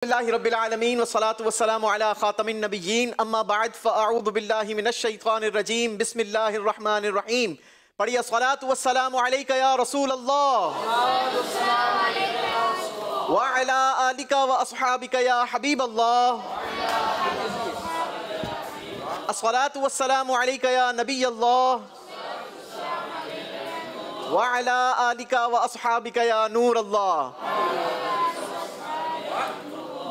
रब्बिल आलमीन वस्सलातु वस्सलामु अला खातमिन नबिय्यीन अम्मा बाद फ़अऊज़ु बिल्लाहि मिनश शैतानिर रजीम बिस्मिल्लाहिर रहमानिर रहीम। पढ़िए अस्सलातु वस्सलामु अलैका या रसूल अल्लाह व अला आलिका व अस्हाबिका या हबीब अल्लाह। अस्सलातु वस्सलामु अलैका या नबी अल्लाह व अला आलिका व अस्हाबिका या नूर अल्लाह।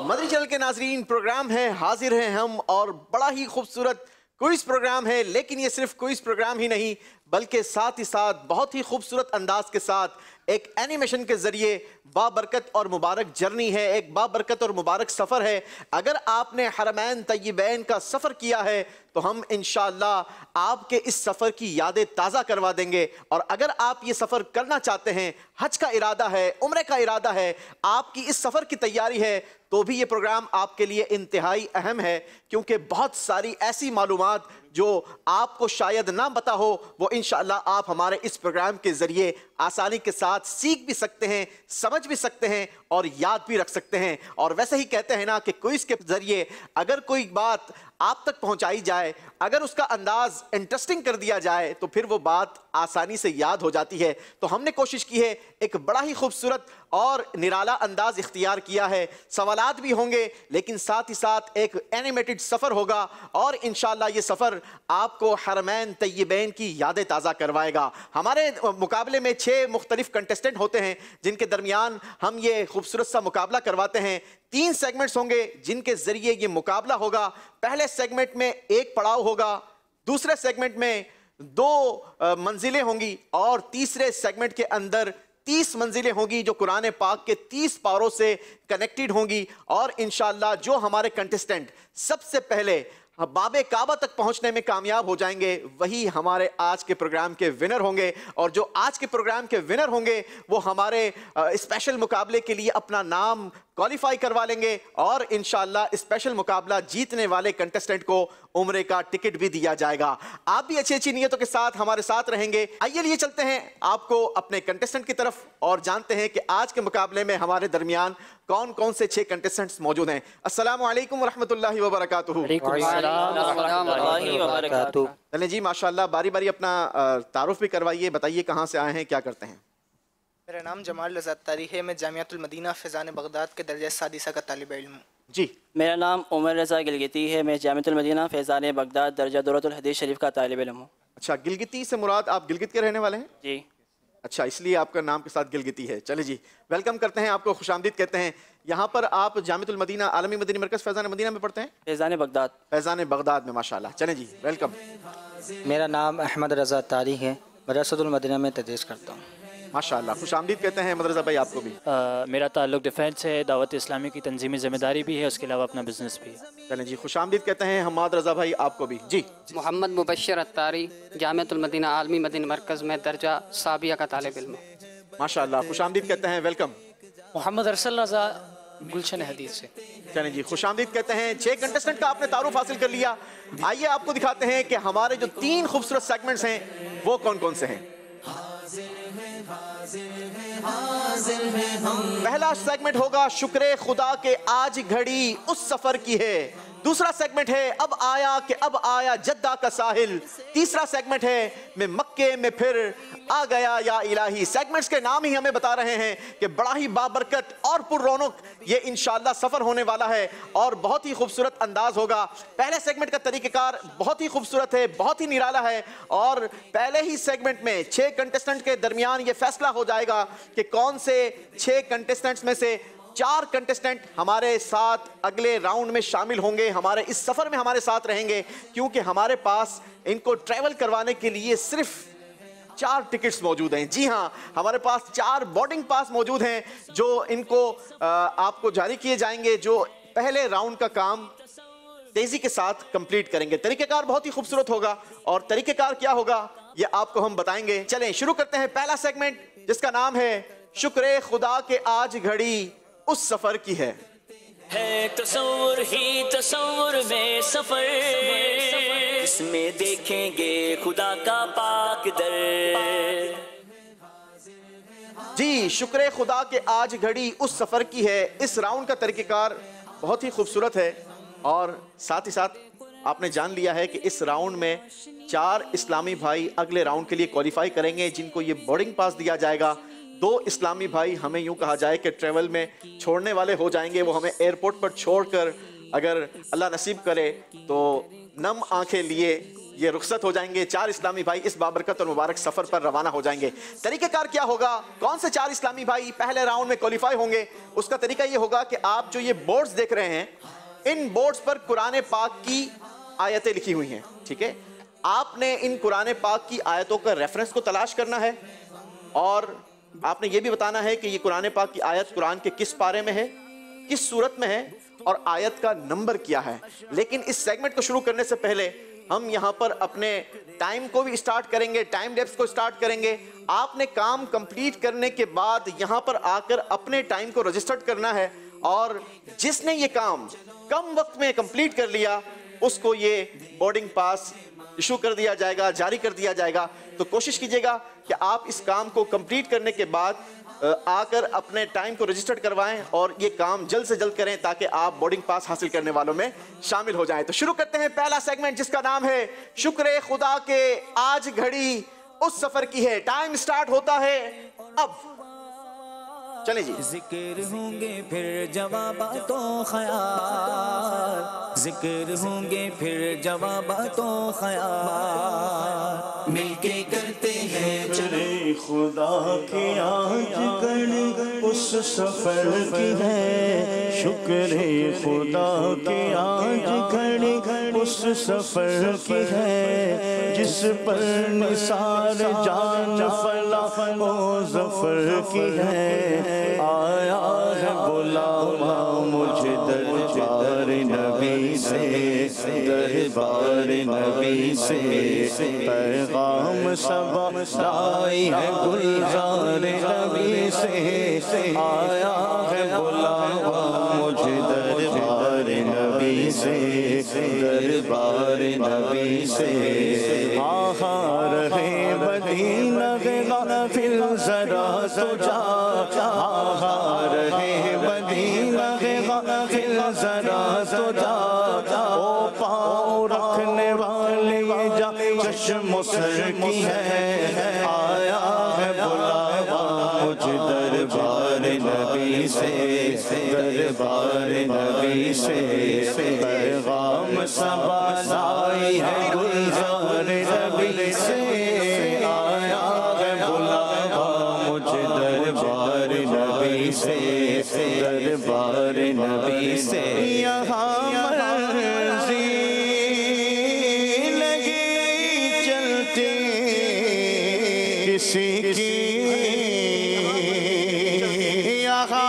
मदरी चैनल के नाजरीन, प्रोग्राम है हाजिर हैं हम और बड़ा ही खूबसूरत क्विज प्रोग्राम है। लेकिन ये सिर्फ क्विज प्रोग्राम ही नहीं बल्कि साथ ही साथ बहुत ही खूबसूरत अंदाज के साथ एक एनिमेशन के ज़रिए बाबरकत और मुबारक जर्नी है, एक बाबरकत और मुबारक सफ़र है। अगर आपने हरमैन तय्यबैन का सफ़र किया है तो हम इंशाअल्लाह आपके इस सफ़र की यादें ताज़ा करवा देंगे। और अगर आप ये सफ़र करना चाहते हैं, हज का इरादा है, उम्रे का इरादा है, आपकी इस सफ़र की तैयारी है, तो भी ये प्रोग्राम आपके लिए इंतहाई अहम है। क्योंकि बहुत सारी ऐसी मालूमात जो आपको शायद ना पता हो वो इंशाअल्लाह आप हमारे इस प्रोग्राम के ज़रिए आसानी के साथ सीख भी सकते हैं, समझ भी सकते हैं और याद भी रख सकते हैं। और वैसे ही कहते हैं ना कि क्विज के ज़रिए अगर कोई बात आप तक पहुंचाई जाए, अगर उसका अंदाज इंटरेस्टिंग कर दिया जाए तो फिर वो बात आसानी से याद हो जाती है। तो हमने कोशिश की है, एक बड़ा ही खूबसूरत और निराला अंदाज इख्तियार किया है। सवालात भी होंगे लेकिन साथ ही साथ एक एनिमेटेड सफ़र होगा और इंशाअल्लाह ये सफ़र आपको हरमैन तय्यबैन की यादें ताज़ा करवाएगा। हमारे मुकाबले में 6 मुख्तलिफ कंटेस्टेंट होते हैं जिनके दरमियान हम ये खूबसूरत सा मुकाबला करवाते हैं। 3 सेगमेंट्स होंगे जिनके ज़रिए ये मुकाबला होगा। पहले सेगमेंट में एक पड़ाव होगा, दूसरे सेगमेंट में 2 मंजिलें होंगी और तीसरे सेगमेंट के अंदर 30 मंजिलें होंगी जो कुरान पाक के 30 पारों से कनेक्टेड होंगी। और इंशाअल्लाह जो हमारे कंटेस्टेंट सबसे पहले बाबे काबा तक पहुंचने में कामयाब हो जाएंगे वही हमारे आज के प्रोग्राम के विनर होंगे। और जो आज के प्रोग्राम के विनर होंगे वो हमारे स्पेशल मुकाबले के लिए अपना नाम क्वालिफाई करवा लेंगे और इंशाअल्लाह स्पेशल मुकाबला जीतने वाले कंटेस्टेंट को उम्रे का टिकट भी दिया जाएगा। आप भी अच्छी अच्छी नियतों के साथ हमारे साथ रहेंगे। आइए लिए चलते हैं आपको अपने कंटेस्टेंट की तरफ और जानते हैं कि आज के मुकाबले में हमारे दरमियान कौन कौन से 6 कंटेस्टेंट्स मौजूद हैं। अस्सलामु अलैकुम वरहमतुल्लाहि वबरकातुहू। चलें जी, माशाअल्लाह बारी बारी अपना तारुफ भी करवाइए, बताइए कहाँ से आए हैं, क्या करते हैं। मेरा नाम जमाल रज़ा तारी है। मैं जामियातुल मदीना फ़ैज़ान बगदाद के दर्जा सादिसा का तालिब इल्म हूँ। जी। मेरा नाम उमर रज़ा गिलगिती है। मैं जामियातुल मदीना फ़ैज़ान बगदाद दर्जा दौरतुल हदीस शरीफ का तालिब इल्म हूँ। अच्छा, गिलगिती से मुराद आप गिलगित के रहने वाले हैं? जी। अच्छा, इसलिए आपका नाम के साथ गिलगिती है। चले जी, वेलकम करते हैं आपको, खुशामदीद कहते हैं। यहाँ पर आप जामियातुल मदीना आलमी मदनी मरकज़ फ़ैज़ान मदीना में पढ़ते हैं? फ़ैज़ान बगदाद। फ़ैज़ान बगदाद में, माशाअल्लाह। चलें जी, वेलकम। मेरा नाम अहमद रज़ा तारी है। मदरसतुल मदीना में तदरीस करता हूँ। माशाअल्लाह, खुशामदीद कहते हैं मदरसा भाई आपको भी। मेरा ताल्लुक डिफेंस है, दावत इस्लामी की तंजीमी ज़िम्मेदारी भी है, उसके अलावा अपना बिजनेस भी है। चलें जी, खुशामदीद कहते हैं हम्माद रज़ा भाई आपको भी। जी। मोहम्मद मुबश्शिर अत्तारी, जामियातुल मदीना आलमी मदनी मरकज़ में दर्जा साबिया का तालिब इल्म। माशाअल्लाह, खुशामदीद कहते हैं, वेलकम। मोहम्मद अरसल रज़ा गुलशन हदीस से। चलें जी, खुशामदीद कहते हैं। 6 कंटेस्टेंट का आपने तारुफ हासिल कर लिया। आइए आपको दिखाते हैं कि हमारे जो 3 खूबसूरत सेगमेंट्स हैं वो कौन कौन से हैं। पहला सेगमेंट होगा शुक्र खुदा के आज घड़ी उस सफर की है। दूसरा सेगमेंट है अब आया जद्दा का साहिल। तीसरा सेगमेंट है मैं मक्के में फिर आ गया या इलाही। सेगमेंट्स के नाम ही हमें बता रहे हैं कि बड़ा ही बाबरकत और पुररौनक ये इंशाअल्लाह सफर होने वाला है और बहुत ही खूबसूरत अंदाज होगा। पहले सेगमेंट का तरीक़ेकार बहुत ही खूबसूरत है, बहुत ही निराला है और पहले ही सेगमेंट में 6 कंटेस्टेंट के दरमियान ये फैसला हो जाएगा कि कौन से 6 कंटेस्टेंट्स में से 4 कंटेस्टेंट हमारे साथ अगले राउंड में शामिल होंगे, हमारे इस सफ़र में हमारे साथ रहेंगे। क्योंकि हमारे पास इनको ट्रैवल करवाने के लिए सिर्फ 4 टिकट्स मौजूद हैं। जी हाँ, हमारे पास 4 बोर्डिंग पास मौजूद हैं जो इनको आपको जारी किए जाएंगे, जो पहले राउंड का काम तेज़ी के साथ कंप्लीट करेंगे। तरीक़ेकार बहुत ही खूबसूरत होगा और तरीक़ेकार क्या होगा ये आपको हम बताएंगे। चलें शुरू करते हैं पहला सेगमेंट जिसका नाम है शुक्र खुदा के आज घड़ी उस सफर की है तसव्वुर ही तसव्वुर में सफर, इसमें देखेंगे खुदा का पाक दर। जी, शुक्र खुदा के आज घड़ी उस सफर की है। इस राउंड का तरीक़ेकार बहुत ही खूबसूरत है। और साथ ही साथ आपने जान लिया है कि इस राउंड में 4 इस्लामी भाई अगले राउंड के लिए क्वालिफाई करेंगे, जिनको ये बोर्डिंग पास दिया जाएगा। 2 इस्लामी भाई हमें यूं कहा जाए कि ट्रेवल में छोड़ने वाले हो जाएंगे, वो हमें एयरपोर्ट पर छोड़कर अगर अल्लाह नसीब करे तो नम आंखें लिए ये रुखसत हो जाएंगे। 4 इस्लामी भाई इस बाबरकत और मुबारक सफर पर रवाना हो जाएंगे। तरीक़ेकार क्या होगा, कौन से 4 इस्लामी भाई पहले राउंड में क्वालिफाई होंगे? उसका तरीका ये होगा कि आप जो ये बोर्ड्स देख रहे हैं, इन बोर्ड्स पर कुरान पाक की आयतें लिखी हुई हैं, ठीक है। आपने इन कुरान पाक की आयतों का रेफरेंस को तलाश करना है और आपने ये भी बताना है कि ये कुरान पाक की आयत कुरान के किस पारे में है, किस सूरत में है और आयत का नंबर क्या है। लेकिन इस सेगमेंट को शुरू करने से पहले हम यहाँ पर अपने टाइम को भी स्टार्ट करेंगे, टाइम डेप्थ को स्टार्ट करेंगे। आपने काम कंप्लीट करने के बाद यहाँ पर आकर अपने टाइम को रजिस्टर्ड करना है और जिसने ये काम कम वक्त में कंप्लीट कर लिया उसको ये बोर्डिंग पास इशू कर दिया जाएगा, जारी कर दिया जाएगा। तो कोशिश कीजिएगा कि आप इस काम को कंप्लीट करने के बाद आकर अपने टाइम को रजिस्टर्ड करवाएं और ये काम जल्द से जल्द करें ताकि आप बोर्डिंग पास हासिल करने वालों में शामिल हो जाएं। तो शुरू करते हैं पहला सेगमेंट जिसका नाम है शुक्र खुदा के आज घड़ी उस सफर की है। टाइम स्टार्ट होता है अब, चलें जी। जिक्र होंगे फिर जवाबातों ख्याल, जिक्र होंगे फिर जवाबातों ख्याल, मिलके करते हैं चले खुदा की आज घड़ी उस सफर की है। शुक्र खुदा की आज घड़ी उस सफर की है, जिस पर निसार जान फला ओ जफर की है। आया है बुलावा मुझे दरबार नबी से, दरबार नबी से पैगाम सबा लाई है गुलजार नबी से। आया है बुलावा मुझे दरबार नबी से, दरबार नबी से। आहा रहे मदीना गया फिर जरा तो जा, आहा रहे मदीना गया फिर जरा तो जा। ओ पाँव रखने वाले जा चश्म सर की है। आया है बुलावा मुझे दरबार नबी से, दरबार नबी से पैगाम सबा लाई है गुलजार नबी से। आया है बुलावा मुझे दरबार नबी से, दरबार नबी से। यहाँ मर्जी लगी चलती किसी की, यहाँ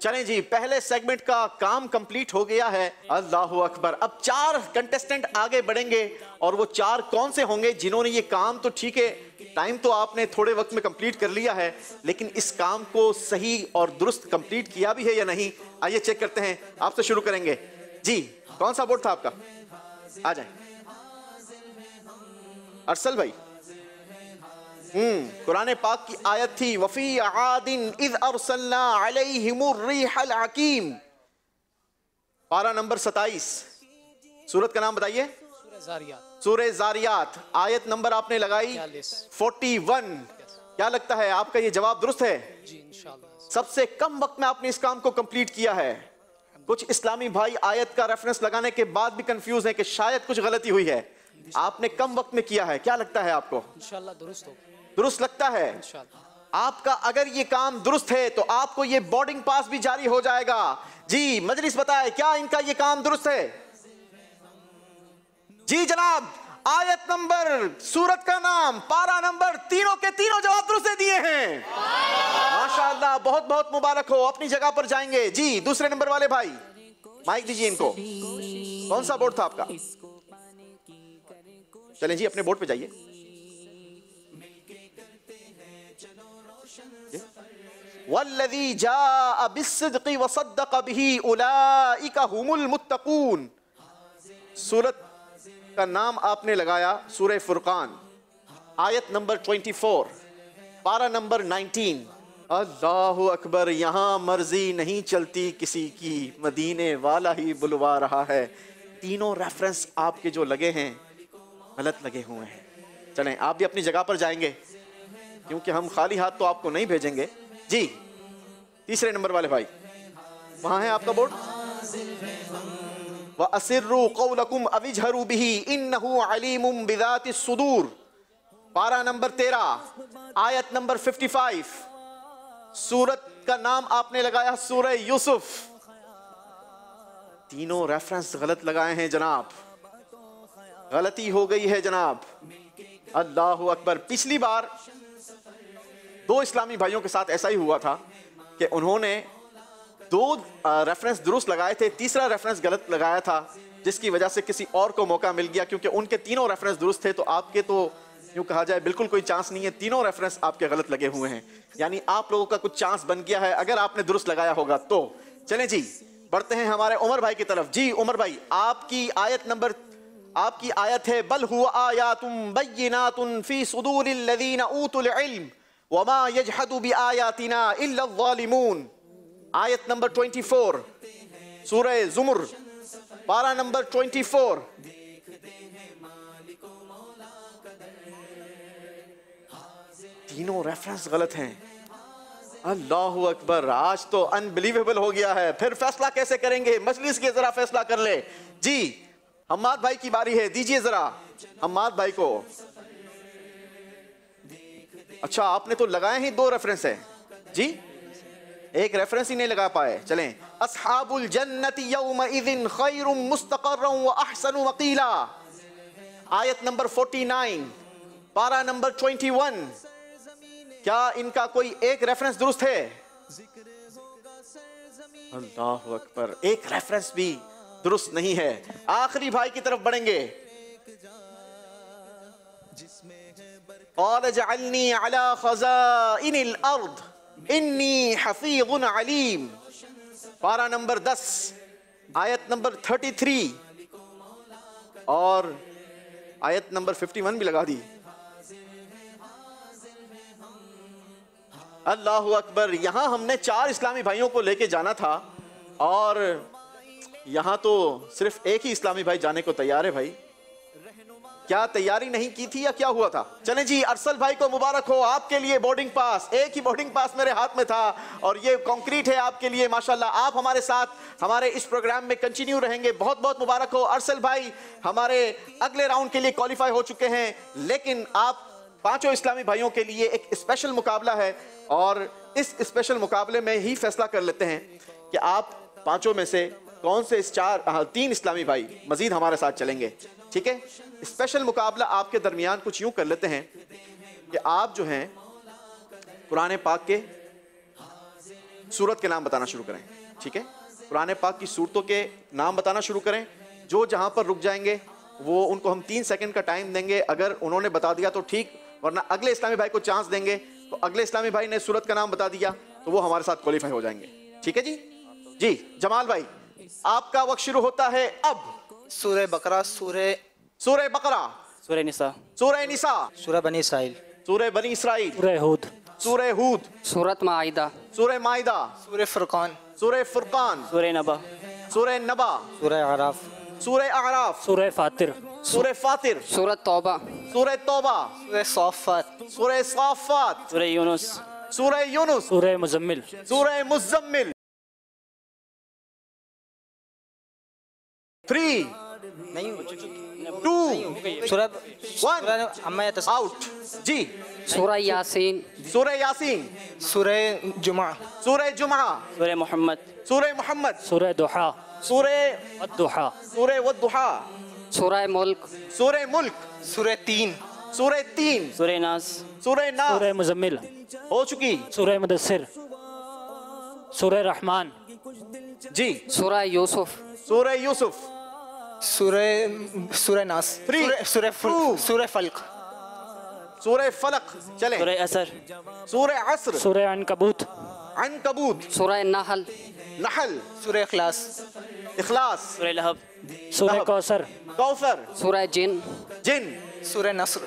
चलें जी, पहले सेगमेंट का काम कंप्लीट हो गया है। अल्लाहु अकबर। अब 4 कंटेस्टेंट आगे बढ़ेंगे और वो 4 कौन से होंगे जिन्होंने ये काम, तो ठीक है टाइम तो आपने थोड़े वक्त में कंप्लीट कर लिया है, लेकिन इस काम को सही और दुरुस्त कंप्लीट किया भी है या नहीं, आइए चेक करते हैं। आपसे शुरू करेंगे जी। कौन सा बोर्ड था आपका? आ जाए अरसल भाई। कुरान पाक की आयत थी वफी आदिन इज़ अरसलना अलैहिमुर रिहल हकीम, पारा नंबर 27। सूरत का नाम बताइए। सूरह ज़ारियात। आयत नंबर आपने लगाई 41। क्या लगता है आपका ये जवाब दुरुस्त है? जी इंशाल्लाह। सबसे कम वक्त में आपने इस काम को कंप्लीट किया है। कुछ इस्लामी भाई आयत का रेफरेंस लगाने के बाद भी कंफ्यूज है कि शायद कुछ गलती हुई है। आपने कम वक्त में किया है, क्या लगता है आपको? इंशाल्लाह दुरुस्त हो। दुरुस्त लगता है। आपका अगर ये काम दुरुस्त है तो आपको ये बोर्डिंग पास भी जारी हो जाएगा। जी मजलिस बताए क्या इनका ये काम दुरुस्त है? जी जनाब, आयत नंबर, सूरत का नाम, पारा नंबर, तीनों के तीनों जवाब दुरुस्त दे दिए हैं। माशाअल्लाह, बहुत बहुत मुबारक हो, अपनी जगह पर जाएंगे। जी दूसरे नंबर वाले भाई माइक दीजिए इनको। कौन सा बोर्ड था आपका? चलें जी अपने बोर्ड पे जाइए। वल्लज़ी जाअ बिस्सिद्क़ि वसद्दक़ बिही उलाइका हुमुल मुत्तक़ून। सूरत का नाम आपने लगाया सूरह फुरकान, आयत नंबर 24, पारा नंबर 19। अल्लाहु अकबर, यहाँ मर्जी नहीं चलती किसी की, मदीने वाला ही बुलवा रहा है। तीनों रेफरेंस आपके जो लगे हैं गलत लगे हुए हैं। चलें आप भी अपनी जगह पर जाएंगे, क्योंकि हम खाली हाथ तो आपको नहीं भेजेंगे। जी तीसरे नंबर वाले भाई, वहां है आपका बोर्ड। व अस्सिर्रु क़ौलकुम अविजहरू बिही इन्नहु अलीमुम बिज़ातिस सुदूर, पारा नंबर 13, आयत नंबर 55। सूरत का नाम आपने लगाया सूरह यूसुफ। तीनों रेफरेंस गलत लगाए हैं जनाब, गलती हो गई है जनाब। अल्लाहु अकबर। पिछली बार दो इस्लामी भाइयों के साथ ऐसा ही हुआ था कि उन्होंने दो रेफरेंस दुरुस्त लगाए थे, तीसरा रेफरेंस गलत लगाया था, जिसकी वजह से किसी और को मौका मिल गया। क्योंकि उनके तीनों रेफरेंस दुरुस्त थे तो आपके तो यूं कहा जाए बिल्कुल कोई चांस नहीं है, तीनों रेफरेंस आपके गलत लगे हुए हैं। यानी आप लोगों का कुछ चांस बन गया है अगर आपने दुरुस्त लगाया होगा तो। चलें जी बढ़ते हैं हमारे उमर भाई की तरफ। जी उमर भाई, आपकी आयत नंबर, आपकी आयत है बल हुवा आयातुम बय्यिनातुन फी सुदूरिल लज़ीना ऊतुल इल्म वमा यजहदु बिआयातिना इल्ला ज़ालिमून। आयत नंबर 24, सूरह ज़ुमर, पारा नंबर 24। तीनों रेफरेंस गलत हैं। अल्लाहु अकबर, आज तो अनबिलीवेबल हो गया है। फिर फैसला कैसे करेंगे? मजलिस के जरा फैसला कर ले। जी हम्माद भाई की बारी है, दीजिए जरा हम्माद भाई को। अच्छा आपने तो लगाए ही दो रेफरेंस है जी, एक रेफरेंस ही नहीं लगा पाए। चलें, अस्हाबुल जन्नति यौमइज़िन खैरुम मुस्तक़र्रन व अहसनु मक़ीला, आयत नंबर 49, पारा नंबर 21। क्या इनका कोई एक रेफरेंस दुरुस्त है? अल्लाहु अकबर, एक रेफरेंस भी दुरुस्त नहीं है। आखिरी भाई की तरफ बढ़ेंगे। क़ाल जअलनी अला ख़ज़ाइनिल अर्द इन्नी हफ़ीज़ुन अलीम, पारा नंबर 10, आयत नंबर 33 और आयत नंबर 51 भी लगा दी। अल्लाहु अकबर, यहाँ हमने 4 इस्लामी भाइयों को लेके जाना था और यहाँ तो सिर्फ एक ही इस्लामी भाई जाने को तैयार है। भाई क्या तैयारी नहीं की थी या क्या हुआ था? चलें जी, अरसल भाई को मुबारक हो, आपके लिए बोर्डिंग पास, एक ही बोर्डिंग पास मेरे हाथ में था और ये कंक्रीट है आपके लिए। माशाल्लाह, आप हमारे साथ हमारे इस प्रोग्राम में कंटिन्यू रहेंगे। बहुत बहुत मुबारक हो। अरसल भाई हमारे अगले राउंड के लिए क्वालिफाई हो चुके हैं, लेकिन आप पांचों इस्लामी भाइयों के लिए एक स्पेशल मुकाबला है और इस स्पेशल मुकाबले में ही फैसला कर लेते हैं कि आप पांचों में से कौन से 3 इस्लामी भाई मजीद हमारे साथ चलेंगे। ठीक है, स्पेशल मुकाबला आपके दरमियान कुछ यूं कर लेते हैं कि आप जो हैं कुरान पाक के सूरत के नाम बताना शुरू करें। ठीक है, कुरान पाक की सूरतों के नाम बताना शुरू करें। जो जहां पर रुक जाएंगे वो उनको हम 3 सेकंड का टाइम देंगे। अगर उन्होंने बता दिया तो ठीक, वरना अगले इस्लामी भाई को चांस देंगे। तो अगले इस्लामी भाई ने सूरत का नाम बता दिया तो वो हमारे साथ क्वालिफाई हो जाएंगे। ठीक है जी। जी जमाल भाई, आपका वक्त शुरू होता है अब। सूरह बकरा, सूरह बकरा, सूरह निसा, सूरह निसा, सूरह बनी इसराइल, सूरह बनी इसराइल, सूरह हूद, सूरह हूद, सूरत माइदा, सूरह माइदा, सूरह फुरकान, सूरह फुरकान, सूरह नबा, सूरह नबा, सूरह आराफ, सूरह आराफ, सूरह फातिर, सूरह फातिर, सूरत तौबा, सूरह तौबा, सूरह सौफात, सूरह साफात, सूरह यूनुस, सूरह यूनुस, सूरह मुजम्मिल, सूरह मुज़म्मिल। 3 टू सूरह वन अम्मा आउट। जी सूरह यासीन, सूरह यासीन, सूरह जुमा, सूरह जुमा, सूरह मोहम्मद, सूरह मोहम्मद, सूरह दुहा, सूरह अद्दुहा, सूरह वद्दुहा, सूरह मुल्क, सूरह मुल्क, सूरह तीन, सूरह तीन, सूरह नास, सूरह नास सूरह मुजम्मिल, हो चुकी। सूरह मुदस्सिर, सूरह रहमान, जी सूरह यूसुफ, सूरह यूसुफ, सूरह नास, Three, two, सूरह फल्क, सूरह फलक, चले सूरह असर, सूरह असर, सूरह अनकबूत, अनकबूत, सूरह नहल, नहल, सूरह इखलास, इखलास, सूरह लहब, सूरह कौसर, कौसर, सूरह जिन, जिन, सूरह नस्र,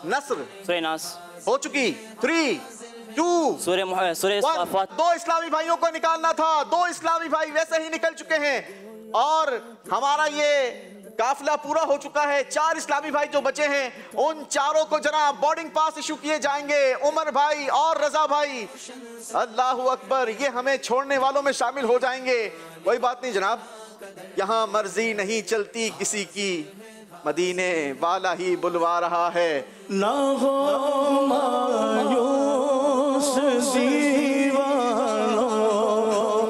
नस्र, सूरह नास, हो चुकी। 3 2 सूरह साफात, 2 इस्लामी भाइयों को निकालना था, 2 इस्लामी भाई वैसे ही निकल चुके हैं और हमारा ये काफिला पूरा हो चुका है। 4 इस्लामी भाई जो बचे हैं उन चारों को जनाब बोर्डिंग पास इशू किए जाएंगे, उमर भाई और रजा भाई। अल्लाह अकबर, ये हमें छोड़ने वालों में शामिल हो जाएंगे। कोई बात नहीं जनाब, यहाँ मर्जी नहीं चलती किसी की, मदीने वाला ही बुलवा रहा है। ना हो मायूस दीवानों,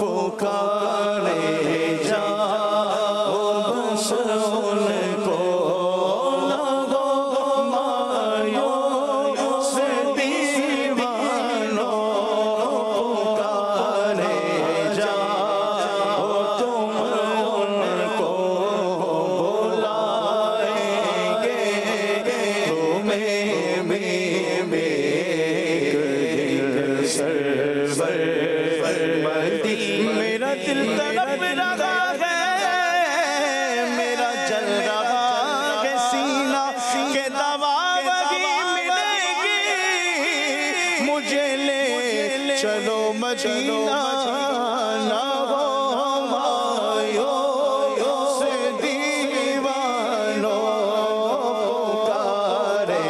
पुकारे जाओ बस उनको। ना हो मायूस दीवानों, पुकारे जाओ तुम उनको। मेरा दिल तड़प रहा है, मेरा जल रहा है सीना, के दवा वही मिलेगी मुझे, ले चलो मदीना। ना हो मायूस दीवानों, पुकारे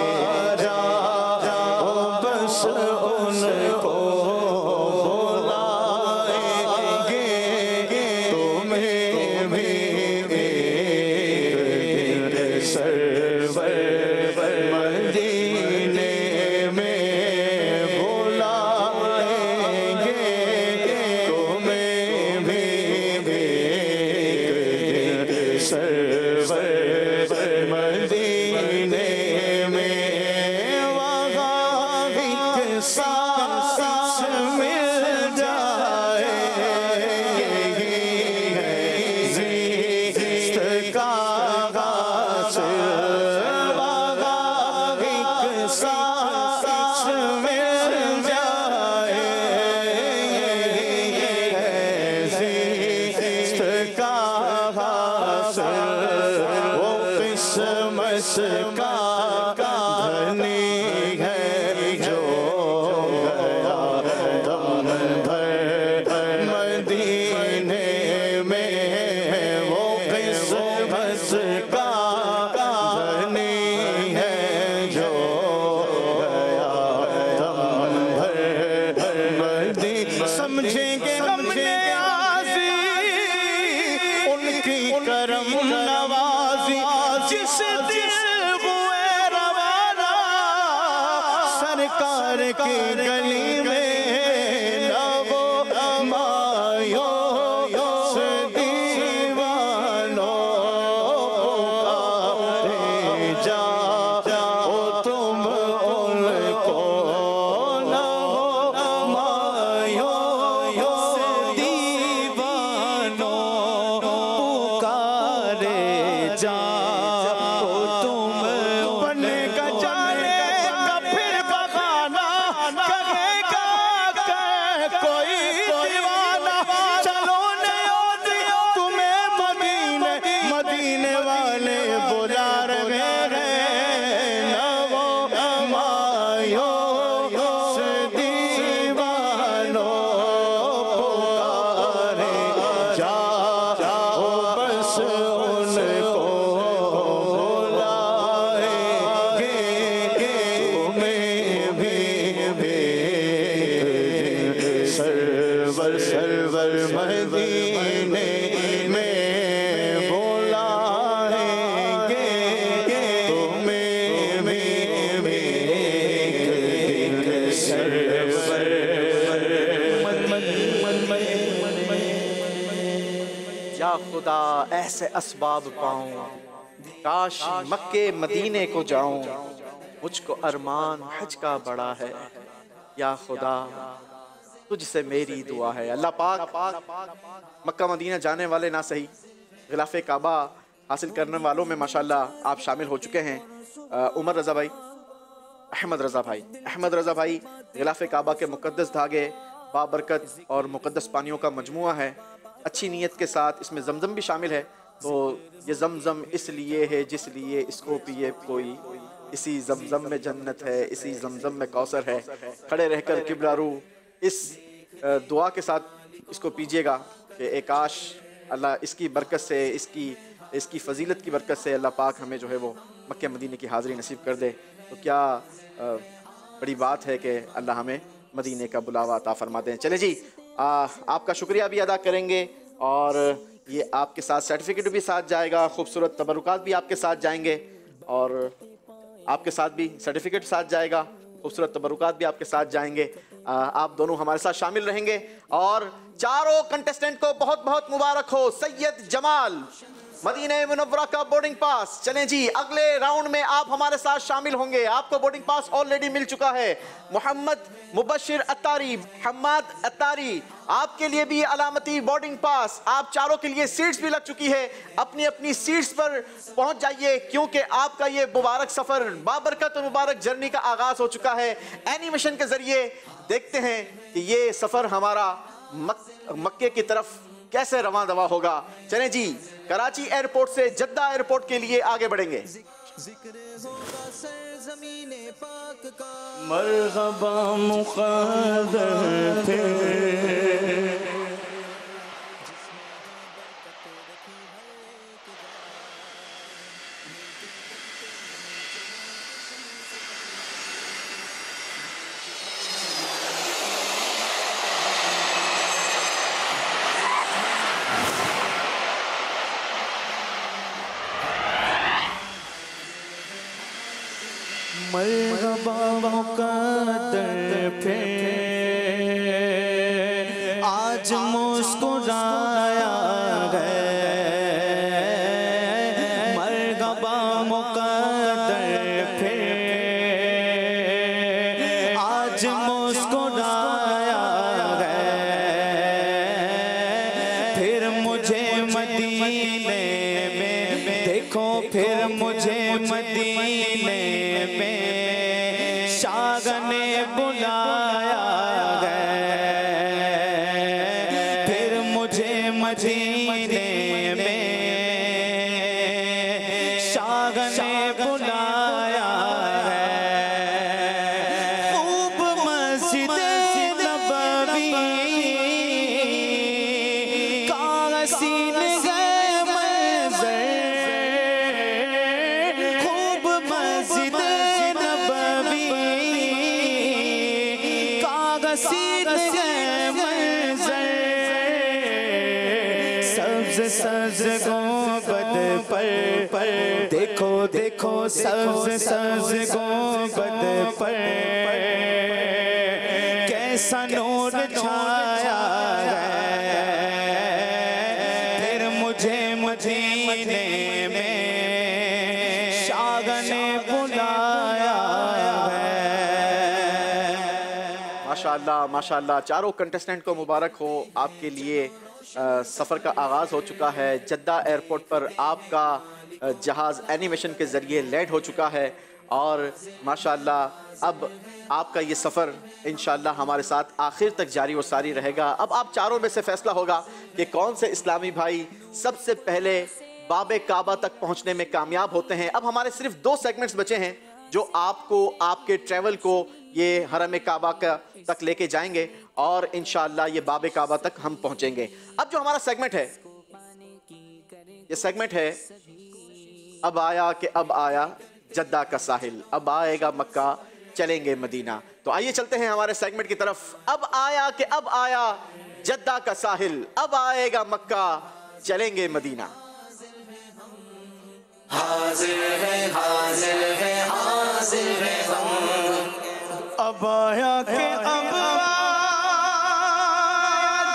जाओ बस उनको। का धनी है जो गया दम भर मदीने में, वो किस्मत का धनी है जो गया दम भर मदीने। समझेंगे हमने आजी उनकी करम नवाजी, जिस दिल हुए रवाना सरकार की गली में। ना वो मायूस दीवानों, पुकारे जाओ तुम उनको। ना हो मायूस दीवानों, पुकारे जाओ तुम। बनने का जाने का फिर बहाना, कहेगा कोई दीवाना। चलो तुम्हें मदीने मदीने वाले बुला रहे हैं। ना वो मायूस दीवानों, पुकारे जाओ बस उनको। सरवर सरवर मदीने में बुलाएंगे या खुदा ऐसे असबाब पाऊं, काश मक्के मदीने को जाऊं, मुझको अरमान हज का बड़ा है, या खुदा तुझसे मेरी दुआ है। अल्लाह पाक मक्का मदीना जाने वाले ना सही, गिलाफ़े काबा हासिल करने वालों में माशाल्लाह आप शामिल हो चुके हैं। उमर रज़ा भाई, अहमद रज़ा भाई गिलाफ़े काबा के मुक़द्दस धागे, बाबरकत और मुक़द्दस पानियों का मजमुआ है। अच्छी नीयत के साथ इसमें जमजम भी शामिल है। तो ये जमजम इसलिए है जिसलिए इसको पिए कोई, इसी जमजम में जन्नत है, इसी जमजम में कौसर है। खड़े रहकर किबलारू इस दुआ के साथ इसको पीजिएगा कि एकाश अल्लाह इसकी बरकत से, इसकी फ़जीलत की बरकत से अल्लाह पाक हमें जो है वो मक्के मदीने की हाज़िरी नसीब कर दे। तो क्या बड़ी बात है कि अल्लाह हमें मदीने का बुलावा अता फरमा दें। चले जी, आपका शुक्रिया भी अदा करेंगे और ये आपके साथ सर्टिफिकेट भी साथ जाएगा, खूबसूरत तबरुकात भी आपके साथ जाएंगे और आपके साथ भी सर्टिफिकेट साथ जाएगा, खूबसूरत तबरुकात भी आपके साथ जाएंगे। आप दोनों हमारे साथ शामिल रहेंगे और चारों कंटेस्टेंट को बहुत बहुत मुबारक हो। सैयद जमाल, मदीना मुनव्वरा का बोर्डिंग पास। चलें जी, अगले राउंड में आप हमारे साथ शामिल होंगे। आपको बोर्डिंग पास ऑलरेडी मिल चुका है। मोहम्मद मुबशिर अत्तारी, हम्माद अत्तारी, आपके लिए भी अलामती बोर्डिंग पास। आप चारों के लिए सीट्स भी लग चुकी है। अपनी अपनी सीट्स पर पहुंच जाइए क्योंकि आपका ये मुबारक सफर, बाबरकत और मुबारक जर्नी का आगाज हो चुका है। एनिमेशन के जरिए देखते हैं कि ये सफर हमारा मक्के की तरफ कैसे रवां दवा होगा। चलें जी, कराची एयरपोर्ट से जद्दा एयरपोर्ट के लिए आगे बढ़ेंगे। मरहबा मुक़द्दर थे, मरहबा मुक़द्दर पे आज मुस्कुराया गया। मरहबा मुक़द्दर पे आज मुस्कुराया गया। फिर मुझे मदीने में देखो, फिर मुझे मदीने में शागने बुलाया गया। फिर मुझे मदीने में शागने बुलाया गया। खूब मस्जिद नबवी का हसीन है मंज़र। खूब मस्जिद सब्ज़ गुंबद पर देखो देखो, सब्ज़ गुंबद पर कैसा नूर छाया है। फिर मुझे मदीने में शागने बुलाया है। माशाअल्लाह माशाअल्लाह, चारों कंटेस्टेंट को मुबारक हो। आपके लिए सफ़र का आगाज़ हो चुका है। जद्दा एयरपोर्ट पर आपका जहाज़ एनिमेशन के ज़रिए लैंड हो चुका है और माशाअल्लाह अब आपका ये सफ़र इंशाअल्लाह हमारे साथ आखिर तक जारी व सारी रहेगा। अब आप चारों में से फ़ैसला होगा कि कौन से इस्लामी भाई सबसे पहले बाबे काबा तक पहुँचने में कामयाब होते हैं। अब हमारे सिर्फ 2 सेगमेंट्स बचे हैं जो आपको आपके ट्रैवल को ये हरम काबा का तक लेके जाएंगे और इंशाअल्लाह ये बाबे काबा तक हम पहुंचेंगे। अब जो हमारा सेगमेंट है, ये सेगमेंट है अब आया कि अब आया जद्दा का साहिल, अब आएगा मक्का चलेंगे मदीना। तो आइए चलते हैं हमारे सेगमेंट की तरफ। अब आया कि अब आया जद्दा का साहिल, अब आएगा मक्का चलेंगे मदीना। हाजिर है हाजिर है हाजिर है हम, अब आया के अब आया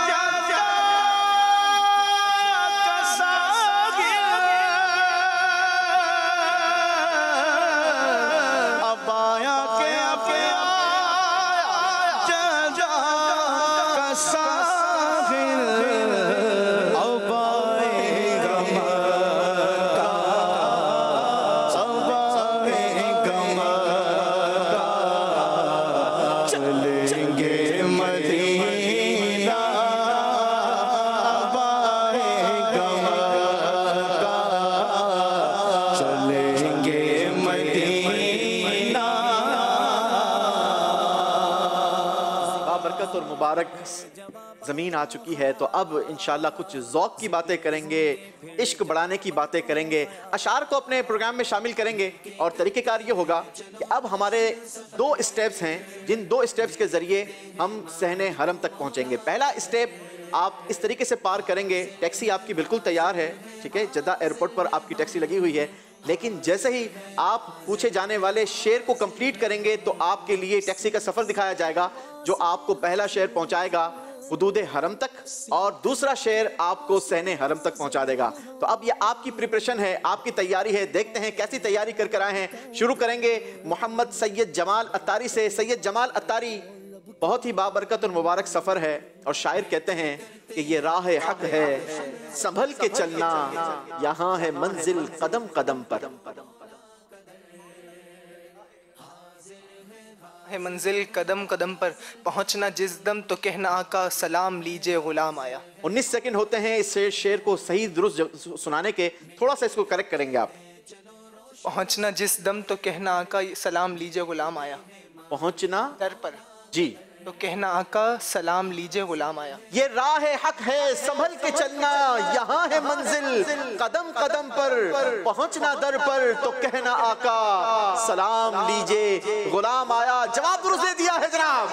जद्दा का मुबारक ज़मीन आ चुकी है, तो अब इंशाल्लाह कुछ ज़ौक़ की बातें करेंगे, इश्क बढ़ाने की बातें करेंगे, अशार को अपने प्रोग्राम में शामिल करेंगे। और तरीक़ेकार ये होगा कि अब हमारे 2 स्टेप्स हैं, जिन 2 स्टेप्स के ज़रिए हम सहने हरम तक पहुँचेंगे। पहला स्टेप आप इस तरीके से पार करेंगे, टैक्सी आपकी बिल्कुल तैयार है, ठीक है, जद्दा एयरपोर्ट पर आपकी टैक्सी लगी हुई है, लेकिन जैसे ही आप पूछे जाने वाले शेर को कंप्लीट करेंगे तो आपके लिए टैक्सी का सफ़र दिखाया जाएगा, जो आपको पहला शेर पहुंचाएगा हुदूद हरम तक और दूसरा शेर आपको सहने हरम तक पहुंचा देगा। तो अब ये आपकी प्रिपरेशन है, आपकी तैयारी है, देखते हैं कैसी तैयारी कर आए हैं। शुरू करेंगे मोहम्मद सैयद जमाल अत्तारी से। सैयद जमाल अत्तारी, बहुत ही बाबरकत और मुबारक सफ़र है और शायर कहते हैं कि ये राह हक है संभल के चलना, यहाँ है मंजिल कदम कदम पर। है मंजिल कदम कदम पर, पहुंचना जिस दम तो कहना आका सलाम लीजिए गुलाम आया। 19 सेकंड होते हैं इस शेर को सही दुरुस्त सुनाने के, थोड़ा सा इसको करेक्ट करेंगे आप। पहुंचना जिस दम तो कहना आका सलाम लीजिए गुलाम आया। पहुंचना दर पर जी तो कहना आका सलाम लीजिए गुलाम आया। ये राह हक है संभल के चलना, यहाँ है मंजिल कदम कदम पर, पहुंचना दर पर तो कहना आका सलाम लीजिए गुलाम आया। जवाब दुरुस्त दे दिया है जनाब।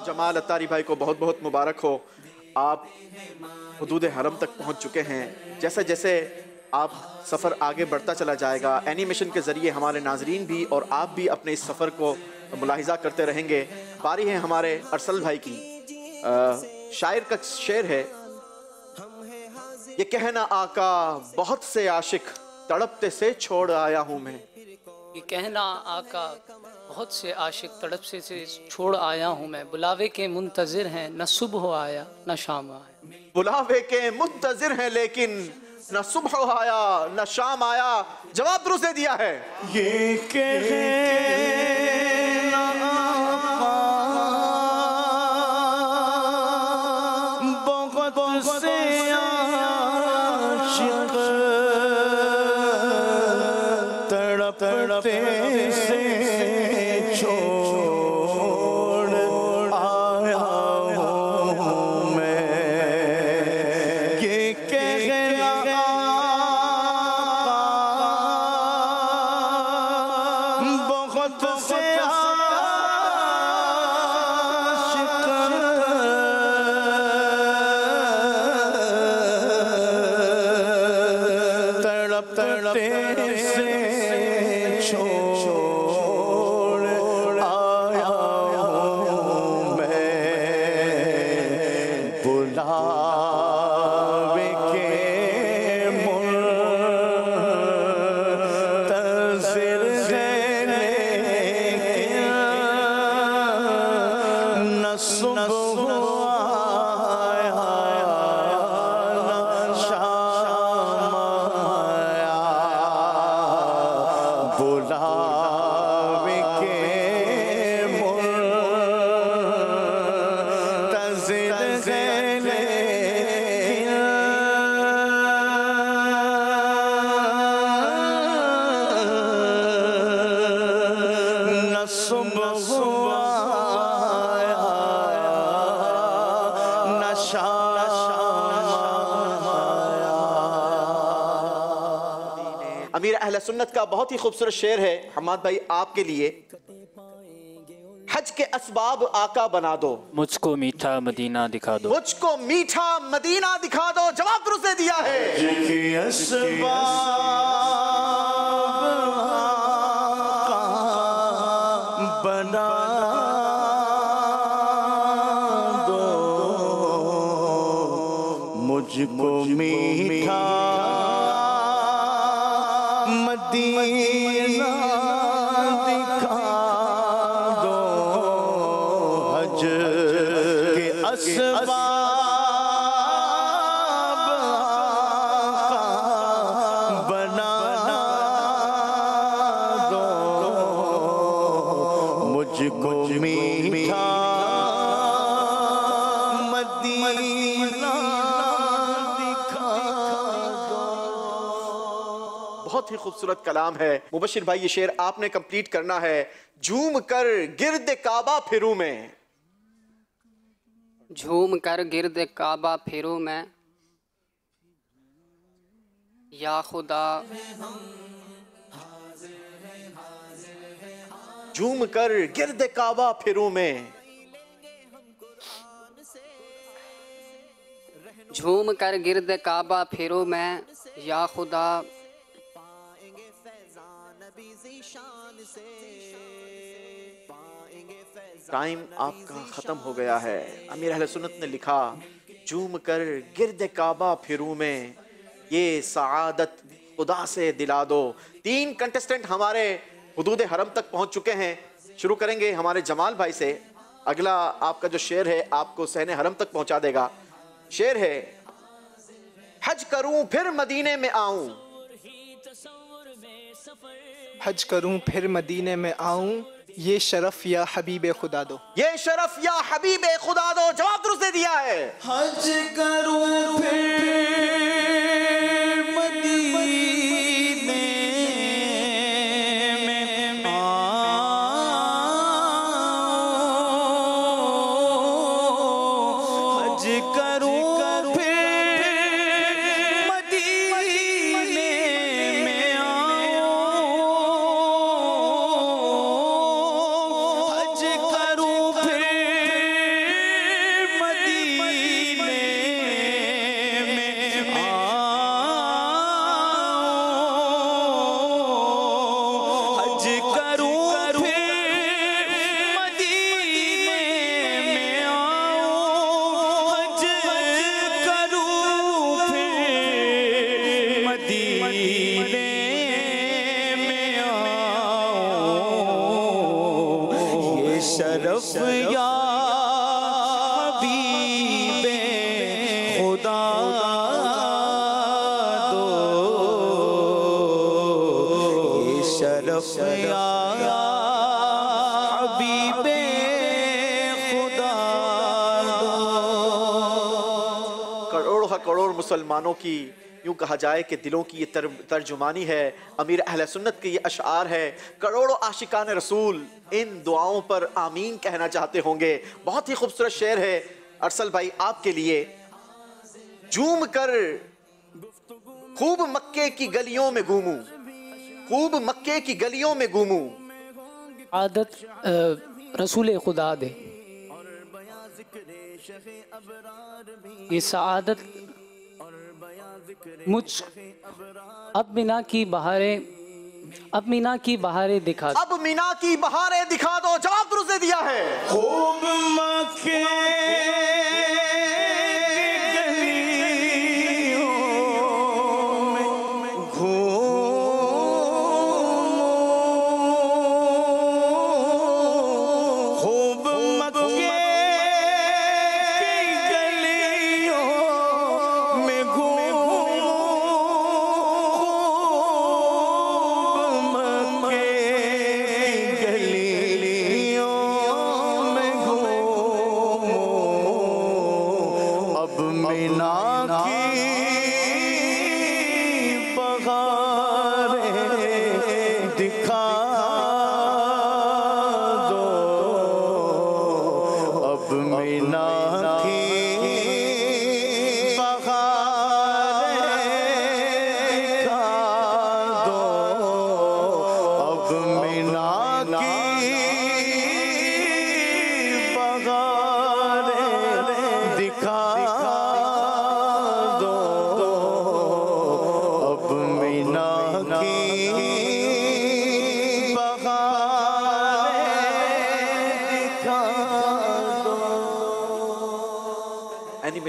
जमाल अत्तारी भाई को बहुत बहुत मुबारक हो, आप हुदूद हरम तक पहुंच चुके हैं। जैसे जैसे आप सफ़र आगे बढ़ता चला जाएगा, एनिमेशन के ज़रिए हमारे नाजरीन भी और आप भी अपने इस सफ़र को मुलाहिज़ा करते रहेंगे। बारी है हमारे अरसल भाई की। शायर का शेर है, ये कहना आका बहुत से आशिक तड़पते से छोड़ आया हूँ मैं। ये कहना आका बहुत से आशिक तड़प से छोड़ आया हूँ मैं, बुलावे के मुंतज़िर हैं न सुबह आया न शाम आया। बुलावे के मुंतज़िर हैं लेकिन न सुबह आया न शाम आया। जवाब दुरुस्त दे दिया है। ये बहुत से आशिक तड़पते से छोड़ आया हूँ मैं। ये कहना बहुत से तड़पते से छोड़ आया हूँ मैं। बुलावे के मुंतज़िर हैं लेकिन न सुबह आया न शाम आया। बुलावे के मुंतज़िर अमीर अहले सुन्नत का बहुत ही खूबसूरत शेर है हमाद भाई आपके लिए। हज के असबाब आका बना दो, मुझको मीठा मदीना दिखा दो। मुझको मीठा मदीना दिखा दो, जवाब दुरुस्त दे दिया है। हज के असबाब बना दो, मुझको मीठा मदीना दिखा दो, हज के असबाब बना दो, मुझको मीठा मदीना दिखा दो। बहुत ही खूबसूरत कलाम है मुबशिर भाई, ये शेर आपने कंप्लीट करना है। झूम कर गिर्द काबा फिरूं मैं, झूम कर गिर्द काबा फिरूं मैं, या खुदा झूम कर गिर्द काबा फिरूं मैं, झूम कर गिर्द काबा फिरूं मैं, या खुदा टाइम आपका खत्म हो गया है। अमीर अहले सुन्नत ने लिखा झूम कर गिर्द काबा फिरूं में, ये सआदत खुदा से दिला दो। 3 कंटेस्टेंट हमारे हुदूद हरम तक पहुंच चुके हैं। शुरू करेंगे हमारे जमाल भाई से। अगला आपका जो शेर है आपको सहने हरम तक पहुंचा देगा। शेर है हज करूं फिर मदीने में आऊं, हज करूं फिर मदीने में आऊं, ये शरफ या हबीब खुदा दो। ये शरफ या हबीब खुदा दो, जवाब दुरुस्त दे दिया है। हज करूं फिर मदीने में आऊं, हज करूं फिर मदीने में आऊं, हज करूं फिर मदीने में आऊं, हज करूं फिर मदीने में आऊं, हज करूं फिर मदीने में आऊं, ये शरफ या हबीबे खुदा दो, ये शरफ या हबीबे खुदा दो। करोड़ों करोड़ मुसलमानों की यूं कहा जाए कि दिलों की ये तर्जुमानी है। अमीर अहले सुन्नत के ये अशआर है। करोड़ों आशिकान रसूल इन दुआओं पर आमीन कहना चाहते होंगे। बहुत ही खूबसूरत शेर है अरसल भाई आपके लिए। झूम कर खूब मक्के की गलियों में घूमूं, खूब मक्के की गलियों में घूमूं, आदत रसूल खुदा दे। ये सआदत मुझ अब मीना की बहारें, अब मीना की बहारें दिखा दो। अब मीना की बहारें दिखा दो, जवाब दुरुस्त दे दिया है। खूब मक्के दो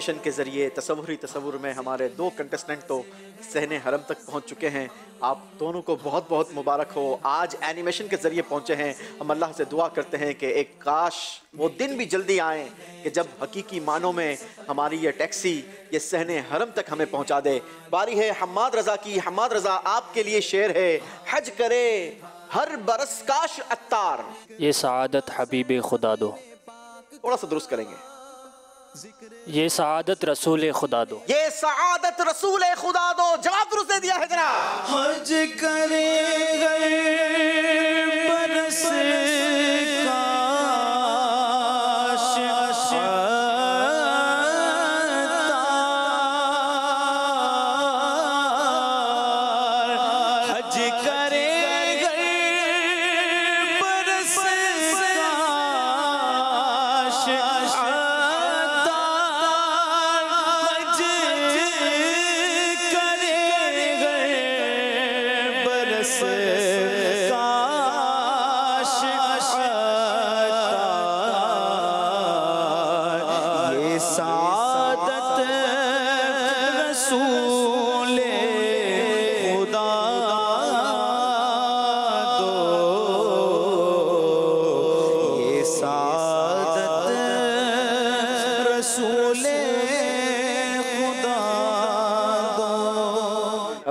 एनिमेशन के ज़रिए तसव्वुर में हमारे 2 कंटेस्टेंट तो सहने हरम तक पहुंच चुके हैं। आप दोनों को बहुत बहुत मुबारक हो, आज एनिमेशन के ज़रिए पहुंचे हैं। हम अल्लाह से दुआ करते हैं कि एक काश वो दिन भी जल्दी आए कि जब हकीकी मानों में हमारी ये टैक्सी ये सहने हरम तक हमें पहुंचा दे। बारी है हम्माद रज़ा की। हम्माद रज़ा, आपके लिए शेर है, हज करे हर बरस काश अत्तार, ये सआदत हबीब खुदा दो। थोड़ा सा दुरुस्त करेंगे। ये सआदत रसूल खुदा दो। ये सआदत रसूल खुदा दो। जवाब दुरुस्त दे दिया है जनाब। हज करे बरस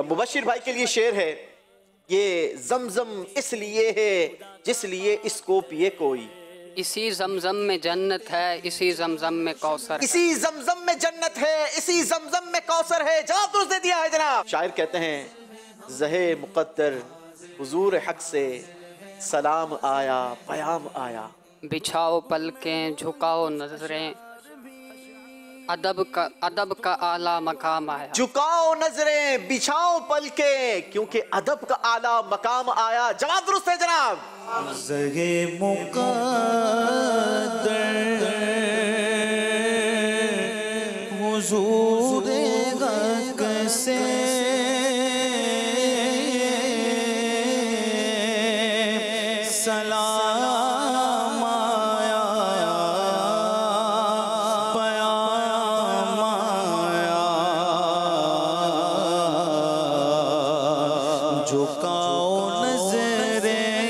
मुबशिर भाई के लिए शेर है, ये जमजम इसलिए है जिसलिए इसको पिए कोई। इसी जमजम में जन्नत है, इसी जमजम में कौसर है। इसी जमजम में जन्नत है, इसी जमजम में कौसर है। जवाब दुरुस्त दे दिया है जनाब। शायर कहते हैं ज़हे मुक़द्दर हुजूर हक से सलाम आया पयाम आया। बिछाओ पलकें झुकाओ नजरें, अदब का आला मकाम आया। झुकाओ नजरें बिछाओ पलके क्योंकि अदब का आला मकाम आया। जवाब दुरुस्त है जनाब। ज़हे मुक़द्दर हुजूर हक से सलाम आया पयाम आया। झुकाओ नज़रें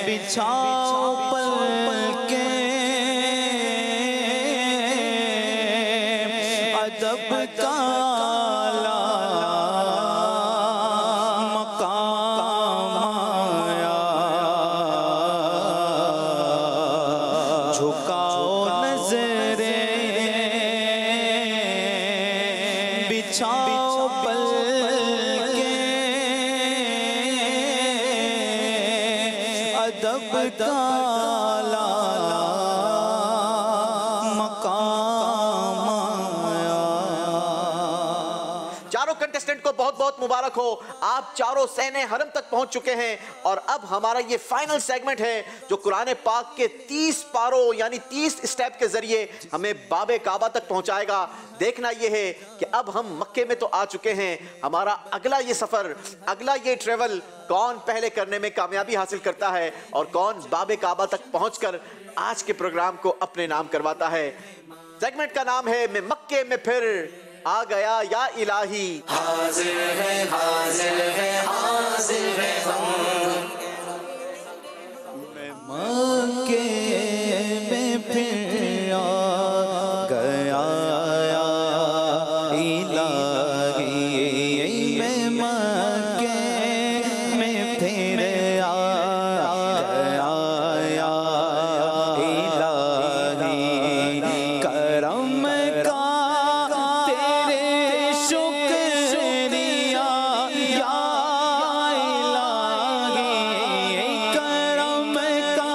बिछाओ पलकें, अदब का आला मकाम आया। झुकाओ नज़रें बिछाओ पलकें, अदब का आला मकाम आया। चारों कंटेस्टेंट को बहुत बहुत मुबारक हो, आप चारों सहने हरम तक पहुंच चुके हैं। और अब हमारा ये फाइनल सेगमेंट है जो कुरान पाक के 30 पारों यानी 30 स्टेप के जरिए हमें बाबे काबा तक पहुंचाएगा। देखना यह है कि अब हम मक्के में तो आ चुके हैं, हमारा अगला ये सफर, अगला ये ट्रेवल कौन पहले करने में कामयाबी हासिल करता है और कौन बाबे काबा तक पहुंचकर आज के प्रोग्राम को अपने नाम करवाता है। सेगमेंट का नाम है मैं मक्के में फिर आ गया या इलाही। हाजिर है हाजिर है हाजिर है हम, मक्के में फिर आ गया या इलाही। मैं मक्के में फिर आ गया या इलाही। करम का तेरे शुक्रिया या इलाही। करम का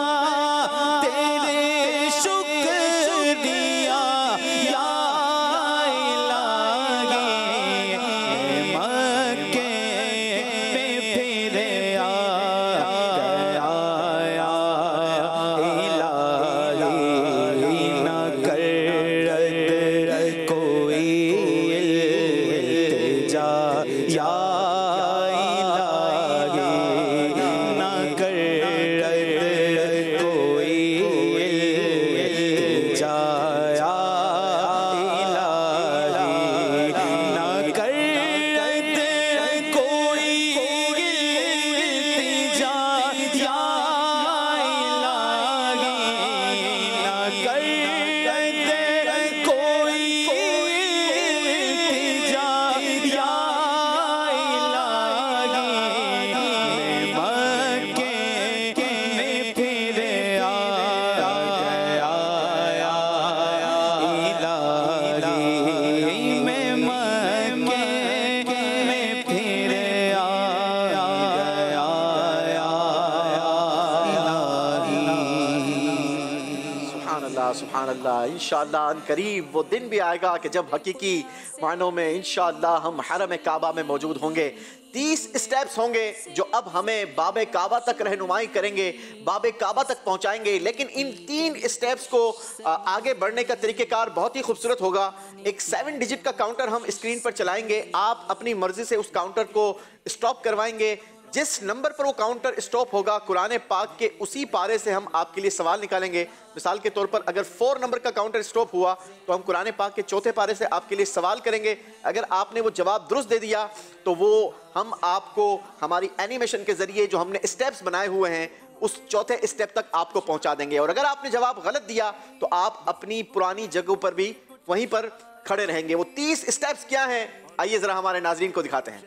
इंशाअल्लाह अनकरीब वो दिन भी आएगा कि जब हकीकी मानों में इंशाअल्लाह हम हरम काबा में मौजूद होंगे। 30 स्टेप्स होंगे जो अब हमें बाबे काबा तक रहनुमाई करेंगे, बाबे काबा तक पहुंचाएंगे। लेकिन इन 3 स्टेप्स को आगे बढ़ने का तरीक़ेकार बहुत ही खूबसूरत होगा। एक 7 डिजिट का काउंटर हम स्क्रीन पर चलाएंगे, आप अपनी मर्जी से उस काउंटर को स्टॉप करवाएंगे। जिस नंबर पर वो काउंटर स्टॉप होगा, कुरान पाक के उसी पारे से हम आपके लिए सवाल निकालेंगे। मिसाल के तौर पर अगर 4 नंबर का काउंटर स्टॉप हुआ तो हम कुरान पाक के चौथे पारे से आपके लिए सवाल करेंगे। अगर आपने वो जवाब दुरुस्त दे दिया तो वो हम आपको हमारी एनिमेशन के जरिए जो हमने स्टेप्स बनाए हुए हैं उस चौथे स्टेप तक आपको पहुंचा देंगे। और अगर आपने जवाब गलत दिया तो आप अपनी पुरानी जगह पर भी वहीं पर खड़े रहेंगे। वो 30 स्टेप्स क्या हैं, आइए जरा हमारे नाजरीन को दिखाते हैं।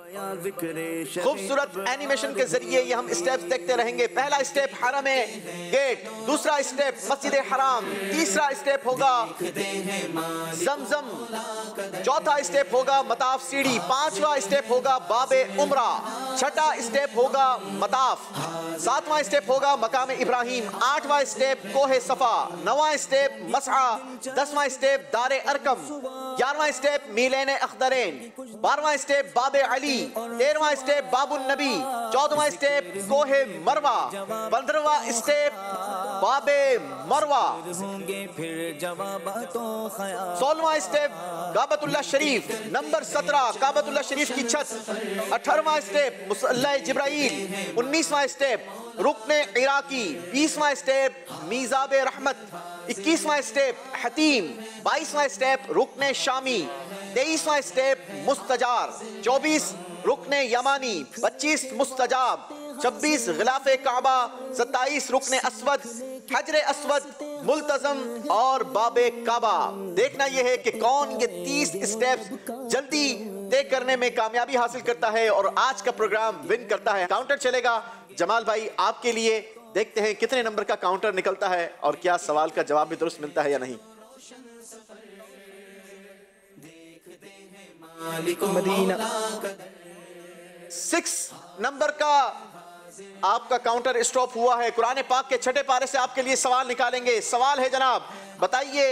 खूबसूरत एनिमेशन के जरिए ये हम स्टेप्स देखते रहेंगे। पहला स्टेप हरम गेट, दूसरा स्टेप मस्जिद हराम, तीसरा स्टेप होगा जमजम, चौथा स्टेप होगा मताफ सीढ़ी, पांचवा स्टेप होगा बाबे उमरा, छठा स्टेप होगा मताफ, सातवां स्टेप होगा मकाम इब्राहिम, आठवां स्टेप कोहे सफा, नवां स्टेप मसआ, 10वां स्टेप दारे अरकम, 11वां स्टेप मीलेन अख्दरेन, 12वां स्टेप बाबे अली, 13वां स्टेप बाबुल नबी, 14वां स्टेप कोहे मरवा, 15वां स्टेप बाबे मरवा, 16वां स्टेप काबतुल्लाह शरीफ, नंबर 17 काबतुल्लाह शरीफ की छत, 18वां स्टेप मुसल्ला जिब्राइल, 19वां स्टेप रुकने इराकी, 20वां स्टेप मीज़ाबे रहमत, 21वां स्टेप हतीम, 22वां स्टेप रुकने शामी, 23वां स्टेप मुस्तजार, 24 रुकने यमानी, 25 मुस्तजाब, 26 गिलाफे काबा, 27 रुकने अस्वद, हजरे अस्वद, मुल्तजम और बाबे काबा। देखना यह है कि कौन ये 30 स्टेप्स जल्दी तय करने में कामयाबी हासिल करता है और आज का प्रोग्राम विन करता है। काउंटर चलेगा जमाल भाई आपके लिए, देखते हैं कितने नंबर का काउंटर निकलता है और क्या सवाल का जवाब भी दुरुस्त मिलता है या नहीं। मदीना 6 नंबर का आपका काउंटर स्टॉप हुआ है। कुरान पाक के छठे पारे से आपके लिए सवाल निकालेंगे। सवाल है जनाब, बताइए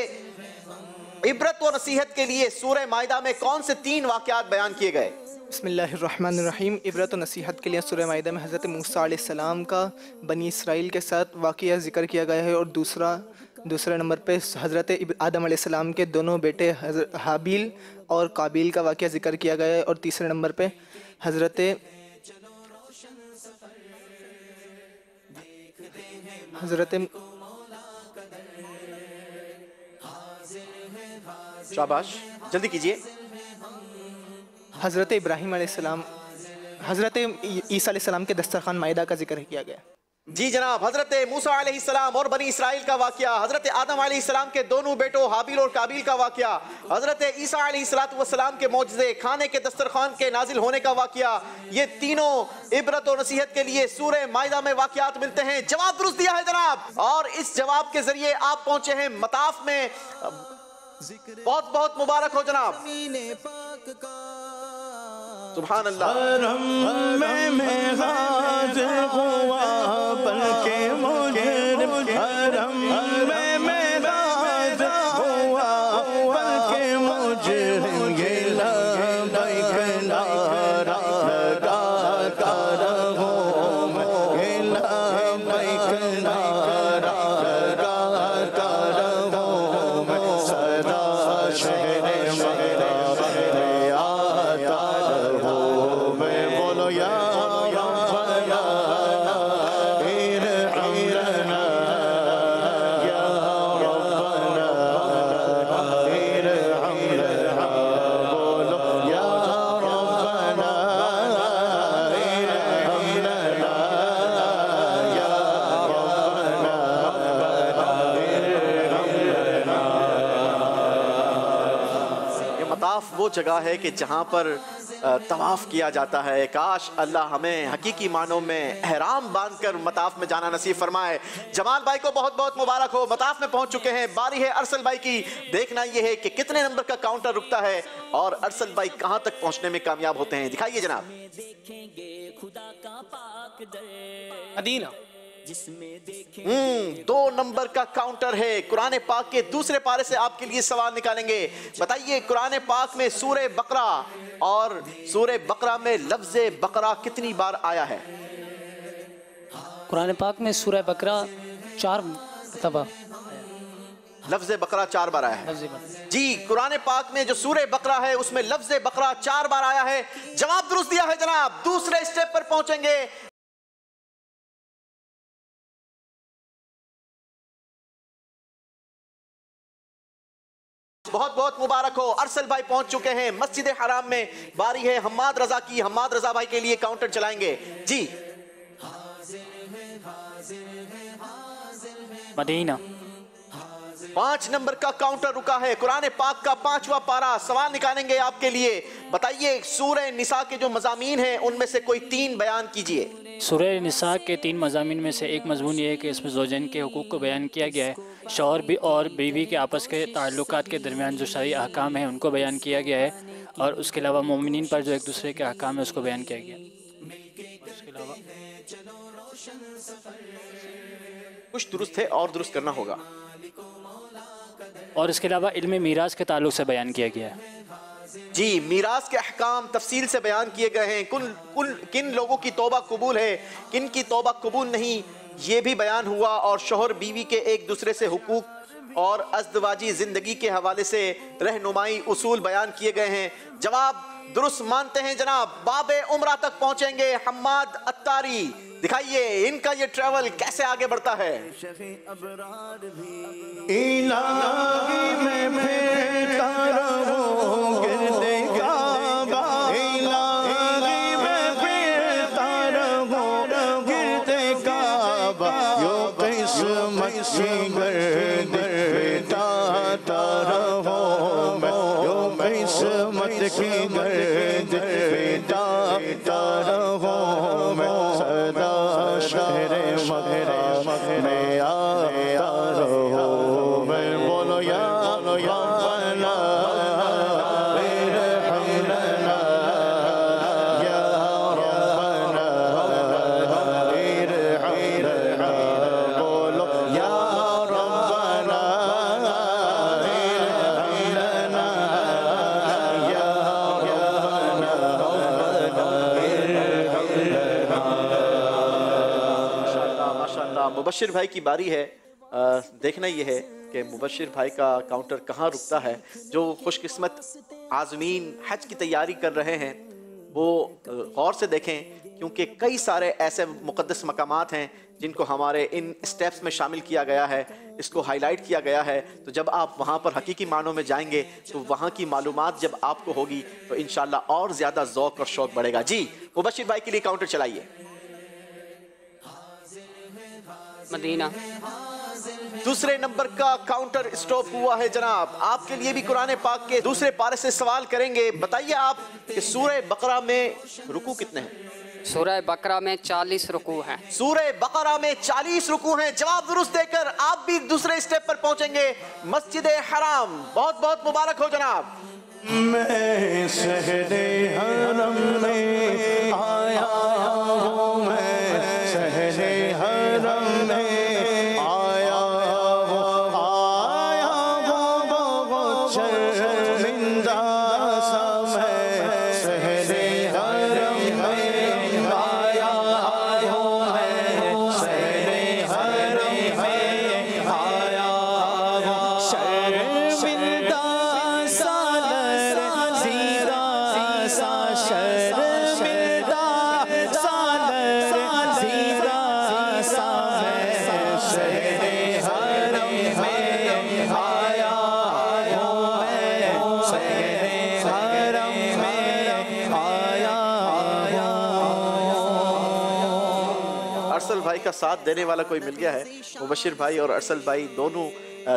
इबरत व नसीहत के लिए सूरह माइदा में कौन से 3 वाक़यात बयान किए गए? बिस्मिल्लाहिर्रहमानिर्रहीम। इबरत व नसीहत के लिए सूरह माइदा में हज़रत मूसा अलैहिस्सलाम का बनी इसराइल के साथ वाक़या ज़िक्र किया गया है और दूसरे नंबर पे हज़रत आदम अलैहिस्सलाम के दोनों बेटे हाबिल और काबिल का वाक़या ज़िक्र किया गया है और तीसरे नंबर पे हज़रत शाबाश, जल्दी कीजिए। हज़रत इब्राहीम अलैहिस्सलाम, हज़रत ईसा अलैहिस्सलाम के दस्तरखान माइदा का जिक्र किया गया। जी जनाब, हजरत मूसा अलैहिस्सलाम और बनी इसराइल का वाक़या, हजरत आदम अलैहिस्सलाम के दोनों बेटों हाबिल और काबिल का वाक़या, हजरत ईसा अलैहिस्सलाम के मौजज़े, खाने के दस्तरखान के नाजिल होने का वाक़या, ये तीनों इबरत और नसीहत के लिए सूरह माइदा में वाक़यात मिलते हैं। जवाब दुरुस्त दिया है जनाब, और इस जवाब के जरिए आप पहुंचे हैं मताफ में। बहुत बहुत मुबारक हो जनाब, सुभान अल्लाह। वो जगह है कि जहाँ पर तवाफ़ किया जाता है। काश अल्लाह हमें हकीकी मानों में एहराम बांधकर मताफ में जाना नसीब फरमाए। जमाल भाई को बहुत बहुत मुबारक हो, मताफ में पहुँच चुके हैं। बारी है अरसल भाई की। देखना यह है कि कितने नंबर का काउंटर रुकता है और अरसल भाई कहाँ तक पहुँचने में कामयाब होते हैं। दिखाइए जनाब। मदीना दो नंबर का काउंटर है। कुरान पाक के दूसरे पारे से आपके लिए सवाल निकालेंगे। बताइए कुरान पाक में सूरह बकरा और सूरह बकरा में लफ्ज़ बकरा कितनी बार आया है? कुरान पाक में सूरह बकरा 4 मरतबा लफ्ज़ बकरा 4 बार आया है। लफ्ज़ बकरा। जी, कुरान पाक में जो सूरह बकरा है उसमें लफ्ज़ बकरा 4 बार आया है। जवाब दुरुस्त दिया है जनाब। दूसरे स्टेप पर पहुंचेंगे। बहुत बहुत मुबारक हो। अरसल भाई पहुंच चुके हैं मस्जिद हराम में। बारी है हम्माद रजा की। हम्माद रजा भाई के लिए काउंटर चलाएंगे। जी, मदीना। 5 नंबर का काउंटर रुका है। कुरान पाक का 5वां पारा। सवाल निकालेंगे आपके लिए। बताइए सूरह निसा के जो मज़ामीन हैं उनमें से कोई 3 बयान कीजिए। सूरह निसा के 3 मज़ामीन में से एक मज़मून ये है कि इसमें ज़ौजैन के हुकूक़ को बयान किया गया है। शौहर भी और बीवी के आपस के ताल्लुकात के दरमियान जो शरई अहकाम है उनको बयान किया गया है, और उसके अलावा मोमिनीन पर जो एक दूसरे के अहकाम है उसको बयान किया गया। उसके अलावा कुछ दुरुस्त है और दुरुस्त करना होगा। और इसके अलावा इल्म मीरास के ताल्लुक से बयान किया गया है। जी, मीरास के अहकाम तफसील से बयान किए गए हैं। किन लोगों की तौबा कबूल है, किन की तौबा कबूल नहीं, ये भी बयान हुआ। और शौहर बीवी के एक दूसरे से हुकूक और अज़दवाजी ज़िंदगी के हवाले से रहनुमाई उसूल बयान किए गए हैं। जवाब दुरुस्त मानते हैं जनाब। बाबे उम्रा तक पहुंचेंगे हम्माद अत्तारी। दिखाइए इनका ये ट्रैवल कैसे आगे बढ़ता है। इलाही में फिरता रहूं गिरदे काबा, इलाही में फिरता रहूं गिरदे काबा, यो किस्मत की गर्द फिटाता रहूं मैं, यो किस्मत की गर्द फिटाता रहूं मैं, सदा शहरे मक्का में आता रहूं मैं। बोलो या रब्बना इरहमना, या रब्बना इरहमना। बोलो या रब्बना इरहमना, या माशाअल्लाह। मुबशिर भाई की बारी है। देखना ये है कि मुबशिर भाई का काउंटर कहाँ रुकता है। जो खुशकिस्मत आज़मीन हज की तैयारी कर रहे हैं वो गौर से देखें, क्योंकि कई सारे ऐसे मुक़द्दस मकामात हैं जिनको हमारे इन स्टेप्स में शामिल किया गया है, इसको हाईलाइट किया गया है। तो जब आप वहाँ पर हकीकी मानों में जाएंगे तो वहाँ की मालूमात जब आपको होगी तो इंशाअल्लाह और ज़्यादा ज़ौक़ और शौक़ बढ़ेगा। जी, मुबशिर भाई के लिए काउंटर चलाइए। मदीना। दूसरे नंबर का काउंटर स्टॉप हुआ है जनाब। आपके लिए भी कुरान पाक के दूसरे पारे से सवाल करेंगे। बताइए आप कि सूरह बकरा में रुकू कितने हैं? सूरह बकरा में 40 रुकू हैं। सूरह बकरा में 40 रुकू हैं। जवाब दुरुस्त देकर आप भी दूसरे स्टेप पर पहुंचेंगे मस्जिद हराम। बहुत बहुत मुबारक हो जनाब। मैं शहरे हरम में आया हूँ, मैं शहरे हरम में आया हूँ, आया हूँ बहुत शर्मिंदा सा। मैं शहरे हरम में आया हूँ, मैं शहरे हरम में आया हूँ, शर्मिंदा सा अरसल भाई का साथ देने वाला कोई मिल गया है। मुबशिर भाई और अरसल भाई दोनों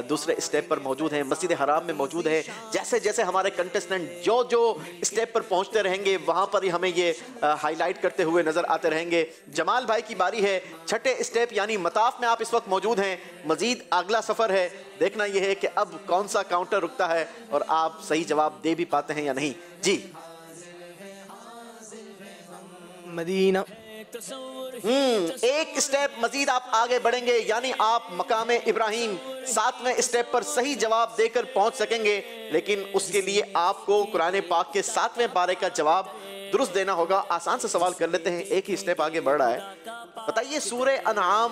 दूसरे स्टेप पर मौजूद हैं, मस्जिद हराम में मौजूद है। जैसे जैसे हमारे कंटेस्टेंट जो जो स्टेप पर पहुंचते रहेंगे वहां पर ही हमें ये हाईलाइट करते हुए नजर आते रहेंगे। जमाल भाई की बारी है। छठे स्टेप यानी मताफ में आप इस वक्त मौजूद हैं। मजीद अगला सफर है। देखना यह है कि अब कौन सा काउंटर रुकता है और आप सही जवाब दे भी पाते हैं या नहीं। जी, मदीना। एक स्टेप मजीद आप आगे बढ़ेंगे, यानी आप मकाम इब्राहिम 7वें स्टेप पर सही जवाब देकर पहुंच सकेंगे, लेकिन उसके लिए आपको कुरान पाक के 7वें पारे का जवाब दुरुस्त देना होगा। आसान सा सवाल कर लेते हैं, एक ही स्टेप आगे बढ़ रहा है। बताइए सूरे अनआम,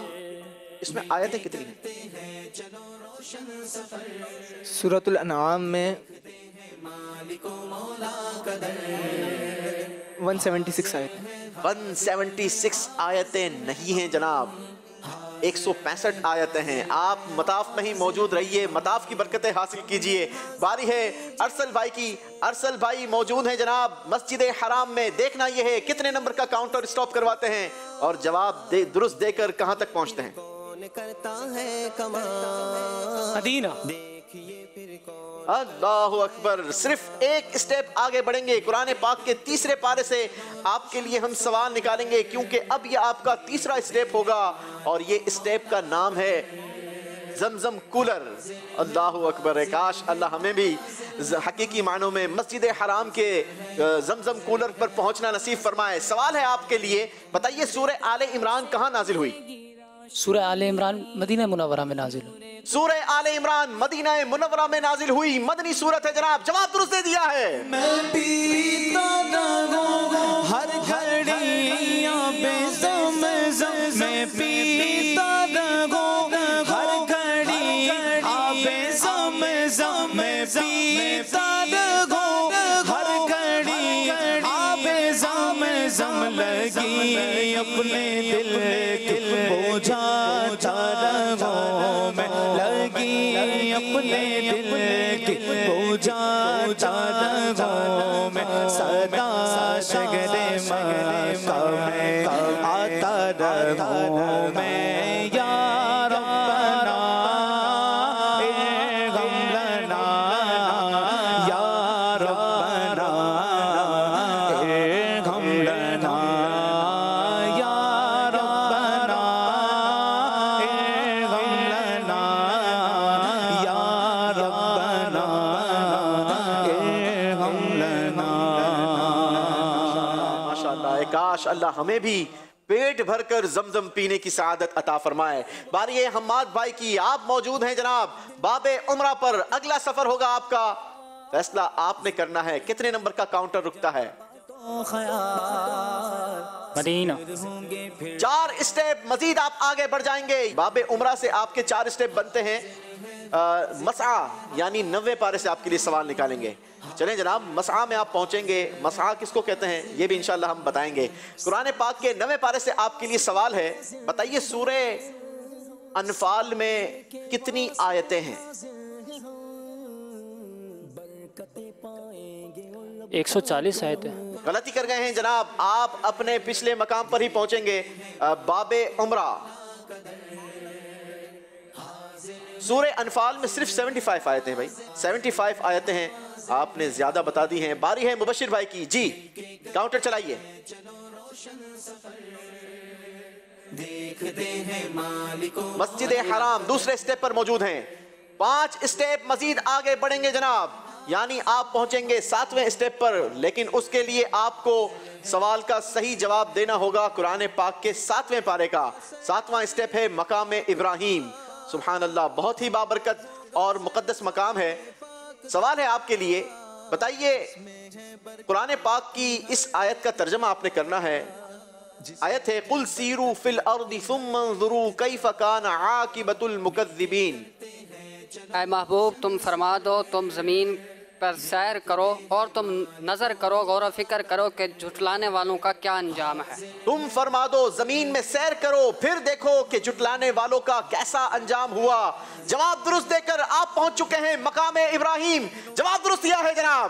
इसमें आयतें कितनी हैं? सूरतुल अनआम में 176 आयतें। 176 आयतें नहीं हैं जनाब, 165 आयतें हैं। आप मताफ में ही मौजूद रहिए, मताफ की बरकतें हासिल कीजिए। बारी है अरसल भाई की। अरसल भाई मौजूद हैं जनाब मस्जिद हराम में। देखना यह है कितने नंबर का काउंटर स्टॉप करवाते हैं और जवाब दुरुस्त देकर कहां तक पहुंचते हैं। मदीना। अल्लाहु अकबर, सिर्फ एक स्टेप आगे बढ़ेंगे। कुरान पाक के तीसरे पारे से आपके लिए हम सवाल निकालेंगे, क्योंकि अब ये आपका तीसरा स्टेप होगा और ये स्टेप का नाम है जमजम कूलर। अल्लाहु अकबर, काश अल्लाह हमें भी हकीकी मानों में मस्जिद हराम के जमजम कूलर पर पहुंचना नसीब फरमाए। सवाल है आपके लिए, बताइए सूरह आले इमरान कहाँ नाजिल हुई? सूरह आले इमरान मदीना मुनव्वरा में नाजिल हुई। सूरह आले इमरान मदीना मुनव्वरा में नाजिल हुई, मदनी सूरत है जनाब। जवाब दुरुस्त दे दिया है। मैं पीता रहूं हर घड़ी आबे ज़मज़म, मैं पीता रहूं हर घड़ी आबे ज़मज़म, मैं पीता रहूं हर घड़ी आबे ज़मज़म। लगी अपने दिल के बुझाता रहूं मैं, लगी अपने दिल के बुझाता रहूं मैं, सदा शगरे मक्का में आता रहूं मैं। या रब्बना इरहम लना, या रब्बना इरहम लना, या रब्बना इरहम लना, या रब्बना इरहम लना। माशाअल्लाह, काश अल्लाह हमें भी पेट भरकर जमजम पीने की सआदत अता फरमाए। बारी है हम्माद भाई की। आप मौजूद हैं जनाब बाबे उमरा पर। अगला सफर होगा आपका, फैसला आपने करना है। कितने नंबर का काउंटर रुकता है? मदीना। 4 स्टेप मजीद आप आगे बढ़ जाएंगे। बाबे उमरा से आपके 4 स्टेप बनते हैं। मसआ यानी 90 पारे से आपके लिए सवाल निकालेंगे। चलें जनाब, मसआ में आप पहुंचेंगे। मसआ किसको कहते हैं ये भी इंशाल्लाह हम बताएंगे। कुरान पाक के 90 पारे से आपके लिए सवाल है, बताइए सूरह अनफाल में कितनी आयतें हैं? 140 आयतें। गलती कर गए हैं जनाब, आप अपने पिछले मकाम पर ही पहुंचेंगे। बाबे उमरा सूरह अनफाल में सिर्फ 75 आयतें हैं भाई, 75 आयतें हैं। आपने ज्यादा बता दी हैं। बारी है मुबशिर भाई की। जी काउंटर चलाइए। मस्जिद हराम दूसरे स्टेप पर मौजूद हैं। 5 स्टेप मजीद आगे बढ़ेंगे जनाब, यानी आप पहुंचेंगे 7वें स्टेप पर। लेकिन उसके लिए आपको सवाल का सही जवाब देना होगा कुरान पाक के 7वें पारे का। 7वां स्टेप है मकाम इब्राहिम। सुभान अल्लाह, बहुत ही बाबरकत और मुकद्दस मकाम है। सवाल है आपके लिए, बताइए कुरान पाक की इस आयत का तर्जमा आपने करना है। आयत है कुल सीरू फिल अर्दी सुम्मा ज़ुरू कैफ़ कान आकिबतुल मुकज़्ज़िबीन। ऐ महबूब तुम फरमा दो, तुम ज़मीन पर सैर करो और तुम नज़र करो, गौर व फिक्र करो कि झुटलाने वालों का क्या अंजाम है। तुम फरमा दो, जमीन में सैर करो, फिर देखो कि झुटलाने वालों का कैसा अंजाम हुआ। जवाब दुरुस्त देकर आप पहुंच चुके हैं मकाम इब्राहिम। जवाब दुरुस्त दिया है जनाब।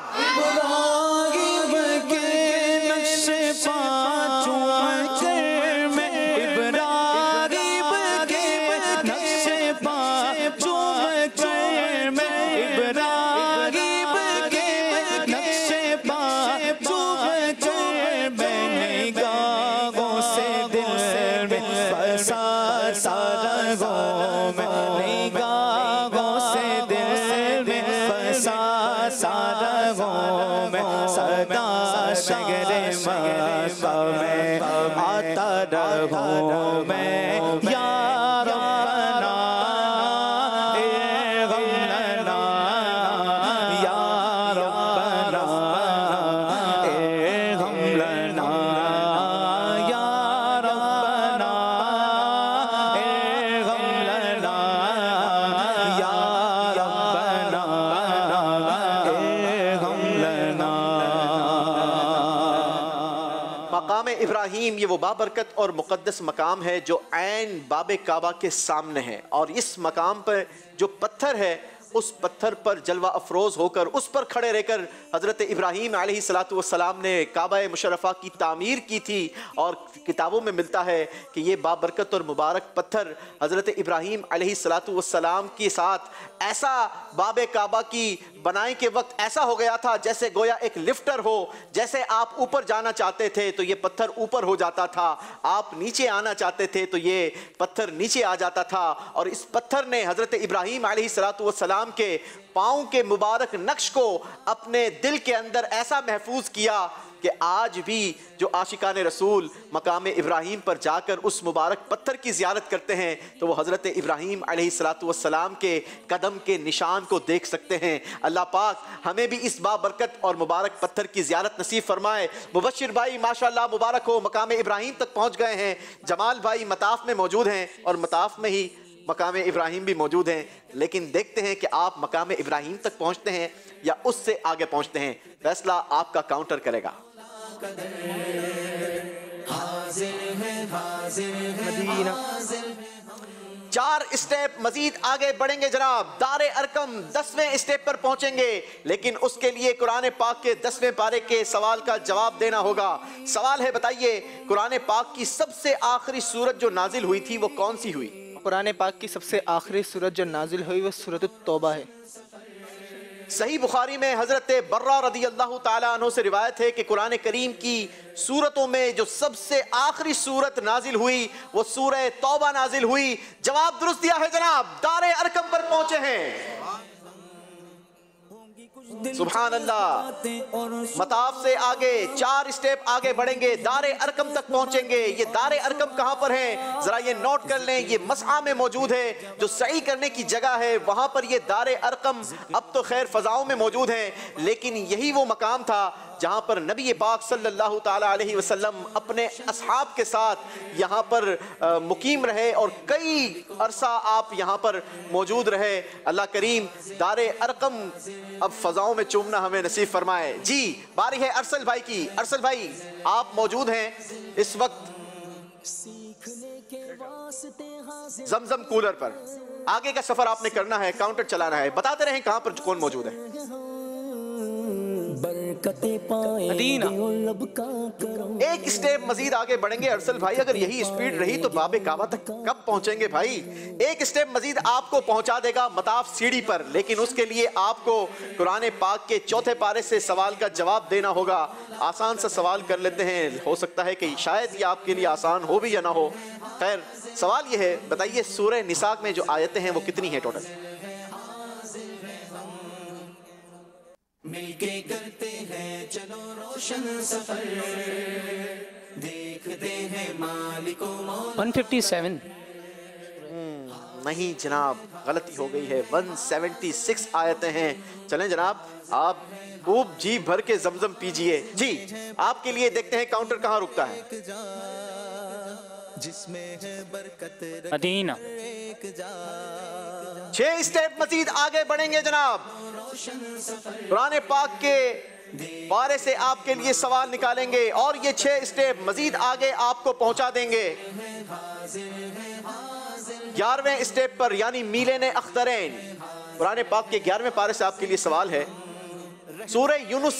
सदा शगरे मक्का में इब्राहीम ये वो बाबरकत और मुक़द्दस मकाम है जो ऐन बाब काबा के सामने है, और इस मकाम पर जो पत्थर है उस पत्थर पर जलवा अफरोज होकर उस पर खड़े रहकर हज़रत इब्राहीम अलैहिस्सलातु वस्सलाम ने काबा मुशर्रफा की तामीर की थी। और किताबों में मिलता है कि ये बाबरकत और मुबारक पत्थर हज़रत इब्राहीम अलैहिस्सलातु वस्सलाम के साथ ऐसा बाब काबा की बनाई के वक्त ऐसा हो गया था जैसे गोया एक लिफ्टर हो, जैसे आप ऊपर जाना चाहते थे तो ये पत्थर ऊपर हो जाता था, आप नीचे आना चाहते थे तो ये पत्थर नीचे आ जाता था। और इस पत्थर ने हज़रत इब्राहीम अलैहिस्सलातु वस्सलाम के पाँव के मुबारक नक्श को अपने दिल के अंदर ऐसा महफूज किया कि आज भी जो आशिकाने रसूल मकाम इब्राहीम पर जाकर उस मुबारक पत्थर की ज़ियारत करते हैं तो वो हज़रत इब्राहीम अलैहिस्सलातु वस्सलाम के कदम के निशान को देख सकते हैं। अल्लाह पाक हमें भी इस बाबरकत और मुबारक पत्थर की ज़ियारत नसीब फरमाए। मुबश्शिर भाई माशाअल्लाह मुबारक हो, मकाम इब्राहीम तक पहुँच गए हैं। जमाल भाई मताफ़ में मौजूद हैं और मताफ़ में ही मकाम इब्राहीम भी मौजूद हैं, लेकिन देखते हैं कि आप मकाम इब्राहीम तक पहुँचते हैं या उससे आगे पहुँचते हैं। फैसला आपका काउंटर करेगा। मदीना 4 स्टेप मजीद आगे बढ़ेंगे जनाब। दारे अरकम 10वें स्टेप पर पहुंचेंगे, लेकिन उसके लिए कुरान पाक के 10वें पारे के सवाल का जवाब देना होगा। सवाल है, बताइए कुरान पाक की सबसे आखिरी सूरत जो नाजिल हुई थी वो कौन सी हुई? कुरान पाक की सबसे आखिरी सूरत जो नाजिल हुई वो सूरत तौबा है। सही बुखारी में हजरत बर्रा रदी अल्लाह ताला अन्हु से रिवायत है कि कुरान करीम की सूरतों में जो सबसे आखिरी सूरत नाजिल हुई वो सूरह तौबा नाजिल हुई। जवाब दुरुस्त दिया है जनाब, दारे अरकम पर पहुंचे हैं। सुभान अल्लाह। मताफ से आगे 4 स्टेप आगे बढ़ेंगे, दारे अरकम तक पहुंचेंगे। ये दारे अरकम कहां पर है जरा ये नोट कर लें। ये मसआ में मौजूद है, जो सही करने की जगह है वहां पर ये दारे अरकम अब तो खैर फजाओं में मौजूद है, लेकिन यही वो मकाम था जहाँ पर नबी पाक सल्लल्लाहु ताला अलैहि वसल्लम अपने असहाब के साथ यहाँ पर मुकीम रहे और कई अरसा आप यहाँ पर मौजूद रहे। अल्लाह करीम दारे अरकम अब फ़ज़ाओं में चूमना हमें नसीब फरमाए। जी बारी है अरसल भाई की। अरसल भाई आप मौजूद हैं इस वक्त जमजम कूलर पर। आगे का सफ़र आपने करना है, काउंटर चलाना है, बताते रहें कहाँ पर कौन मौजूद है। मदीना 1 स्टेप मजीद आगे बढ़ेंगे अरसल भाई। अगर यही स्पीड रही तो बाबे काबा तक कब पहुंचेंगे भाई? 1 स्टेप मजीद आपको पहुंचा देगा मताफ सीढ़ी पर, लेकिन उसके लिए आपको कुरान पाक के 4थे पारे से सवाल का जवाब देना होगा। आसान सा सवाल कर लेते हैं, हो सकता है कि शायद ये आपके लिए आसान हो भी या ना हो। खैर सवाल ये है, बताइए सूरह निसा में जो आयतें हैं वो कितनी है टोटल? मिलके करते हैं चलो रोशन सफर, देखते हैं मालिको मौला। 157 नहीं जनाब, गलती हो गई है। 176 आयतें हैं। चलें जनाब, आप खूब जी भर के जमजम पीजिए। जी आपके लिए देखते हैं काउंटर कहाँ रुकता है। मदीना 6 स्टेप मजीद आगे बढ़ेंगे जनाब। कुरान पाक के पारे से आपके लिए सवाल निकालेंगे और ये 6 स्टेप मजीद आगे आपको पहुंचा देंगे। 11वें स्टेप पर यानी मीले ने अख्तरैन, कुरान पाक के 11वें पारे से आपके लिए सवाल है। सूरह यूनुस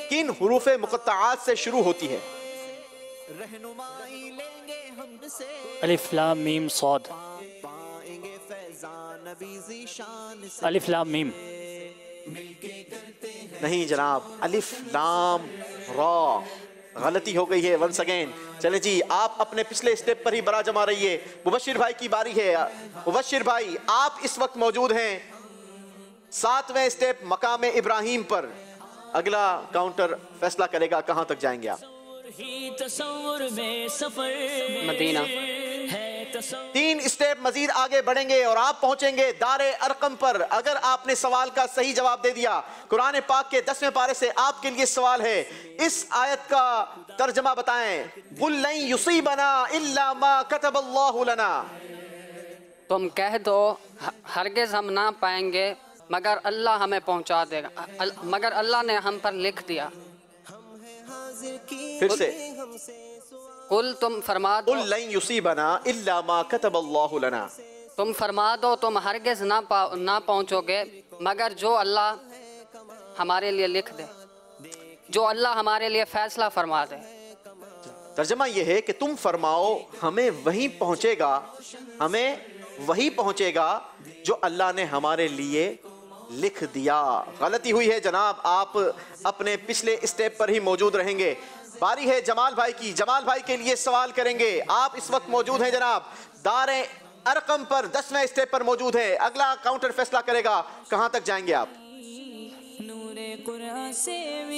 किन हुरूफ मुक़त्तआत से शुरू होती है? अलिफ लाम मीम सौद। अलिफ लाम मीम नहीं जनाब, अलिफ लाम रा। गलती हो गई है वंस अगेन। चले जी आप अपने पिछले स्टेप पर ही बरा जमा रहिए। मुबश्शिर भाई की बारी है। मुबश्शिर भाई आप इस वक्त मौजूद हैं 7वें स्टेप मकाम इब्राहीम पर। अगला काउंटर फैसला करेगा कहां तक जाएंगे आप। मदीना 3 स्टेप मजीद आगे बढ़ेंगे और आप पहुंचेंगे दारे अरकम पर। अगर आपने सवाल का सही जवाब दे दिया, कुरान पाक के 10वें पारे से आपके लिए सवाल है, इस आयत का तर्जमा बताएं। कुल लन युसीबना इल्ला मा कतबल्लाहु लना। तुम कह दो हरगिज़ हम ना पाएंगे मगर अल्लाह हमें पहुंचा देगा, मगर अल्लाह ने हम पर लिख दिया। फिर से कुल तुम फरमा दो, कुल लन युसीबना इल्ला मा कतबल्लाहु लना। तुम फरमा दो तुम हरगिज़ ना पहुँचोगे मगर जो अल्लाह हमारे लिए लिख दे, जो अल्लाह हमारे लिए फ़ैसला फरमा दे। तर्जमा यह है कि तुम फरमाओ हमें वहीं पहुंचेगा, हमें वही पहुंचेगा जो अल्लाह ने हमारे लिए लिख दिया। गलती हुई है जनाब, आप अपने पिछले स्टेप पर ही मौजूद रहेंगे। बारी है जमाल भाई की, जमाल भाई के लिए सवाल करेंगे। आप इस वक्त मौजूद हैं जनाब दारे अरकम पर 10वें स्टेप पर मौजूद है। अगला काउंटर फैसला करेगा कहां तक जाएंगे आप।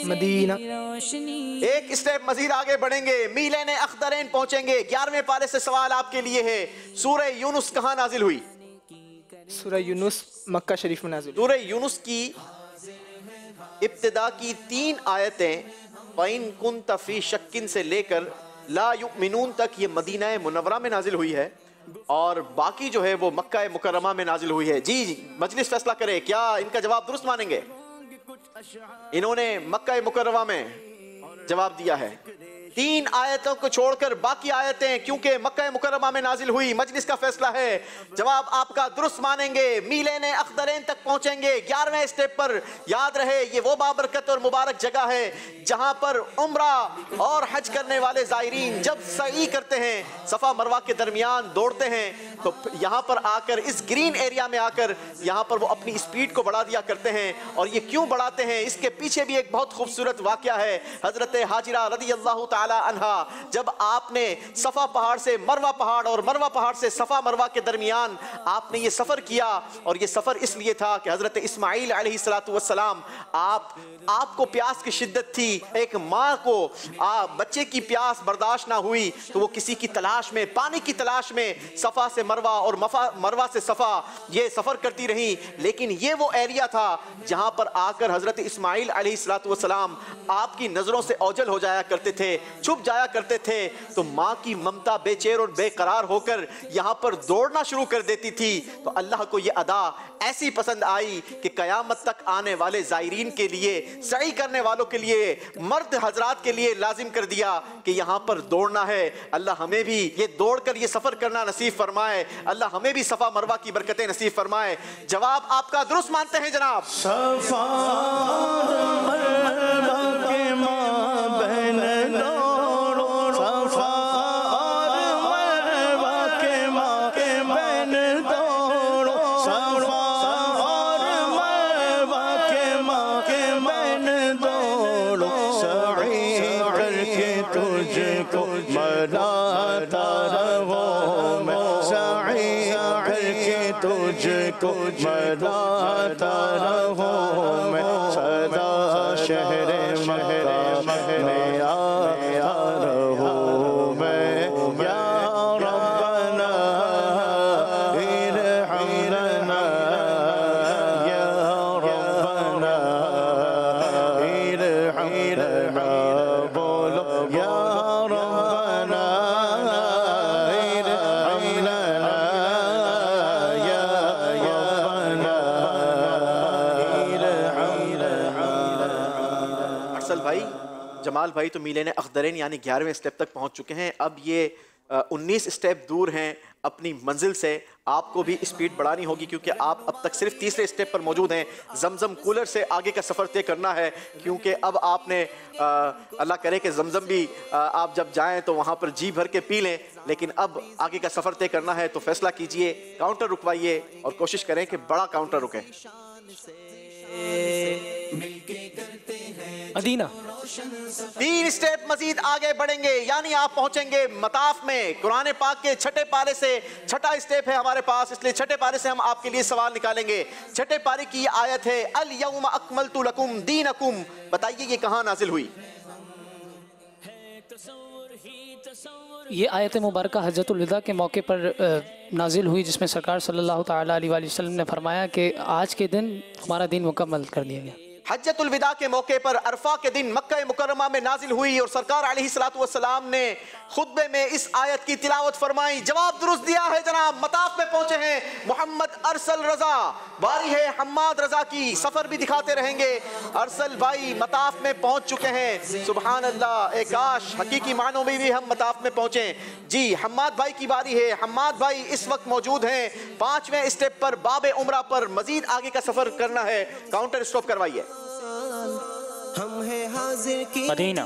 मदीना। एक स्टेप मजीद आगे बढ़ेंगे, मीलेन अख्तरैन पहुंचेंगे। 11वें पारे से सवाल आपके लिए है, सूरह यूनुस कहां नाजिल हुई? सूरह यूनुस मक्का शरीफ में नाजिल। सूरह यूनुस की इब्तिदा की 3 आयतें फ़इन कुन्त फ़ी शक्किन से लेकर ला युमिनून तक ये मदीना मुनव्वरा में नाजिल हुई है और बाकी जो है वो मक्का मुकर्रमा में नाजिल हुई है। जी मजलिस फैसला करे, क्या इनका जवाब दुरुस्त मानेंगे? इन्होंने मक्का मुकर्रमा में जवाब दिया है। 3 आयतों को छोड़कर बाकी आयतें क्योंकि मक्का मुकर्रमा में नाजिल हुई। मजलिस का फैसला है, जवाब आपका दुरुस्त मानेंगे, मीलेन अख्तरैन तक पहुंचेंगे। 11वें स्टेप पर याद रहे ये वो बाबरकत और मुबारक जगह है जहां पर उम्रा और हज करने वाले ज़ायरीन जब सई करते हैं, सफ़ा मरवा के दरमियान दौड़ते हैं, तो यहाँ पर आकर इस ग्रीन एरिया में आकर यहाँ पर वो अपनी स्पीड को बढ़ा दिया करते हैं। और ये क्यों बढ़ाते हैं, इसके पीछे भी एक बहुत खूबसूरत वाक़या है। हज़रत हाजिरा रज़ी अल्लाह ताला अन्हा, जब आपने सफ़ा पहाड़ से मरवा पहाड़ और मरवा पहाड़ से सफ़ा मरवा के दरमियान आपने ये सफ़र किया, और ये सफ़र इसलिए था कि हज़रत इस्माईल अलैहिस्सलातु वस्सलाम आपको प्यास की शिद्दत थी। एक माँ को बच्चे की प्यास बर्दाश्त ना हुई तो वो किसी की तलाश में, पानी की तलाश में सफ़ा से मरवा और मरवा से सफ़ा ये सफ़र करती रही। लेकिन ये वो एरिया था जहाँ पर आकर हज़रत इस्माईल अलैहिस्सलातु वस्सलाम आपकी नज़रों से ओझल हो जाया करते थे, छुप जाया करते थे। तो माँ की ममता बेचैन और बेकरार होकर यहाँ पर दौड़ना शुरू कर देती थी। तो अल्लाह को ये अदा ऐसी पसंद आई कि क़यामत तक आने वाले ज़ायरीन के लिए, सई करने वालों के लिए, मर्द हजरात के लिए लाजिम कर दिया कि यहाँ पर दौड़ना है। अल्लाह हमें भी ये दौड़कर ये सफ़र करना नसीब फरमाए। अल्लाह हमें भी सफ़ा मरवा की बरकतें नसीब फरमाए। जवाब आपका दुरुस्त मानते हैं जनाब? सफ़ा मरवा के माँ बहन दौड़ो, सफ़ा मरवा के माँ के बहन दौड़ो, सफ़ा मरवा के माँ के बहन दौड़ो। सई करके तुझको मनाता रहो मैं, सई करके तुझको मनाता रहो मैं, सदा शहर मक्का में आता रहो मैं। या रब्बना इरहमना, या रब्बना इरहमना, बोलो या रब्बना इरहमना, या रब्बना इरहमना। अरसल भाई, जमाल भाई तो मीलेन अख्तरैन यानी 11वें स्टेप तक पहुंच चुके हैं। अब ये 19 स्टेप दूर हैं अपनी मंजिल से। आपको भी स्पीड बढ़ानी होगी क्योंकि आप अब तक सिर्फ तीसरे स्टेप पर मौजूद हैं। जमजम कूलर से आगे का सफ़र तय करना है क्योंकि अब आपने अल्लाह करे कि जमजम भी आप जब जाएं तो वहाँ पर जी भर के पी लें, लेकिन अब आगे का सफ़र तय करना है। तो फैसला कीजिए, काउंटर रुकवाइए और कोशिश करें कि बड़ा काउंटर रुके। मदीना। 3 स्टेप मजीद आगे बढ़ेंगे यानी आप पहुंचेंगे मताफ में। कुरान पाक के छठे पारे से छठा स्टेप है हमारे पास, इसलिए छठे पारे से हम आपके लिए सवाल निकालेंगे। छठे पारे की आयत है अल यौम अकमलतु लकुम दीनकुम। बताइए ये कहां नाजिल हुई? ये आयत मुबारक हजरतुल विदा के मौके पर नाजिल हुई, जिसमें सरकार सल्लल्लाहु ताला अलैहि वसल्लम ने फरमाया कि आज के दिन हमारा दिन मुकम्मल कर दिया गया। हज्जतुल विदा के मौके पर अरफा के दिन मक्का मुकर्रमा में नाजिल हुई और सरकार अलैहिस्सलातु वस्सलाम ने खुतबे में इस आयत की तिलावत फरमाई। जवाब दुरुस्त दिया है जनाब, मताफ में पहुंचे हैं मोहम्मद अरसल रजा। बारी है हम्माद रजा की, सफर भी दिखाते रहेंगे। अरसल भाई मताफ में पहुंच चुके हैं। सुभान अल्लाह, एक काश हकीकी मानों में भी हम मताफ में पहुंचे। जी हम्माद भाई की बारी है। हम्माद भाई इस वक्त मौजूद हैं 5वें स्टेप पर, बाबे उम्रा पर। मजीद आगे का सफर करना है, काउंटर स्टॉप करवाइए। हम है हाजिर की मदीना।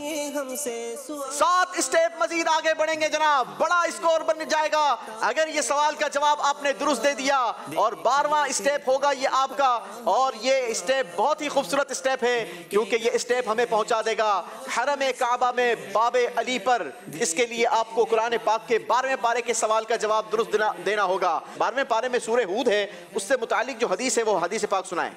7 स्टेप मजीद आगे बढ़ेंगे जनाब, बड़ा स्कोर बन जाएगा अगर ये सवाल का जवाब आपने दुरुस्त दे दिया। और 12वां स्टेप होगा ये आपका, और ये स्टेप बहुत ही खूबसूरत स्टेप है क्योंकि ये स्टेप हमें पहुंचा देगा हरम काबा में बाबे अली पर। इसके लिए आपको कुरान पाक के 12वें पारे के सवाल का जवाब दुरुस्त देना होगा। 12वें पारे में सूरह हूद है, उससे मुतालिक जो हदीस है वो हदीस पाक सुनाएं।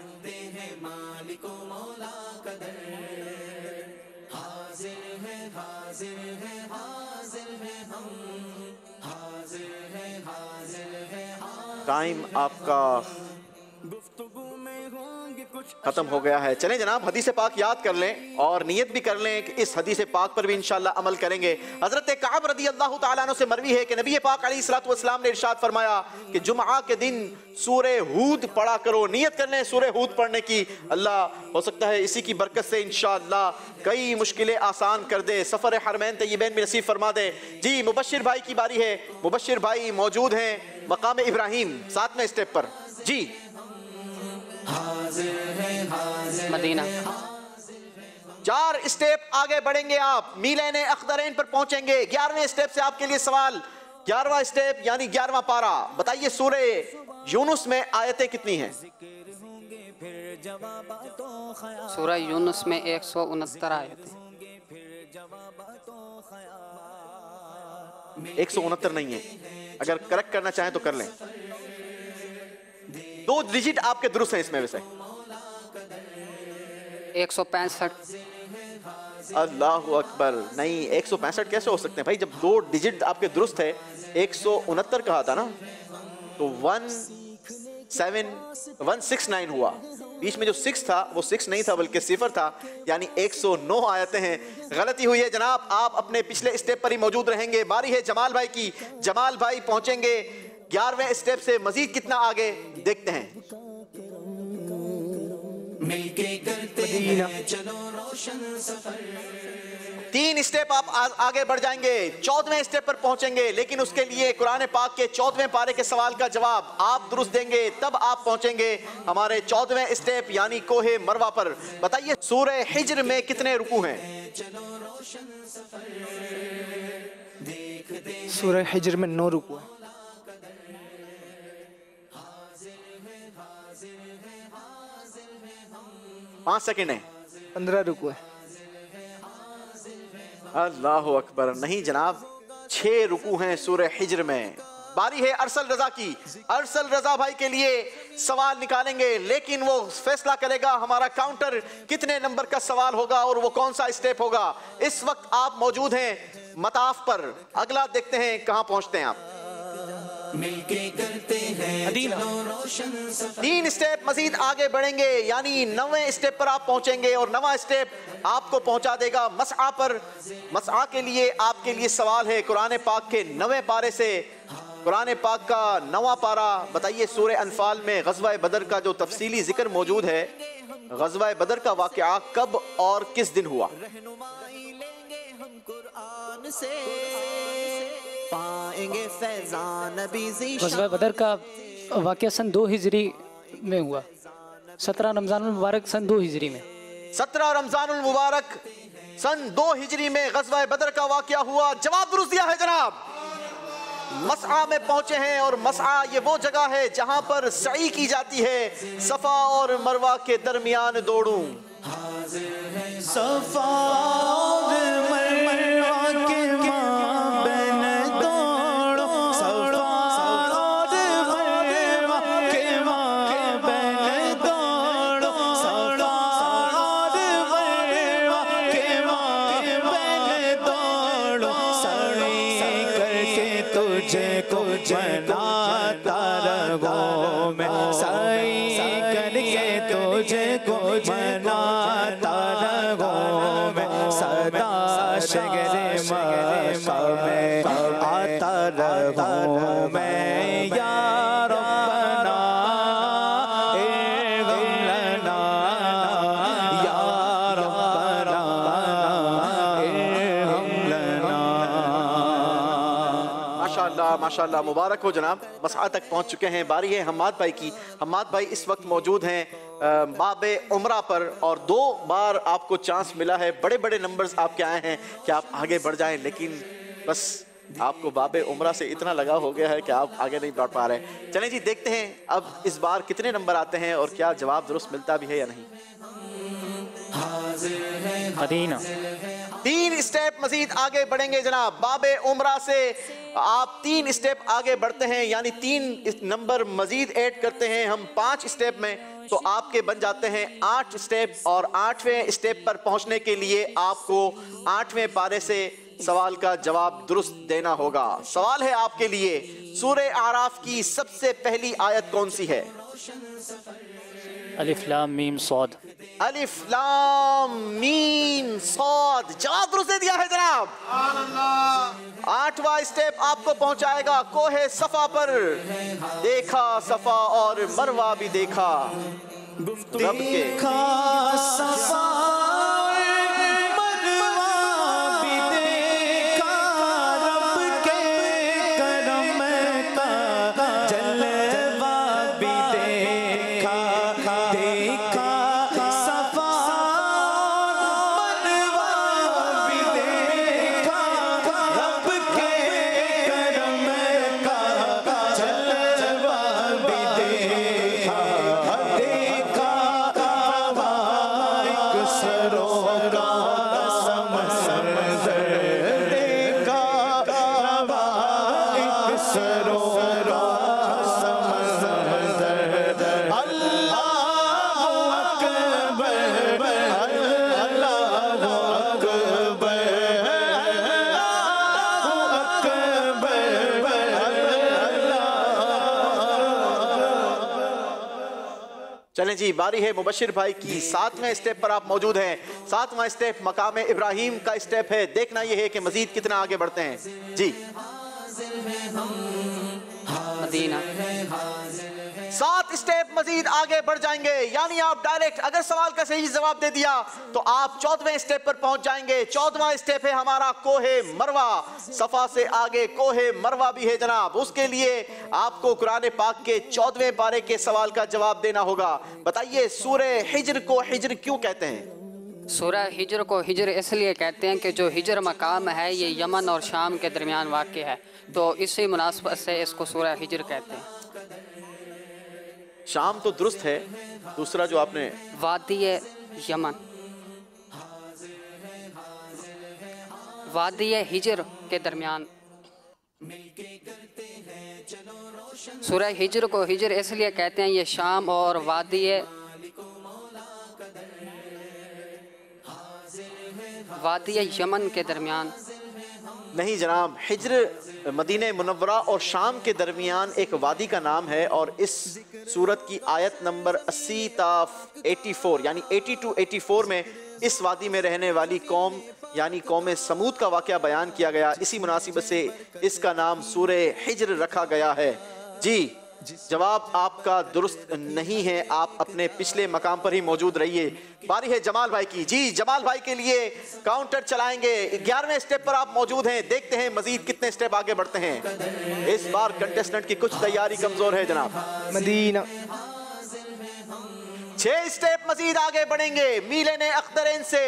टाइम आपका खत्म हो गया है। चलें जनाब, हदीस पाक याद कर लें और नियत भी कर लें कि इस हदीस पाक पर भी इंशाअल्लाह अमल करेंगे। हजरत कअब रदी अल्लाह तआला अन्हु से मरवी है कि नबी पाक अलैहिस्सलातु वस्सलाम ने इरशाद फरमाया कि जुम्आ के दिन सूरह हूद पढ़ा करो। नियत कर लें सूरह हूद पढ़ने की। अल्लाह हो सकता है इसी की बरकत से इंशाअल्लाह कई मुश्किलें आसान कर दे, सफ़र हरमैन तय्यबैन में नसीब फरमा दे। जी मुबश्शिर भाई की बारी है। मुबश्शिर भाई मौजूद हैं मकाम इब्राहिम 7वें स्टेप पर। जी मदीना। 4 स्टेप आगे बढ़ेंगे आप, मीलैन अख्दरैन पर पहुंचेंगे। 11वें स्टेप से आपके लिए सवाल। 11वां स्टेप यानी 11वां पारा। बताइए सूरह यूनुस में आयतें कितनी हैं? सूरह यूनुस में 169 आयतें। 169 नहीं है, अगर करेक्ट करना चाहें तो कर लें। 2 डिजिट आपके दुरुस्त हैं इसमें वैसे। 165। अल्लाहु अकबर। नहीं, 165 कैसे हो सकते हैं भाई, जब 2 डिजिट आपके दुरुस्त है। 169 कहा था ना, तो 169 हुआ। बीच में जो 6 था वो 6 नहीं था बल्कि 0 था, यानी 109 आयतें हैं। गलती हुई है जनाब, आप अपने पिछले स्टेप पर ही मौजूद रहेंगे। बारी है जमाल भाई की। जमाल भाई पहुंचेंगे 11वें स्टेप से मजीद कितना आगे देखते हैं। मिलके करते हैं चलो रोशन सफर। 3 स्टेप आप आगे बढ़ जाएंगे, 14वें स्टेप पर पहुंचेंगे। लेकिन उसके लिए कुरान पाक के 14वें पारे के सवाल का जवाब आप दुरुस्त देंगे, तब आप पहुंचेंगे हमारे 14वें स्टेप यानी कोहे मरवा पर। बताइए सूरह हिज्र में कितने रुकू हैं? सूरह हिज्र में 9 रुकू है। 5 सेकंड है। 15 रुकू है। अल्लाहु अकबर। नहीं जनाब, 6 रुकू हैं सूरह हिज्र में। बारी है अरसल रजा की। अरसल रजा भाई के लिए सवाल निकालेंगे, लेकिन वो फैसला करेगा हमारा काउंटर कितने नंबर का सवाल होगा और वो कौन सा स्टेप होगा। इस वक्त आप मौजूद हैं मताफ पर। अगला देखते हैं कहां पहुंचते हैं आप। मिलके करते हैं चलो रोशन सफर। 3 स्टेप मजीद आगे बढ़ेंगे, यानी 9वें स्टेप पर आप पहुंचेंगे और 9वां स्टेप आपको पहुंचा देगा मसआ पर। मसआ के लिए आपके लिए सवाल है कुरान पाक के 9वें पारे से। कुरान पाक का 9वां पारा। बताइए सूरह अनफाल में ग़ज़वा बदर का जो तफसीली जिक्र मौजूद है, ग़ज़वा बदर का वाक़या कब और किस दिन हुआ? ग़ज़वा बदर का वाक़या सन 2 हिजरी में हुआ। 17 रमज़ानुल मुबारक सन 2 हिजरी में। 17 रमज़ानुल मुबारक सन 2 हिजरी में ग़ज़वा बदर का वाक़या हुआ। जवाब दुरुस्त दिया है जनाब। मसआ में पहुंचे हैं और मसआ ये वो जगह है जहां पर सई की जाती है। सफा और मरवा के दरमियान दौड़ूं। सफा और मरवा के माबैन दौड़ो। सफा और मरवा के माबैन दौड़ो। सफा और मरवा के माबैन दौड़ो। सई करके तुझे को बनाता रहो मैं। सई करके तुझे को बना माशाल्लाह, मुबारक हो जनाब, मसआ तक पहुंच चुके हैं। बारी है हम्माद भाई की। हम्माद भाई इस वक्त मौजूद हैं बाबे उमरा पर और 2 बार आपको चांस मिला है, बड़े बड़े नंबर्स आपके आए हैं कि आप आगे बढ़ जाएं, लेकिन बस आपको बाबे उमरा से इतना लगा हो गया है कि आप आगे नहीं बढ़ पा रहे। चलें जी, देखते हैं अब इस बार कितने नंबर आते हैं और क्या जवाब दुरुस्त मिलता भी है या नहीं। मदीना। 3 स्टेप मजीद आगे बढ़ेंगे जनाब। बाबे उमरा से आप 3 स्टेप आगे बढ़ते हैं, यानी 3 नंबर मजीद ऐड करते हैं हम 5 स्टेप में, तो आपके बन जाते हैं 8 स्टेप। और 8वें स्टेप पर पहुंचने के लिए आपको 8वें पारे से सवाल का जवाब दुरुस्त देना होगा। सवाल है आपके लिए, सूरे आराफ की सबसे पहली आयत कौन सी है? अलिफ लाम मीम सौद। अलिफ लाम मीम सौद, जवाब दुरुस्त दे दिया है जनाब। 8वां स्टेप आपको पहुंचाएगा कोहे सफा पर। देखा सफा और मरवा भी देखा, रब के सफा चलें जी, बारी है मुबशिर भाई की। 7वें स्टेप पर आप मौजूद हैं। 7वां स्टेप मकाम इब्राहिम का स्टेप है। देखना यह है कि मजीद कितना आगे बढ़ते हैं जी। मदीना। 7 स्टेप मजीद आगे बढ़ जाएंगे, यानी आप डायरेक्ट अगर सवाल का सही जवाब दे दिया तो आप 14वें स्टेप पर पहुंच जाएंगे। 14वां स्टेप है हमारा कोहे मरवा। सफा से आगे कोहे मरवा भी है जनाब। उसके लिए आपको कुरान पाक के 14वें पारे के सवाल का जवाब देना होगा। बताइए, सूरे हिज्र को हिज्र क्यों कहते हैं? सूरह हिज्र को हिज्र इसलिए कहते हैं कि जो हिज्र मकाम है ये यमन और शाम के दरमियान वाक़ है, तो इसी मुनासबत से इसको सूरह हिज्र कहते हैं। शाम तो दुरुस्त है, दूसरा जो आपने वादी यमन, वादी हिज्र के दरमियान। सूरह हिज्र को हिज्र इसलिए कहते हैं, ये शाम और वादी यमन के दरमियान। नहीं जनाब, हिज्र मदीने मुनव्वरा और शाम के दरमियान एक वादी का नाम है। और इस सूरत की आयत नंबर 80 ता 84 यानी 82-84 में इस वादी में रहने वाली कौम यानी कौम समूद का वाक़या बयान किया गया। इसी मुनासिबत से इसका नाम सूरे हिज्र रखा गया है जी। जवाब आपका दुरुस्त नहीं है, आप अपने पिछले मकाम पर ही मौजूद रहिए। बारी है जमाल भाई की। जी, जमाल भाई के लिए काउंटर चलाएंगे। 11वें स्टेप पर आप मौजूद हैं। देखते हैं मजीद कितने स्टेप आगे बढ़ते हैं। इस बार कंटेस्टेंट की कुछ तैयारी कमजोर है जनाब। मदीना। 6 स्टेप मजीद आगे बढ़ेंगे। मीले ने अख्तरैन से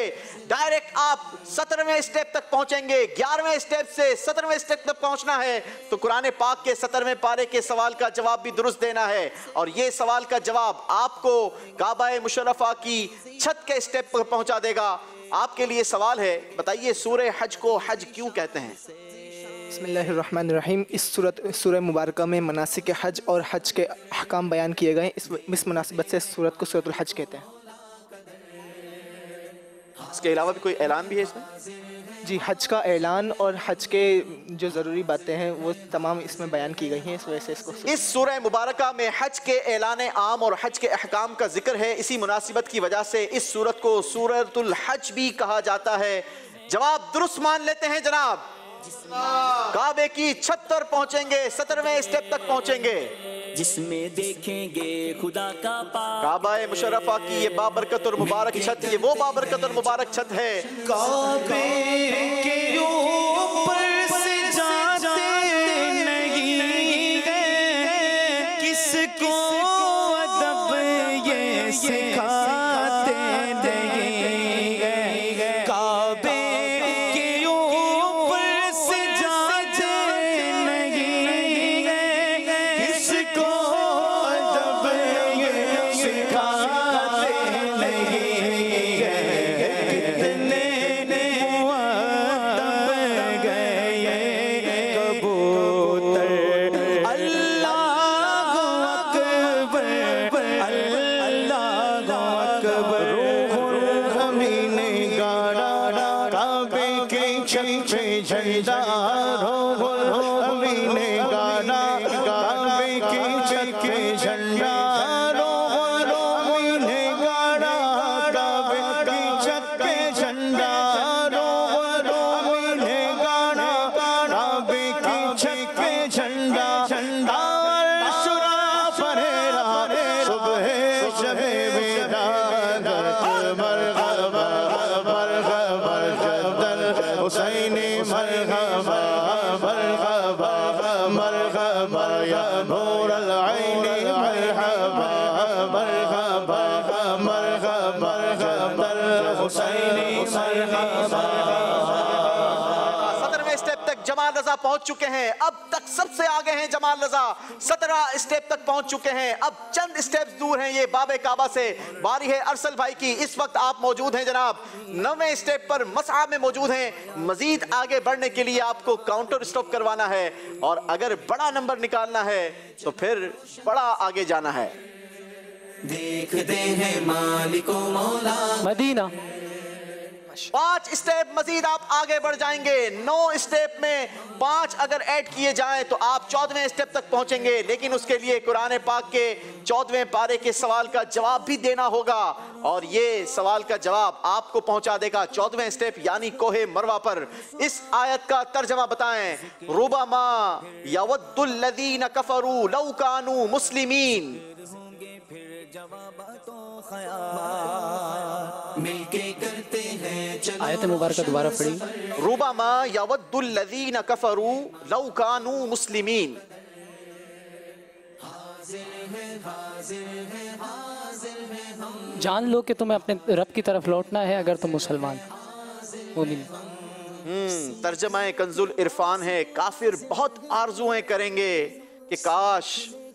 डायरेक्ट आप 17वें स्टेप तक पहुंचेंगे। 11वें स्टेप से 17वें स्टेप तक पहुंचना है तो कुरान पाक के 17वें पारे के सवाल का जवाब भी दुरुस्त देना है। और ये सवाल का जवाब आपको काबा मुशर्रफा की छत के स्टेप पर पहुंचा देगा। आपके लिए सवाल है, बताइए सूरह हज को हज क्यों कहते हैं? बिस्मिल्लाहिर्रहमानिर्रहीम। इस सूरह मुबारक में मनासिक हज और हज के अहकाम बयान किए गए। इस मुनासिबत से सूरत को सूरतुल हज कहते हैं। इसके अलावा भी कोई ऐलान भी है इसमें? जी, हज का ऐलान और हज के जो ज़रूरी बातें हैं वो तमाम इसमें बयान की गई हैं। इस वजह से इसको इस सूरह मुबारक में हज के ऐलान आम और हज के अहकाम का जिक्र है। इसी मुनासिबत की वजह से इस सूरत को सूरतुल हज भी कहा जाता है। जवाब दुरुस्त मान लेते हैं जनाब। काबे की छत पर पहुंचेंगे, 17वें स्टेप तक पहुंचेंगे, जिसमें देखेंगे खुदा का पाक। काबा मुशर्रफा की ये बाबरकत और मुबारक छत, ये वो बाबरकत और मुबारक छत है। काबे के ऊपर से जाते नहीं सिखाते नहीं, काबे के ऊपर से जाते नहीं, किसको अदब ये सिखाते नहीं, कितने मुअद्दब गए कबूतर। अल्लाहु अकबर, अल्लाहु अकबर। ज़मीने गाड़ा काबे के छत पे झंडा, ज़मीने गाड़ा काबे के छत पे झंडा, ज़मीने गाड़ा काबे के छत पे झंडा, ज़मीने गाड़ा काबे के छत पे झंडा, झंडा शुरा फरेरा सुबह शबे बेदागत, मरहबा मरहबा जद्दल हुसैनी, मरहबा मरहबा मरहबा या नूर अल ऐनी, मरहबा मरहबा मरहबा जद्दल हुसैनी, मरहबा। 17वें स्टेप तक जमाल रजा पहुंच चुके हैं। अब तक सबसे आगे हैं जमाल रजा, 17 स्टेप तक पहुंच चुके हैं। अब चंद स्टेप्स दूर हैं ये बाबे काबा से। बारी है अरसल भाई की। इस वक्त आप मौजूद हैं जनाब 9वें स्टेप पर, मसआ में मौजूद हैं। मजीद आगे बढ़ने के लिए आपको काउंटर स्टॉप करवाना है और अगर बड़ा नंबर निकालना है तो फिर बड़ा आगे जाना है। देखते हैं मालिको मौला मदीना। 5 स्टेप मजीद आप आगे बढ़ जाएंगे। 9 स्टेप में 5 अगर ऐड किए जाएं तो आप 14वें स्टेप तक पहुंचेंगे, लेकिन उसके लिए कुरान पाक के 14वें पारे के सवाल का जवाब भी देना होगा और ये सवाल का जवाब आपको पहुंचा देगा 14वें स्टेप यानी कोहे मरवा पर। इस आयत का तर्जमा बताएं। रुबमा यवद्दुल लज़ीन कफरू लौ कानू मुस्लिमीन। मिलके करते हैं आयत मुबारक दोबारा पढ़ी। रुबमा यवद्दुल लज़ीन कफरू लौ कानू मुस्लिमीन। जान लो कि तुम्हें अपने रब की तरफ लौटना है अगर तुम मुसलमान मोमिन। तर्जमा कंजुल इरफान है। काफिर बहुत आरजुएं करेंगे कि काश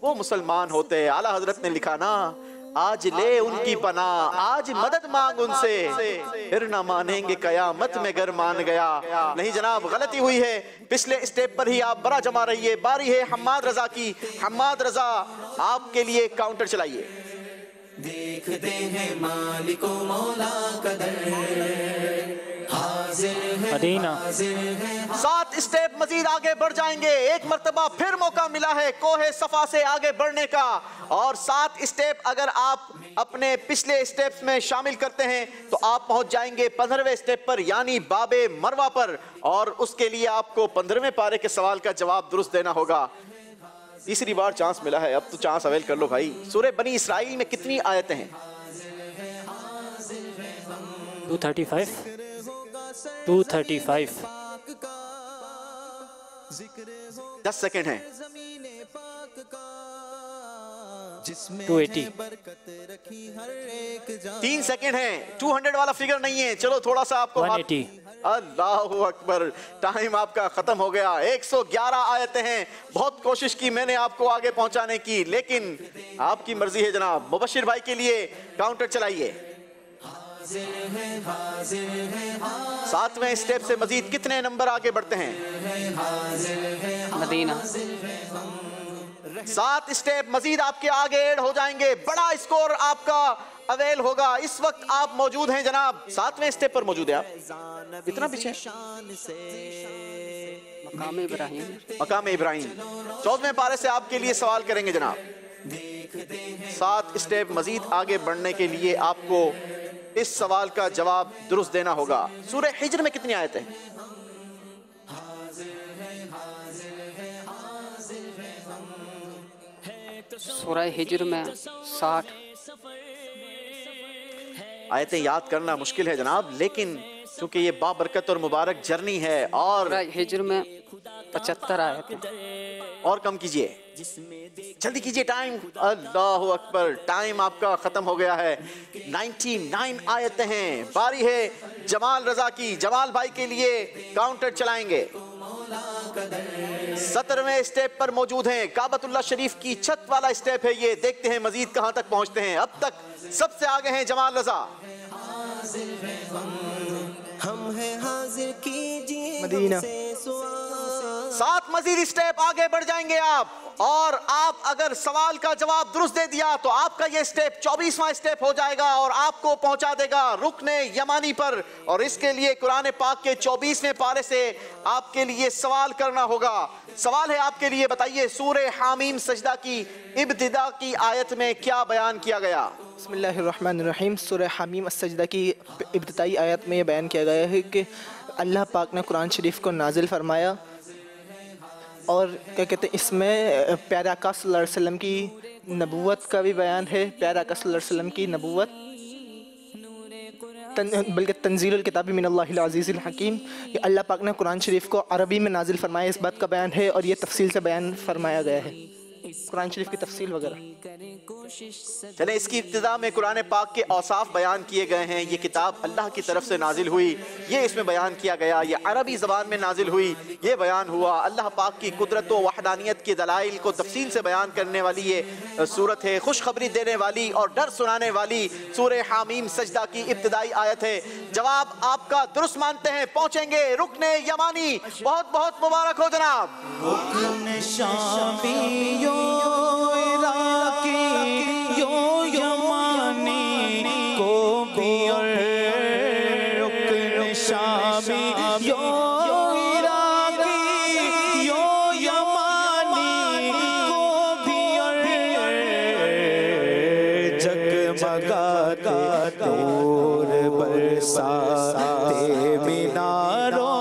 वो मुसलमान होते। आला हजरत ने लिखा ना, आज ले उनकी पनाह, आज मदद मांग उनसे, फिर ना मानेंगे कयामत में गर मान गया। नहीं जनाब, गलती हुई है। पिछले स्टेप पर ही आप बड़ा जमा रहिए। बारी है हम्माद रजा की। हम्माद रजा आपके लिए काउंटर चलाइए। देखते हैं मालिको मौला कदर, हाजिर है मदीना। 7 स्टेप मजीद आगे बढ़ जाएंगे। एक मर्तबा फिर मौका मिला है कोहे सफा से आगे बढ़ने का और 7 स्टेप अगर आप अपने पिछले स्टेप्स में शामिल करते हैं तो आप पहुंच जाएंगे 15वें स्टेप पर यानी बाबे मरवा पर और उसके लिए आपको 15वें पारे के सवाल का जवाब दुरुस्त देना होगा। तीसरी बार चांस मिला है, अब तो चांस अवेल कर लो भाई। सूरह बनी इसराइल में कितनी आयतें हैं? 235। 10 सेकेंड हैं। 280। 3 सेकेंड हैं। 200 वाला फिगर नहीं है। चलो थोड़ा सा आपको 180। अल्लाहु अकबर, टाइम आपका खत्म हो गया। 111 आयतें हैं। बहुत कोशिश की मैंने आपको आगे पहुंचाने की, लेकिन आपकी मर्जी है जनाब। मुबशिर भाई के लिए काउंटर चलाइए। 7वें स्टेप से मजीद कितने नंबर आगे बढ़ते हैं? मदीना। 7 स्टेप मजीद आपके आगे ऐड हो जाएंगे। बड़ा स्कोर आपका अवेल होगा। इस वक्त आप मौजूद हैं जनाब 7वें स्टेप पर मौजूद है आप। इतना पीछे मकाम इब्राहिम। मकाम इब्राहिम 14वें पारे से आपके लिए सवाल करेंगे जनाब। 7 स्टेप मजीद आगे बढ़ने के लिए आपको इस सवाल का जवाब दुरुस्त देना होगा। सूरह हिज्र में कितनी आयतें हैं? सूरह हिज्र में 60 आयतें याद करना मुश्किल है जनाब, लेकिन क्योंकि ये बाबरकत और मुबारक जर्नी है और सूरह हिज्र में 75 आयतें। और कम कीजिए, जल्दी कीजिए, टाइम। अल्लाह अकबर, टाइम आपका खत्म हो गया है। 99 आयतें हैं। बारी है जमाल रजा की। जमाल भाई के लिए काउंटर चलाएंगे। 17वें स्टेप पर मौजूद हैं। काबतुल्लाह शरीफ की छत वाला स्टेप है ये। देखते हैं मजीद कहां तक पहुंचते हैं। अब तक सबसे आगे हैं जमाल रजा। हम हैं हाजिर कीजिए मदीना। 7 मजीद स्टेप आगे बढ़ जाएंगे आप। और आप अगर सवाल का जवाब दुरुस्त दे दिया तो आपका ये स्टेप 24वां स्टेप हो जाएगा और आपको पहुंचा देगा रुकने यमानी पर। और इसके लिए कुरान पाक के 24वें पारे से आपके लिए सवाल करना होगा। सवाल है आपके लिए, बताइए सूरे हामीम सजदा की इब्तिदा की आयत में क्या बयान किया गया? बिस्मिल्लाहिर्रहमानिर्रहीम। सूरह हामीम सजदा की इब्तिदाई आयत में ये बयान किया गया है कि अल्लाह पाक ने कुरान शरीफ को नाजिल फरमाया और क्या कहते हैं, इसमें प्यारे आका सल्लल्लाहु अलैहि वसल्लम की नबूवत का भी बयान है। प्यारे आका सल्लल्लाहु अलैहि वसल्लम की नबूवत बल्कि तंजीलुल किताबी मिनल्लाहिल अज़ीज़िल हकीम, कि अल्लाह पाक ने कुरान शरीफ को अरबी में नाजिल फरमाया, इस बात का बयान है। और ये तफसील से बयान फरमाया गया है, कुरान शरीफ की तफसील वगैरह। चले, इसकी इब्तिदा में कुरान पाक के औसाफ बयान किए गए हैं। ये किताब अल्लाह की तरफ से नाजिल हुई, ये इसमें बयान किया गया। ये अरबी ज़बान में नाजिल हुई, ये बयान हुआ। अल्लाह पाक की कुदरत व वहदानियत के दलाइल को तफसील से बयान करने वाली ये सूरत है। खुशखबरी देने वाली और डर सुनाने वाली सूरह हामीम सजदा की इब्तिदाई आयत है। जवाब आपका दुरुस्त मानते हैं, पहुंचेंगे रुकने यमानी। बहुत बहुत मुबारक हो जनाब। रुकन शामी यो इराकी यो यमानी को भी और रुकन शामी यो इराकी यो यमानी को भी और जगमगाते नूर बरसाते मीनारों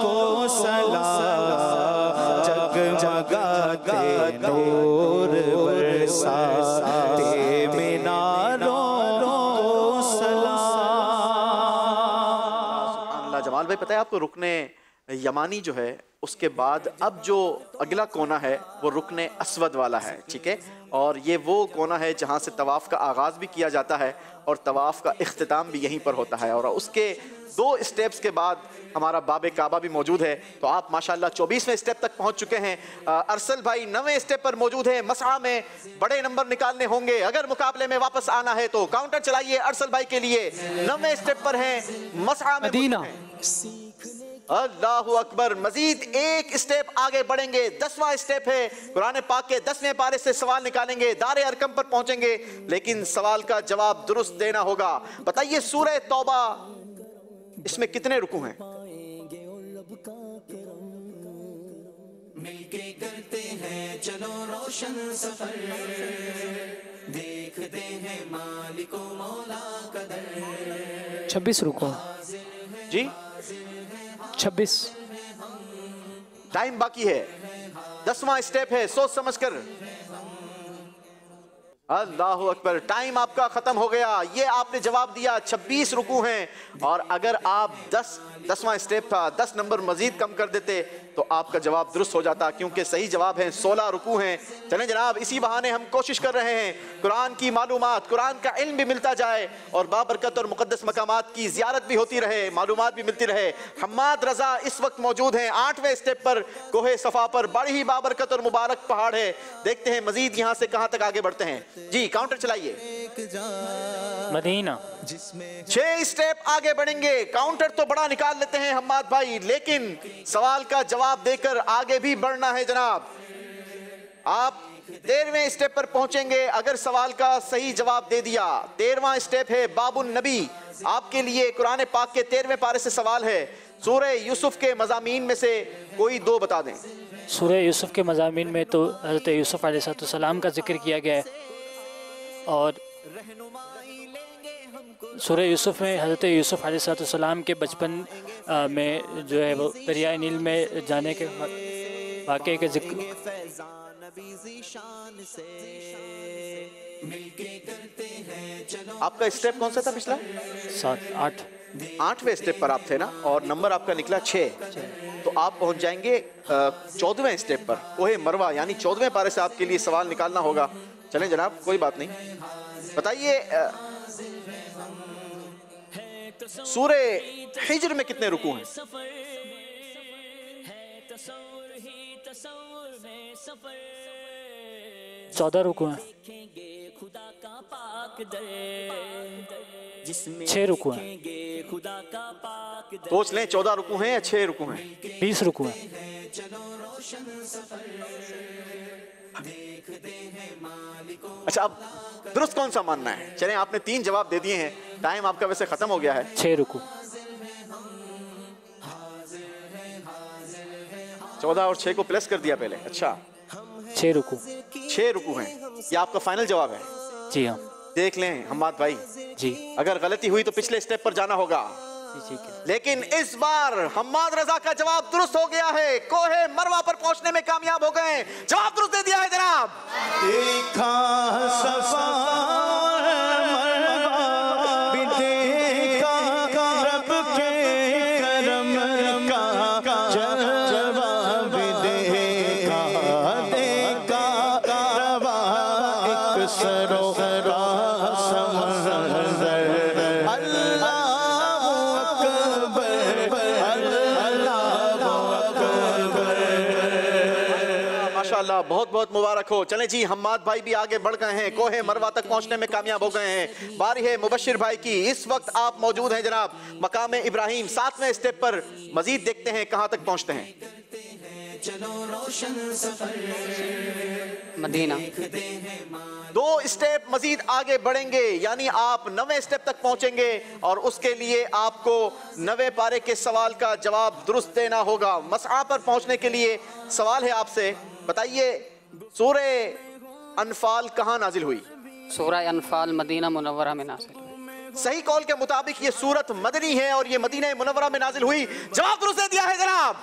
को सलाम, जगमगाते नूर बरसाते मीनारों को सलाम। अल्लाह जमाल भाई, पता है आपको रुकने यमानी जो है उसके बाद अब जो अगला कोना है वो रुकने अस्वद वाला है, ठीक है। और ये वो कोना है जहाँ से तवाफ़ का आगाज़ भी किया जाता है और तवाफ़ का इख्तिताम भी यहीं पर होता है। और उसके 2 स्टेप्स के बाद हमारा बाबे काबा भी मौजूद है। तो आप माशाल्लाह 24वें स्टेप तक पहुँच चुके हैं। अरसल भाई 9वें स्टेप पर मौजूद है। मसआ में बड़े नंबर निकालने होंगे, अगर मुकाबले में वापस आना है तो काउंटर चलाइए अरसल भाई के लिए। 9वें स्टेप पर हैं, मसआ में मदीना। अल्लाहु अकबर, मजीद एक स्टेप आगे बढ़ेंगे। 10वां स्टेप है, कुरान पाक के 10वें पारे से सवाल निकालेंगे, दारे अरकम पर पहुंचेंगे, लेकिन सवाल का जवाब दुरुस्त देना होगा। बताइए सूरह तौबा, इसमें कितने रुकू हैं? मिलके करते हैं चलो रोशन सफर, देखते हैं मालिको मौला कदर। 26 रुको जी, 26 टाइम बाकी है। 10वां स्टेप है, सोच समझ कर। अल्लाहु अकबर, टाइम आपका खत्म हो गया। ये आपने जवाब दिया 26 रुकू हैं। और अगर आप 10वां स्टेप था, 10 नंबर मजीद कम कर देते तो आपका जवाब दुरुस्त हो जाता, क्योंकि सही जवाब है 16 रुकू हैं। चलें जनाब, इसी बहाने हम कोशिश कर रहे हैं कुरान की मालूमात, कुरान का इल्म भी मिलता जाए और बाबरकत और मुकद्दस मकामात की ज़ियारत भी होती रहे, मालूमात भी मिलती रहे। हम्माद रजा इस वक्त मौजूद हैं 8वें स्टेप पर, कोहे सफ़ा पर। बड़ी ही बाबरकत और मुबारक पहाड़ है। देखते हैं मजीद यहाँ से कहाँ तक आगे बढ़ते हैं। जी, काउंटर चलाइए। मदीना। 6 स्टेप आगे बढ़ेंगे। काउंटर तो बड़ा निकाल लेते हैं हम्माद भाई, लेकिन सवाल का जवाब देकर आगे भी बढ़ना है जनाब। आप 13वें स्टेप पर पहुंचेंगे अगर सवाल का सही जवाब दे दिया। 13वां स्टेप है बाबुन नबी। आपके लिए कुरान पाक के 13वें पारे से सवाल है। सूरह यूसुफ के मज़ामीन में से कोई 2 बता दें। सूरह यूसुफ के मज़ामीन में तो हज़रत यूसुफ अलैहिस्सलाम का जिक्र किया गया है, और सूरह यूसुफ में हज़रत यूसुफ अलैहिस्सलाम के बचपन में जो है वो दरिया नील में जाने के वाक़े के जिक्र। आपका स्टेप कौन सा था पिछला? 7, 8 8वें स्टेप पर आप थे ना, और नंबर आपका निकला 6, तो आप पहुंच जाएंगे 14वें स्टेप पर, कोहे मरवा, यानी 14वें पारे से आपके लिए सवाल निकालना होगा। चलें जनाब, कोई बात नहीं। बताइए सूरे हिज्र में कितने रुकू हैं? 14 रुकू हैं। 6 रुकू हैं। सोच लें, 14 रुकू हैं या 6 रुकू हैं? 20 रुकू हैं। अच्छा, अब दुरुस्त कौन सा मानना है? चलें, आपने 3 जवाब दे दिए हैं, टाइम आपका वैसे खत्म हो गया है। 6 रुकू। 14 और 6 को प्लस कर दिया पहले। अच्छा, 6 रुकू। 6 रुकू हैं, ये आपका फाइनल जवाब है? जी हाँ। देख लें हम्माद भाई जी, अगर गलती हुई तो पिछले स्टेप पर जाना होगा। ठीक है। लेकिन इस बार हम्माद रजा का जवाब दुरुस्त हो गया है, कोहे मरवा पर पहुंचने में कामयाब हो गए। जवाब दुरुस्त दे दिया है जनाब। देखा सफा मरवा भी देखा रब के करम का जवाब देखा, देखा रवा एक सरोरा समंदर। माशाअल्लाह, बहुत बहुत मुबारक हो। चलें जी, हम्माद भाई भी आगे बढ़ गए हैं, कोहे मरवा तक पहुंचने में कामयाब हो गए हैं। बारी है मुबशिर भाई की। इस वक्त आप मौजूद हैं जनाब मकाम इब्राहिम, 7वें स्टेप पर। मजीद देखते हैं कहां तक पहुंचते हैं। मदीना। 2 स्टेप मजीद आगे बढ़ेंगे, यानी आप 9वें स्टेप तक पहुंचेंगे, और उसके लिए आपको 9वें पारे के सवाल का जवाब दुरुस्त देना होगा। मसआ पर पहुंचने के लिए सवाल है आपसे, बताइए सूरे अनफाल कहां नाजिल हुई? सूरह अनफाल मदीना मुनव्वरा में नाजिल हुई। सही कौल के मुताबिक ये सूरत मदनी है और ये मदीना मुनव्वरा में नाजिल हुई। जवाब दुरुस्त दे दिया है जनाब,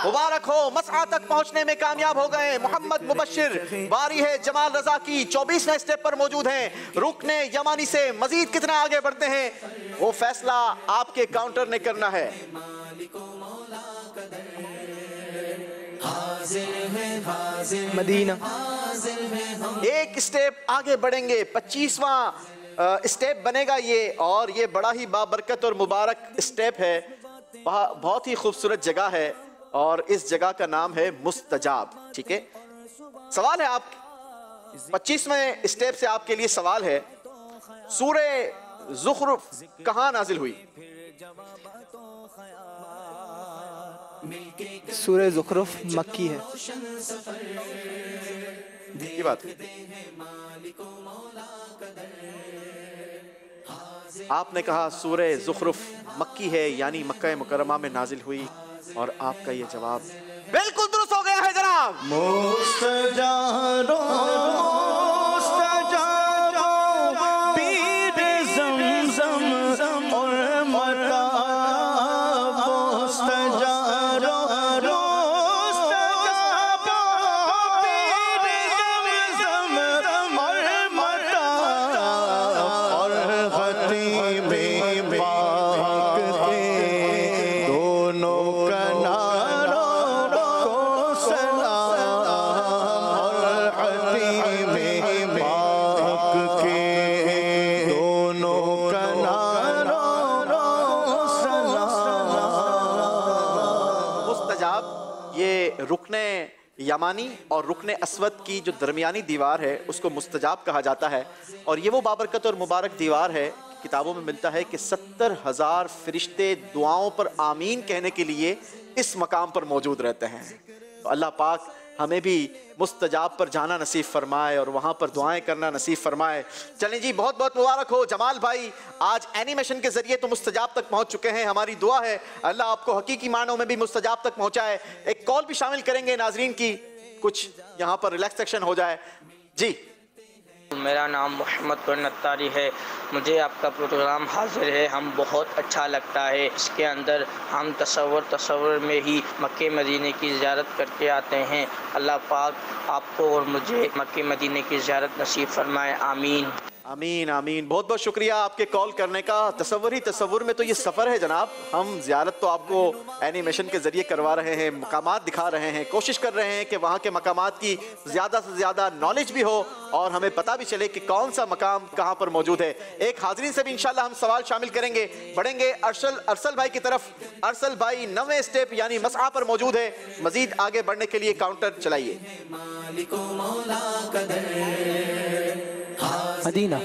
मुबारक हो। मसआ तक पहुंचने में कामयाब हो गए मोहम्मद मुबशिर। बारी है जमाल रजा की, 24वें स्टेप पर मौजूद हैं। रुकने यमानी से मजीद कितना आगे बढ़ते हैं वो फैसला आपके काउंटर ने करना है। मदीना। एक स्टेप आगे बढ़ेंगे, 25वां स्टेप बनेगा ये, और ये बड़ा ही बाबरकत और मुबारक स्टेप है। बहुत ही खूबसूरत जगह है और इस जगह का नाम है मुस्तजाब। ठीक है, सवाल है आप 25वें स्टेप से आपके लिए सवाल है, सूरे ज़ुख़रुफ़ कहां नाजिल हुई? सूरह ज़ुख़रुफ़ मक्की है। ये बात आपने कहा सूरह ज़ुख़रुफ़ मक्की है, यानी मक्का मुकर्रमा में नाजिल हुई, और आपका ये जवाब बिल्कुल दुरुस्त हो गया है जनाब। मुस्तजारो पीर ज़मज़म और मता, मुस्तजारो रुकने यमानी और रुकने अस्वद की जो दरमियानी दीवार है उसको मुस्तजाब कहा जाता है, और ये वो बाबरकत और मुबारक दीवार है। किताबों में मिलता है कि 70,000 फरिश्ते दुआओं पर आमीन कहने के लिए इस मकाम पर मौजूद रहते हैं। तो अल्लाह पाक हमें भी मुस्तजाब पर जाना नसीब फरमाए और वहाँ पर दुआएं करना नसीब फरमाए। चलें जी, बहुत बहुत मुबारक हो जमाल भाई, आज एनिमेशन के ज़रिए तो मुस्तजाब तक पहुँच चुके हैं। हमारी दुआ है अल्लाह आपको हकीकी मानों में भी मुस्तजाब तक पहुँचाए। एक कॉल भी शामिल करेंगे नाजरीन की, कुछ यहाँ पर रिलैक्स सेक्शन हो जाए। जी, मेरा नाम मोहम्मद नत्तारी है। मुझे आपका प्रोग्राम हाजिर है हम बहुत अच्छा लगता है। इसके अंदर हम तसव्वुर में ही मक्के मदीने की ज़ियारत करके आते हैं। अल्लाह पाक आपको और मुझे मक्के मदीने की ज़ियारत नसीब फरमाए, आमीन। आमीन आमीन। बहुत बहुत शुक्रिया आपके कॉल करने का। तसव्वुर ही तसव्वुर में तो ये सफ़र है जनाब। हम ज़ियारत तो आपको एनिमेशन के ज़रिए करवा रहे हैं, मकामात दिखा रहे हैं, कोशिश कर रहे हैं कि वहाँ के मकामात की ज़्यादा से ज़्यादा नॉलेज भी हो और हमें पता भी चले कि कौन सा मकाम कहाँ पर मौजूद है। एक हाज़रीन से भी इंशाल्लाह हम सवाल शामिल करेंगे। बढ़ेंगे अरसल भाई की तरफ। अरसल भाई 9वें स्टेप यानी मसआ पर मौजूद है। मज़ीद आगे बढ़ने के लिए काउंटर चलाइए। मदीना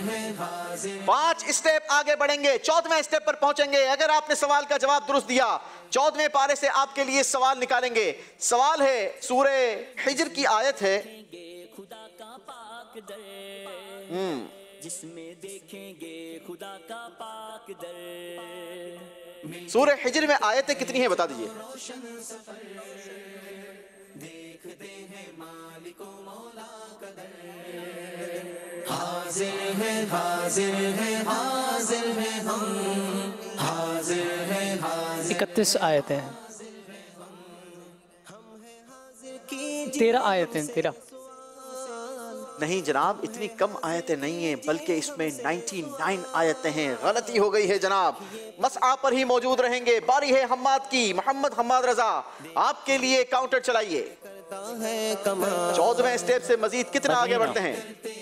5 स्टेप आगे बढ़ेंगे, 14वें स्टेप पर पहुंचेंगे। अगर आपने सवाल का जवाब दुरुस्त दिया 14वें पारे से आपके लिए सवाल निकालेंगे। सवाल है सूरे हिज्र की आयत है, जिसमें देखेंगे खुदा का पाक दर। सूरे हिज्र में आयतें कितनी हैं बता दीजिए। देखते हैं मालिको मौला कदर। हाजिर है हाजिर है हाजिर है हम, हाजिर है हाजिर। 31 आयतें हैं, 13 आयतें। 13 नहीं जनाब, इतनी कम आयतें नहीं हैं, बल्कि इसमें 99 आयतें हैं। गलती हो गई है जनाब। मसआ पर ही मौजूद रहेंगे। बारी है हम्माद की। मोहम्मद हम्माद रजा आपके लिए काउंटर चलाइए। 14वें स्टेप से मजीद कितना आगे बढ़ते हैं?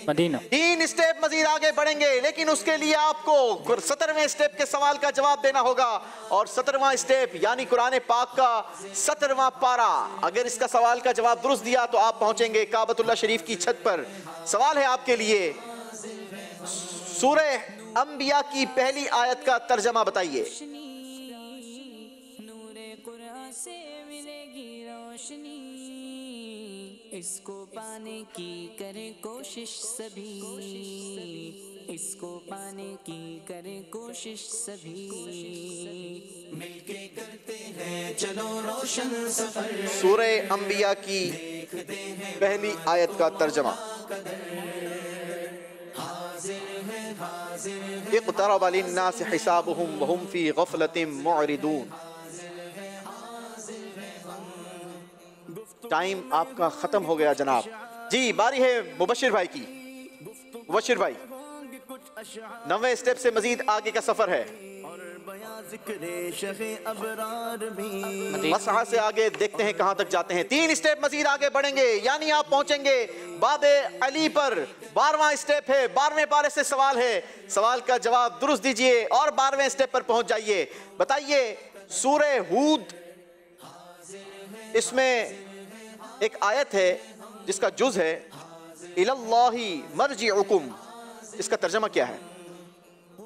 मदीना 3 स्टेप मजीद आगे बढ़ेंगे, लेकिन उसके लिए आपको 17वें स्टेप के सवाल का जवाब देना होगा। और 17वां स्टेप यानी कुरान पाक का 17वां पारा। अगर इसका सवाल का जवाब दुरुस्त दिया तो आप पहुंचेंगे काबतुल्लाह शरीफ की छत पर। सवाल है आपके लिए, सूरह अंबिया की पहली आयत का तर्जमा बताइए। इसको पाने की करें कोशिश सभी, इसको पाने की करें कोशिश सभी, मिलके करते हैं चलो रोशन सफर। सूरह अंबिया की पहली आयत का तर्जमा। इक़्तरब लिन्नास हिसाबुहुम वहुम फी गफ़लतिन मुअरिदून। टाइम आपका खत्म हो गया जनाब। जी बारी है मुबशिर भाई की। मुबशिर भाई 9वें स्टेप से मजीद आगे का सफर है। मसआ से आगे देखते हैं कहां तक जाते हैं। 3 स्टेप मजीद आगे बढ़ेंगे, यानी आप पहुंचेंगे बाबे अली पर। 12वां स्टेप है, 12वें पारे से सवाल है। सवाल का जवाब दुरुस्त दीजिए और 12वें स्टेप पर पहुंच जाइए। बताइए सूरह हूद, इसमें एक आयत है जिसका जुज है इलल्लाहि मर्जिउकुम। इसका तर्जमा क्या है?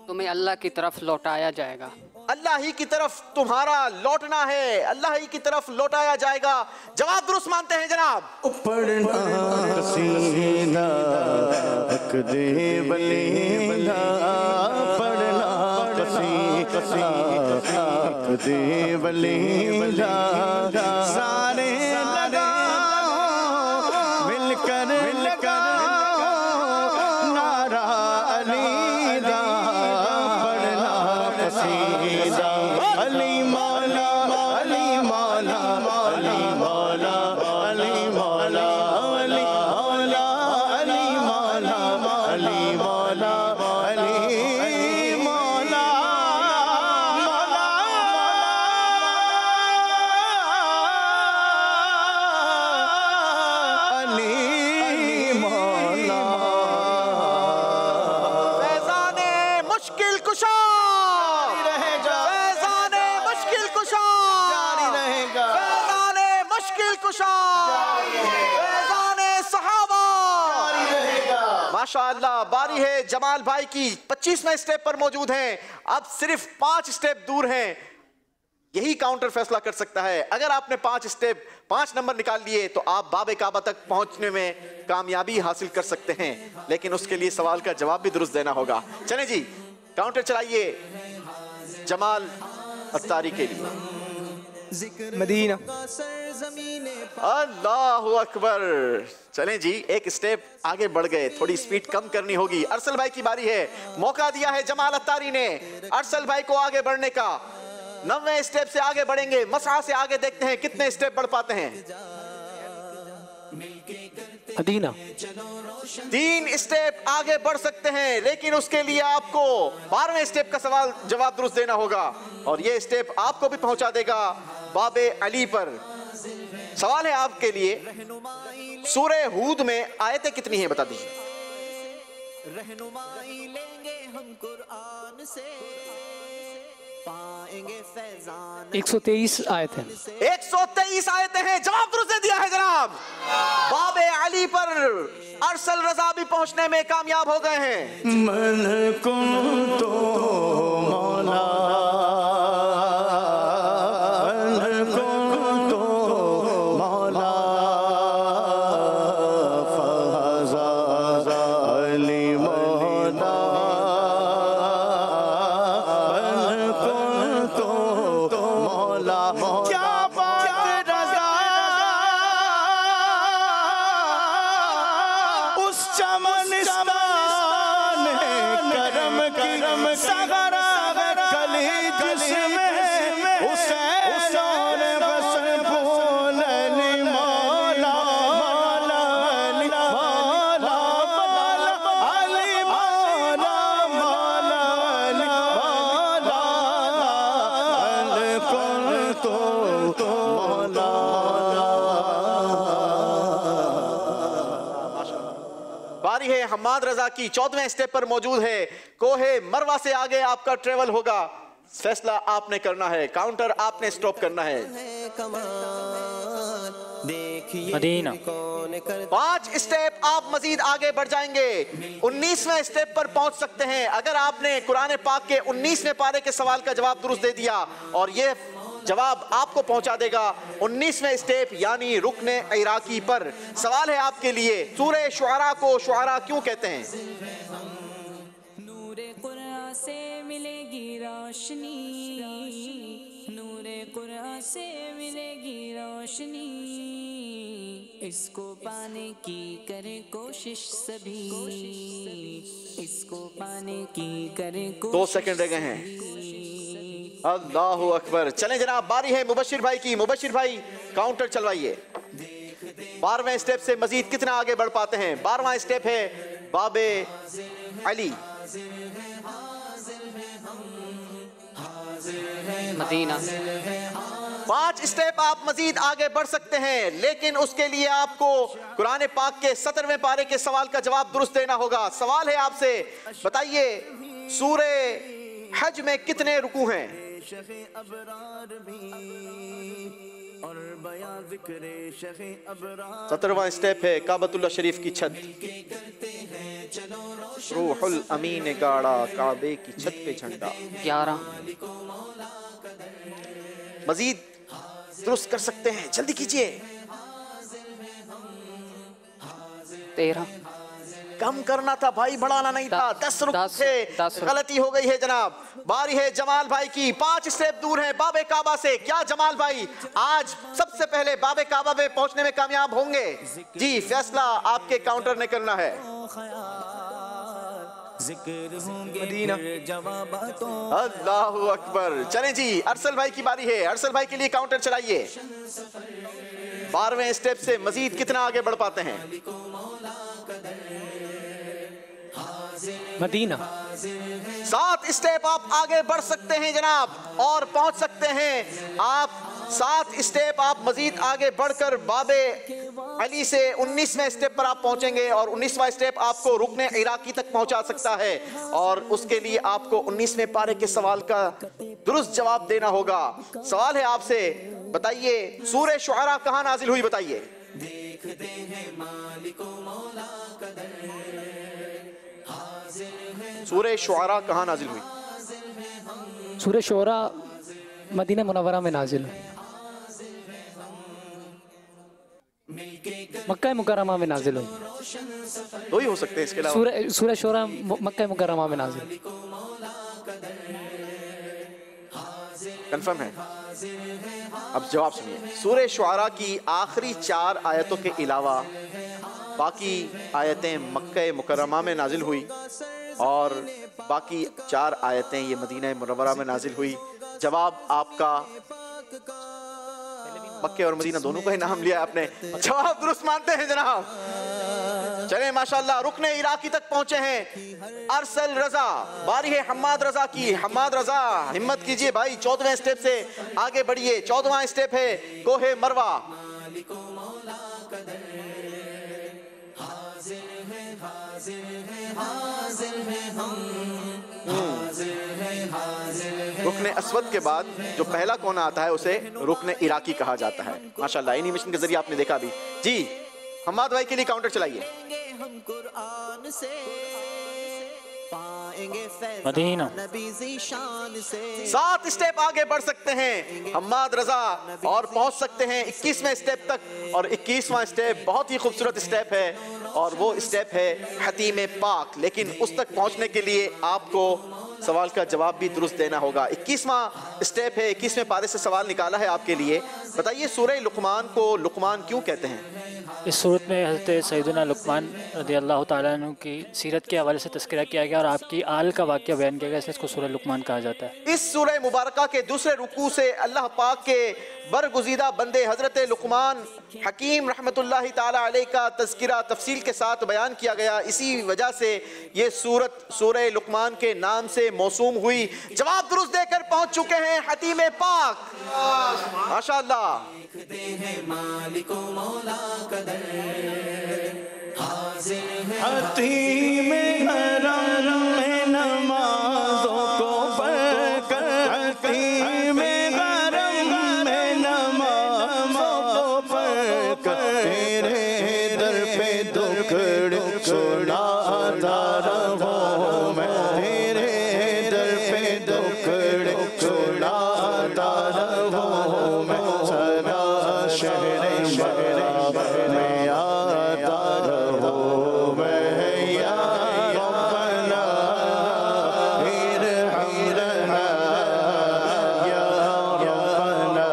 तुम्हें अल्लाह की तरफ लौटाया जाएगा। अल्लाह ही की तरफ तुम्हारा लौटना है, अल्लाह ही की तरफ लौटाया जाएगा। जवाब दुरुस्त मानते हैं जनाब। पढ़ना सीना हक दे बलेना, पढ़ना सीना हक दे बलेना, सारे लगा मिलकर नारा अली दा, पढ़ना कसीदा अली मौला अली मौला अली मौला अली मौला अली मौला अली मौला अली मौला अली मौला माशाअल्लाह। बारी है जमाल भाई की। 25वें स्टेप पर मौजूद हैं। अब सिर्फ 5 स्टेप दूर हैं। यही काउंटर फैसला कर सकता है। अगर आपने 5 नंबर निकाल लिए तो आप बाबे काबा तक पहुंचने में कामयाबी हासिल कर सकते हैं, लेकिन उसके लिए सवाल का जवाब भी दुरुस्त देना होगा। चलें जी, काउंटर चलाइए जमाल अत्तारी के लिए। मदीना। अल्लाहु अकबर। चलें जी, एक स्टेप आगे बढ़ गए। थोड़ी स्पीड कम करनी होगी। अरसल भाई की बारी है। मौका दिया है जमाल अत्तारी ने अरसल भाई को आगे बढ़ने का। 9वें स्टेप से आगे बढ़ेंगे। मसआ से आगे देखते हैं कितने स्टेप बढ़ पाते हैं। मदीना। 3 स्टेप आगे बढ़ सकते हैं, लेकिन उसके लिए आपको 12वें स्टेप का सवाल जवाब दुरुस्त देना होगा और ये स्टेप आपको भी पहुंचा देगा बाबे अली पर। सवाल है आपके लिए, सूरह हूद में आयतें कितनी हैं बता दीजिए। रहनुमाई लेंगे हम कुरान से, पाएंगे फैजान 123 आयत है। 123 आयतें हैं, जवाब दुरुस्त दे दिया है जनाब। बाबे अली पर अरसल रजा भी पहुंचने में कामयाब हो गए हैं। मन कुन तो मौला, मन कुन तो मौला, फहज़ा अली मौला, मन कुन तो मौला। क्या बात रज़ा, उस चमन करम की सगरा गली जिसमें हुसैन और हसन फूल अली मौला, मौला अली मौला, मौला अली मौला, मौला अली मौला, अल कुल तो मौला। बारी है हम्माद रजा की, 14वें स्टेप पर मौजूद है। कोहे मरवा से आगे आपका ट्रेवल होगा, फैसला आपने करना है, काउंटर आपने स्टॉप करना है। मदीना। 5 स्टेप आप मजीद आगे बढ़ जाएंगे, 19वें स्टेप पर पहुंच सकते हैं अगर आपने कुरान पाक के 19वें पारे के सवाल का जवाब दुरुस्त दे दिया और ये जवाब आपको पहुंचा देगा 19वें स्टेप यानी रुकने इराकी पर। सवाल है आपके लिए, सूरह शुआरा को शुआरा क्यों कहते हैं? नूरे कुरान से मिलेगी रोशनी, नूरे कुरान से मिलेगी रोशनी, इसको पाने की करें कोशिश सभी, इसको पाने की करें कोशिश। 2 सेकंड रह गए हैं। अल्लाहु अकबर। चलें जनाब, बारी है मुबशिर भाई की। मुबशिर भाई काउंटर चलवाइए। 12वें स्टेप से मजीद कितना आगे बढ़ पाते हैं? 12वां स्टेप है बाबे अली। मदीना। 5 स्टेप आप मजीद आगे बढ़ सकते हैं, लेकिन उसके लिए आपको कुरान पाक के 17वें पारे के सवाल का जवाब दुरुस्त देना होगा। सवाल है आपसे, बताइए सूरह हज में कितने रुकू हैं? 17वां स्टेप है काबतुल्लाह शरीफ की छत। रूहुल अमीन ने गाड़ा काबे की छत पे झंडा। 11। मजीद दुरुस्त कर सकते हैं, जल्दी कीजिए। 13। कम करना था भाई, बढ़ाना नहीं था। 10 रुक थे, गलती हो गई है जनाब। बारी है जमाल भाई की। 5 स्टेप दूर है बाबे काबा से। क्या जमाल भाई आज सबसे पहले बाबे काबा में पहुंचने में कामयाब होंगे? जी, फैसला आपके काउंटर ने करना है। मदीना। अल्लाहु अकबर। चलें जी, अरसल भाई की बारी है। अरसल भाई के लिए काउंटर चलाइए। 12वें स्टेप से मजीद कितना आगे बढ़ पाते हैं? मदीना। 7 स्टेप आप आगे बढ़ सकते हैं जनाब और पहुंच सकते हैं आप। 7 स्टेप आप मजीद आगे बढ़कर बाबे अली से 19वें स्टेप पर आप पहुंचेंगे और 19वां स्टेप आपको रुकने इराकी तक पहुंचा सकता है और उसके लिए आपको 19वें पारे के सवाल का दुरुस्त जवाब देना होगा। सवाल है आपसे, बताइए सूरह शुआरा कहां नाजिल हुई? बताइए। सूरह शुआरा कहां नाजिल हुई? सूरह शुआरा मदीना मुनव्वरा में नाजिल, मक्का मुकर्रमा में नाजिल हुई। दो ही हो सकते हैं, इसके अलावा सूरह शुआरा मक्का मुकर्रमा में नाजिल। कंफर्म है? अब जवाब सुनिए। सूरह शुआरा की आखिरी 4 आयतों के अलावा बाकी आयतें मक्का मुकर्रमा में नाजिल हुई और बाकी 4 आयतें ये मदीना मुनव्वरा में नाजिल हुई। जवाब आपका, मक्के और मदीना दोनों का ही नाम लिया आपने। जवाब दुरुस्त मानते हैं जनाब? चले माशाल्लाह रुकने इराकी तक पहुंचे हैं अरसल रजा। बारी है हम्माद रजा की। हम्माद रजा हिम्मत कीजिए भाई, 14वें स्टेप से आगे बढ़िए। 14वां स्टेप है कोहे मरवा। रुकने अस्वद के बाद जो पहला कोना आता है उसे रुकने इराकी कहा जाता है। माशाल्लाह एनिमेशन के जरिए आपने देखा भी जी। हम्माद भाई के लिए काउंटर चलाइए। मदीना 7 स्टेप आगे बढ़ सकते हैं हम्माद रजा और पहुंच सकते हैं 21वें स्टेप तक। और 21वां स्टेप बहुत ही खूबसूरत स्टेप है और वो स्टेप है हतीम पाक। लेकिन उस तक पहुंचने के लिए आपको सवाल का जवाब भी दुरुस्त देना होगा। 21वां स्टेप है, 21वें पारे से सवाल निकाला है आपके लिए। बताइए सूरह लुकमान को लुकमान क्यों कहते हैं? इस सूरत में हज़रत सैयदना लुकमान रज़ी अल्लाह तआला अन्हु की सीरत के हवाले से तज़किरा किया गया और आपकी आल का वाक़या बयान किया गया, इसलिए इसको सूरह लुकमान कहा जाता है। इस सूरह मुबारका के दूसरे रुकू से अल्लाह पाक के बरगुज़ीदा बंदे हज़रत लुकमान हकीम रहमतुल्लाहि ताला अलैह का तज़किरा तफसील के साथ बयान किया गया। इसी वजह से ये सूरत सूरह लुकमान के नाम से मौसूम हुई। जवाब दुरुस्त देकर पहुंच चुके हैं हतीम पाक। माशाअल्लाह। हतीम हरम में नमाज़ों को पढ़कर, हतीम हरम में नमाज़ों को पढ़कर तेरे दर पे दुख छुड़ाता रहूं मैं, तेरे दर पे दुख छुड़ाता रहूं मैं, सदा शहरे में आता रहूं मैं या रब्बना इरहमना या रब्बना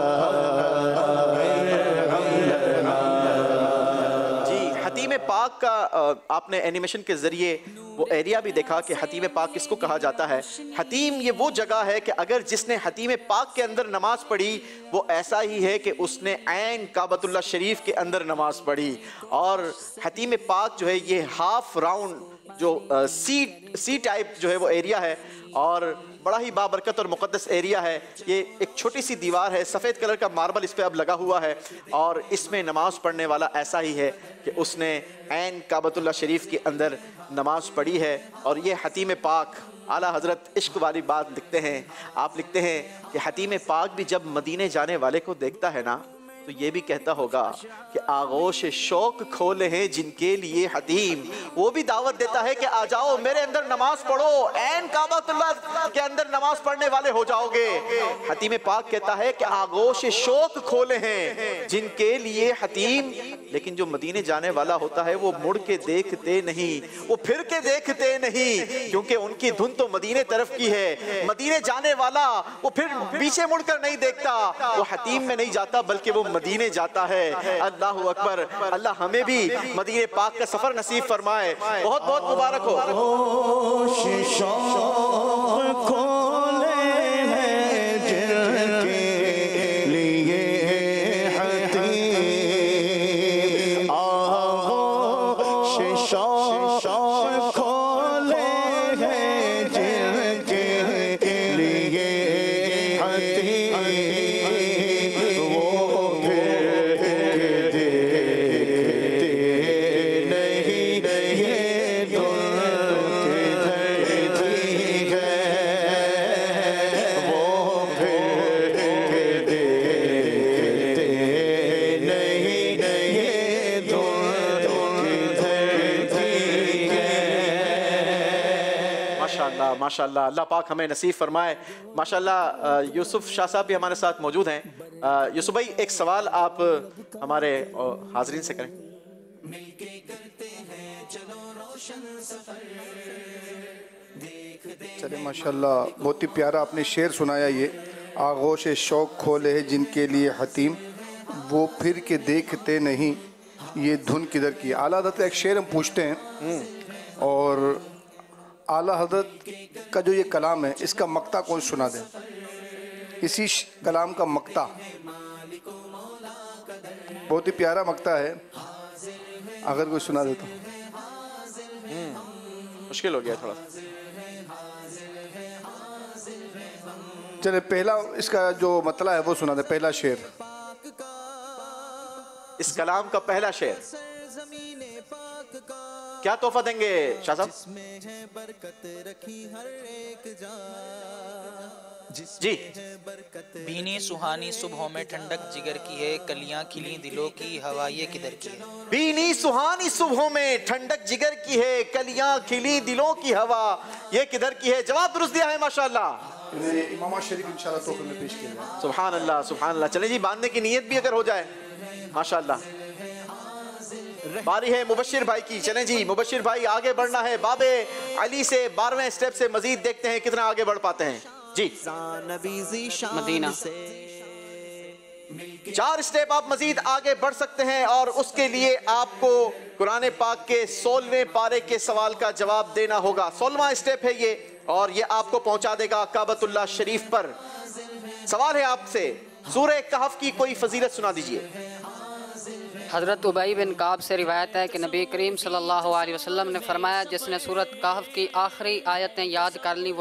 इरहमना। जी हतीम पाक का आपने एनिमेशन के जरिए वो एरिया भी देखा कि हतीम पाक किसको कहा जाता है। हतीम ये वो जगह है कि अगर जिसने हतीम पाक के अंदर नमाज पढ़ी वो ऐसा ही है कि उसने ऐन काबतुल्लाह शरीफ के अंदर नमाज पढ़ी। और हतीम पाक जो है ये हाफ राउंड जो सी टाइप जो है वो एरिया है और बड़ा ही बाबरकत और मुक़द्दस एरिया है। ये एक छोटी सी दीवार है, सफ़ेद कलर का मार्बल इस पे अब लगा हुआ है और इसमें नमाज पढ़ने वाला ऐसा ही है कि उसने ऐन काबतुल्लाह शरीफ के अंदर नमाज पढ़ी है। और ये हतीम पाक आला हज़रत इश्क वाली बात लिखते हैं। आप लिखते हैं कि हतीम पाक भी जब मदीने जाने वाले को देखता है ना तो ये भी कहता होगा कि आगोश शौक खोले हैं जिनके लिए हतीम। वो भी दावत देता है कि आ जाओ मेरे अंदर नमाज पढ़ो, ऐन काबतुल्लाह के अंदर नमाज पढ़ने वाले हो जाओगे। हतीम पाक कहता है कि आगोश शौक खोले हैं जिनके लिए हतीम। लेकिन जो मदीने जाने वाला होता है वो मुड़ के देखते नहीं, वो फिर के देखते नहीं, क्योंकि उनकी धुन तो मदीने तरफ की है। मदीने जाने वाला वो फिर पीछे मुड़कर नहीं देखता, वो हतीम में नहीं जाता बल्कि वो मदीने जाता है। अल्लाहु अकबर। अल्लाह हमें भी मदीने पाक का सफर नसीब फरमाए। बहुत बहुत मुबारक हो। माशाल्लाह अल्लाह पाक हमें नसीब फरमाए। माशाल्लाह यूसुफ शाह साहब भी हमारे साथ मौजूद हैं। यूसुफ भाई एक सवाल आप हमारे हाजरीन से करें। चले माशाल्लाह बहुत ही प्यारा आपने शेर सुनाया। ये आगोश शौक खोले है जिनके लिए हतीम, वो फिर के देखते नहीं ये धुन किधर की। आला हज़रत एक शेर हम पूछते हैं और आला हज़रत का जो ये कलाम है इसका मक्ता कौन सुना दे। इसी कलाम का मक्ता बहुत ही प्यारा मक्ता है, अगर कोई सुना दे तो। मुश्किल हो गया थोड़ा। चले पहला इसका जो मतला है वो सुना दे, पहला शेर। इस कलाम का पहला शेर क्या तोहफा देंगे शाह साहब? जी। भीनी सुहानी सुबहों में ठंडक जिगर की है, कलियां खिली दिलों की, हवा ये किधर की है। भीनी सुहानी सुबहों में ठंडक जिगर की है, कलियां खिली दिलों की हवा ये किधर की है। जवाब दुरुस्त दिया है माशाअल्लाह। इमाम शरीफ इंशाल्लाह तोहफे में पेश किया जाए। सुभान अल्लाह सुभान अल्लाह। चले जी, बांधने की नियत भी अगर हो जाए माशाअल्लाह। बारी है मुबशिर भाई की। चलें जी, मुबशिर भाई आगे बढ़ना है। बाबे अली से 12वें स्टेप से मजीद देखते हैं कितना आगे बढ़ पाते हैं जी। मदीना 4 स्टेप आप मजीद आगे बढ़ सकते हैं और उसके लिए आपको कुरान पाक के 16वें पारे के सवाल का जवाब देना होगा। 16वां स्टेप है ये और ये आपको पहुंचा देगा काबतुल्लाह शरीफ पर। सवाल है आपसे, सूरह कहफ की कोई फजीलत सुना दीजिए। हज़रत उबई बिन काब से रिवायत है कि नबी करीम सल्लल्लाहु अलैहि वसल्लम ने फरमाया, जिसने सूरत कहफ की आखिरी आयतें याद कर ली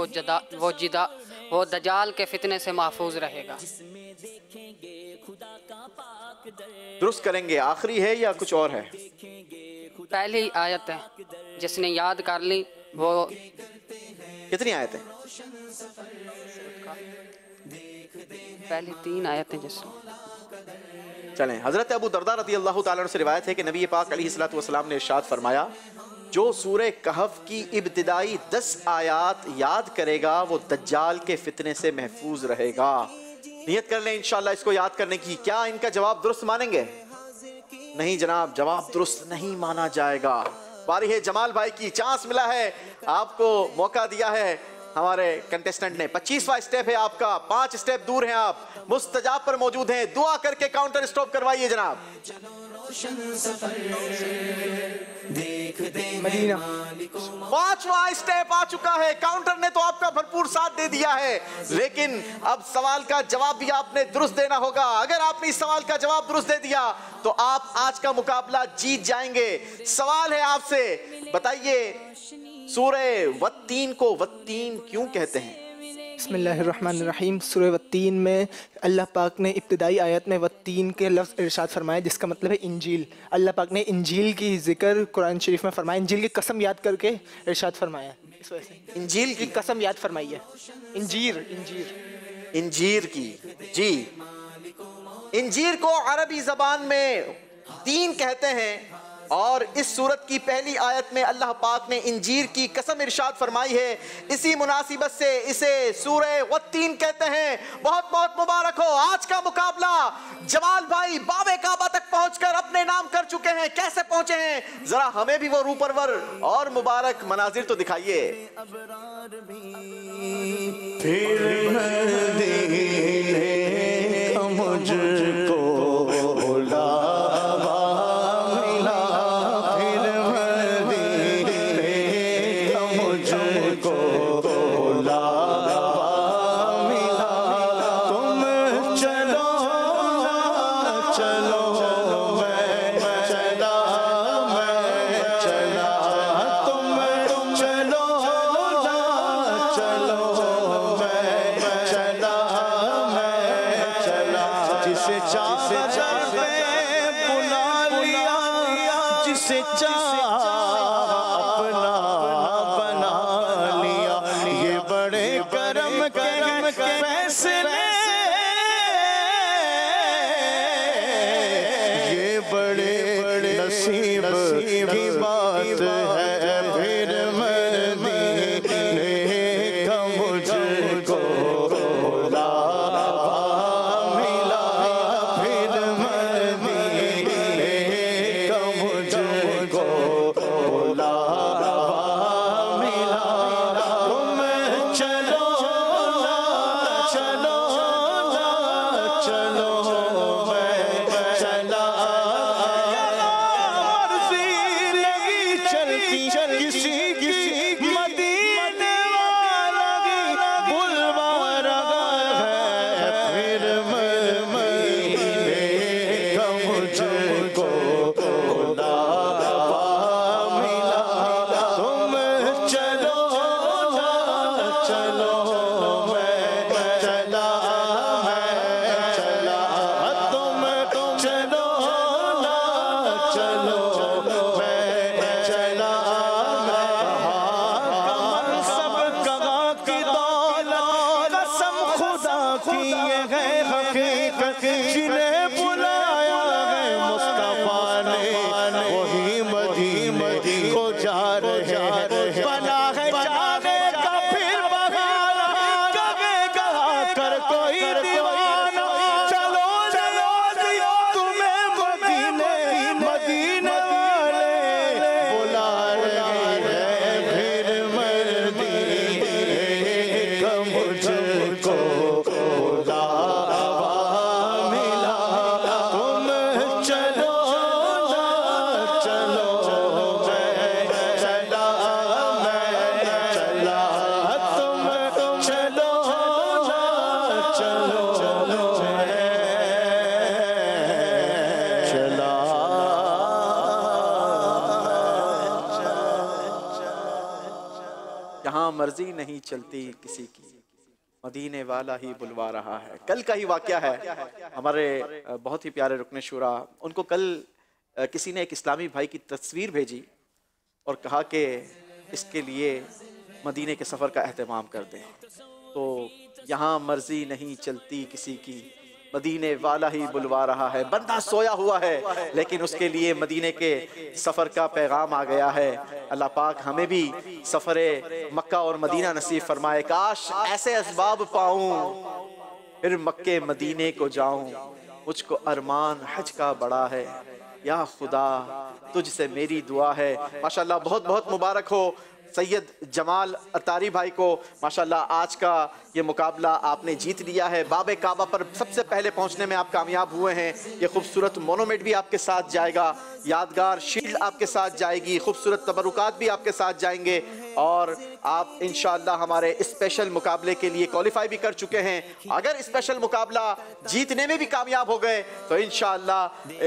वो दजाल के फितने से महफूज रहेगा। दुरुस्त करेंगे, आखिरी है या कुछ और है? पहली आयत है, जिसने याद कर ली वो। कितनी आयतें? पहली 3 आयतें जिसने। चलें, हज़रत अबू दरदा रज़ी अल्लाह ताला अन्हु से रिवायत है कि नबी पाक अलैहिस्सलातु वस्सलाम ने इरशाद फरमाया, जो सूरह कहफ की इब्तिदाई 10 आयात याद करेगा वो दज्जाल के फितने से महफूज रहेगा। नियत कर लें इंशाल्लाह इसको याद करने की। क्या इनका जवाब दुरुस्त मानेंगे? नहीं जनाब, जवाब दुरुस्त नहीं माना जाएगा। बारी है जमाल भाई की। चांस मिला है आपको, मौका दिया है हमारे कंटेस्टेंट ने। 25वां स्टेप है आपका, 5 स्टेप दूर हैं आप, मुस्तजाब पर मौजूद हैं। दुआ करके काउंटर स्टॉप करवाइए जनाब। मदीना 5वां स्टेप आ चुका है। काउंटर ने तो आपका भरपूर साथ दे दिया है, लेकिन अब सवाल का जवाब भी आपने दुरुस्त देना होगा। अगर आपने इस सवाल का जवाब दुरुस्त दे दिया तो आप आज का मुकाबला जीत जाएंगे। सवाल है आपसे, बताइए सूरह वत्तीन को वत्तीन क्यों कहते हैं? बिस्मिल्लाहिर्रहमानिर्रहीम। सूरह वत्तीन में अल्लाह पाक ने इब्तिदाई आयत में वत्तीन के लफ्ज़ इरशाद फरमाया, जिसका मतलब है इंजील। अल्लाह पाक ने इंजील की जिक्र कुरान शरीफ में फरमाया, इंजील की कसम याद करके इरशाद फरमाया। इस वजह से इंजील की कसम याद फरमाई है। इंजीर की जी। इंजीर को अरबी ज़बान में तीन कहते हैं और इस सूरत की पहली आयत में अल्लाह पाक ने इंजीर की कसम इरशाद फरमाई है। इसी मुनासिबत से इसे सूरह वत्तीन कहते हैं। बहुत बहुत मुबारक हो। आज का मुकाबला जमाल भाई बाबे काबा तक पहुंचकर अपने नाम कर चुके हैं। कैसे पहुंचे हैं, जरा हमें भी वो रूपरवर और मुबारक मनाजिर तो दिखाइए। मुझको चलो चलो मैं चला, मैं चला, तुम चलो ना चलो, मैं चला, मैं सब कहा की दौलत कसम खुदा की ये है हकीकत, जिन्हें बुलाया है मुस्तफा ने वही मदी को जा रहे हैं, बना है जाने का फिर बहाना, कभी कहा कर कोई दीवाना, चलो चलो तुम्हें मदीने वाले बुला रहे हैं, फिर मदीने का मुझको बुलावा मिला, तुम चलो ना चलो, मैं चला, मैं चला, तुम चलो ना चलो, चला। यहाँ मर्जी नहीं चलती किसी की, मदीने वाला ही बुलवा रहा है। कल का ही वाकया है, हमारे बहुत ही प्यारे रुकने शुरा, उनको कल किसी ने एक इस्लामी भाई की तस्वीर भेजी और कहा कि इसके लिए मदीने के सफ़र का एहतमाम कर दें। तो यहाँ मर्जी नहीं चलती किसी की, मदीने वाला ही बुलवा रहा है। बंदा सोया हुआ है लेकिन उसके लिए मदीने के सफ़र का पैगाम आ गया है। अल्लाह पाक हमें भी सफ़र मक्का और मदीना नसीब फरमाए। काश ऐसे असबाब पाऊं फिर मक्के मदीने को जाऊं, मुझको अरमान हज का बड़ा है, या खुदा तुझसे मेरी दुआ है। माशाल्लाह बहुत बहुत मुबारक हो सैयद जमाल अतारी भाई को। माशाल्लाह आज का ये मुकाबला आपने जीत लिया है। बाबे काबा पर सबसे पहले पहुंचने में आप कामयाब हुए हैं। ये खूबसूरत मोनोमेंट भी आपके साथ जाएगा, यादगार शील्ड आपके साथ जाएगी, खूबसूरत तबरुकात भी आपके साथ जाएंगे और आप इंशाअल्लाह हमारे स्पेशल मुकाबले के लिए क्वालिफाई भी कर चुके हैं। अगर स्पेशल मुकाबला जीतने में भी कामयाब हो गए तो इंशाअल्लाह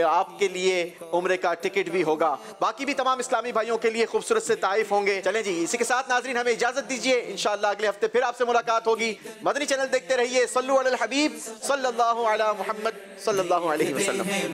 आपके लिए उम्रे का टिकट भी होगा। बाकी भी तमाम इस्लामी भाइयों के लिए खूबसूरत से तारीफ होंगे। चलें जी, इसी के साथ नाजरीन हमें इजाजत दीजिए। इंशाअल्लाह अगले हफ्ते फिर आपसे मुलाकात होगी। मदनी चैनल देखते रहिए। सल्लु अलल हबीब सल्लल्लाहु अला मुहम्मद सल्लल्लाहु अलैहि वसल्लम।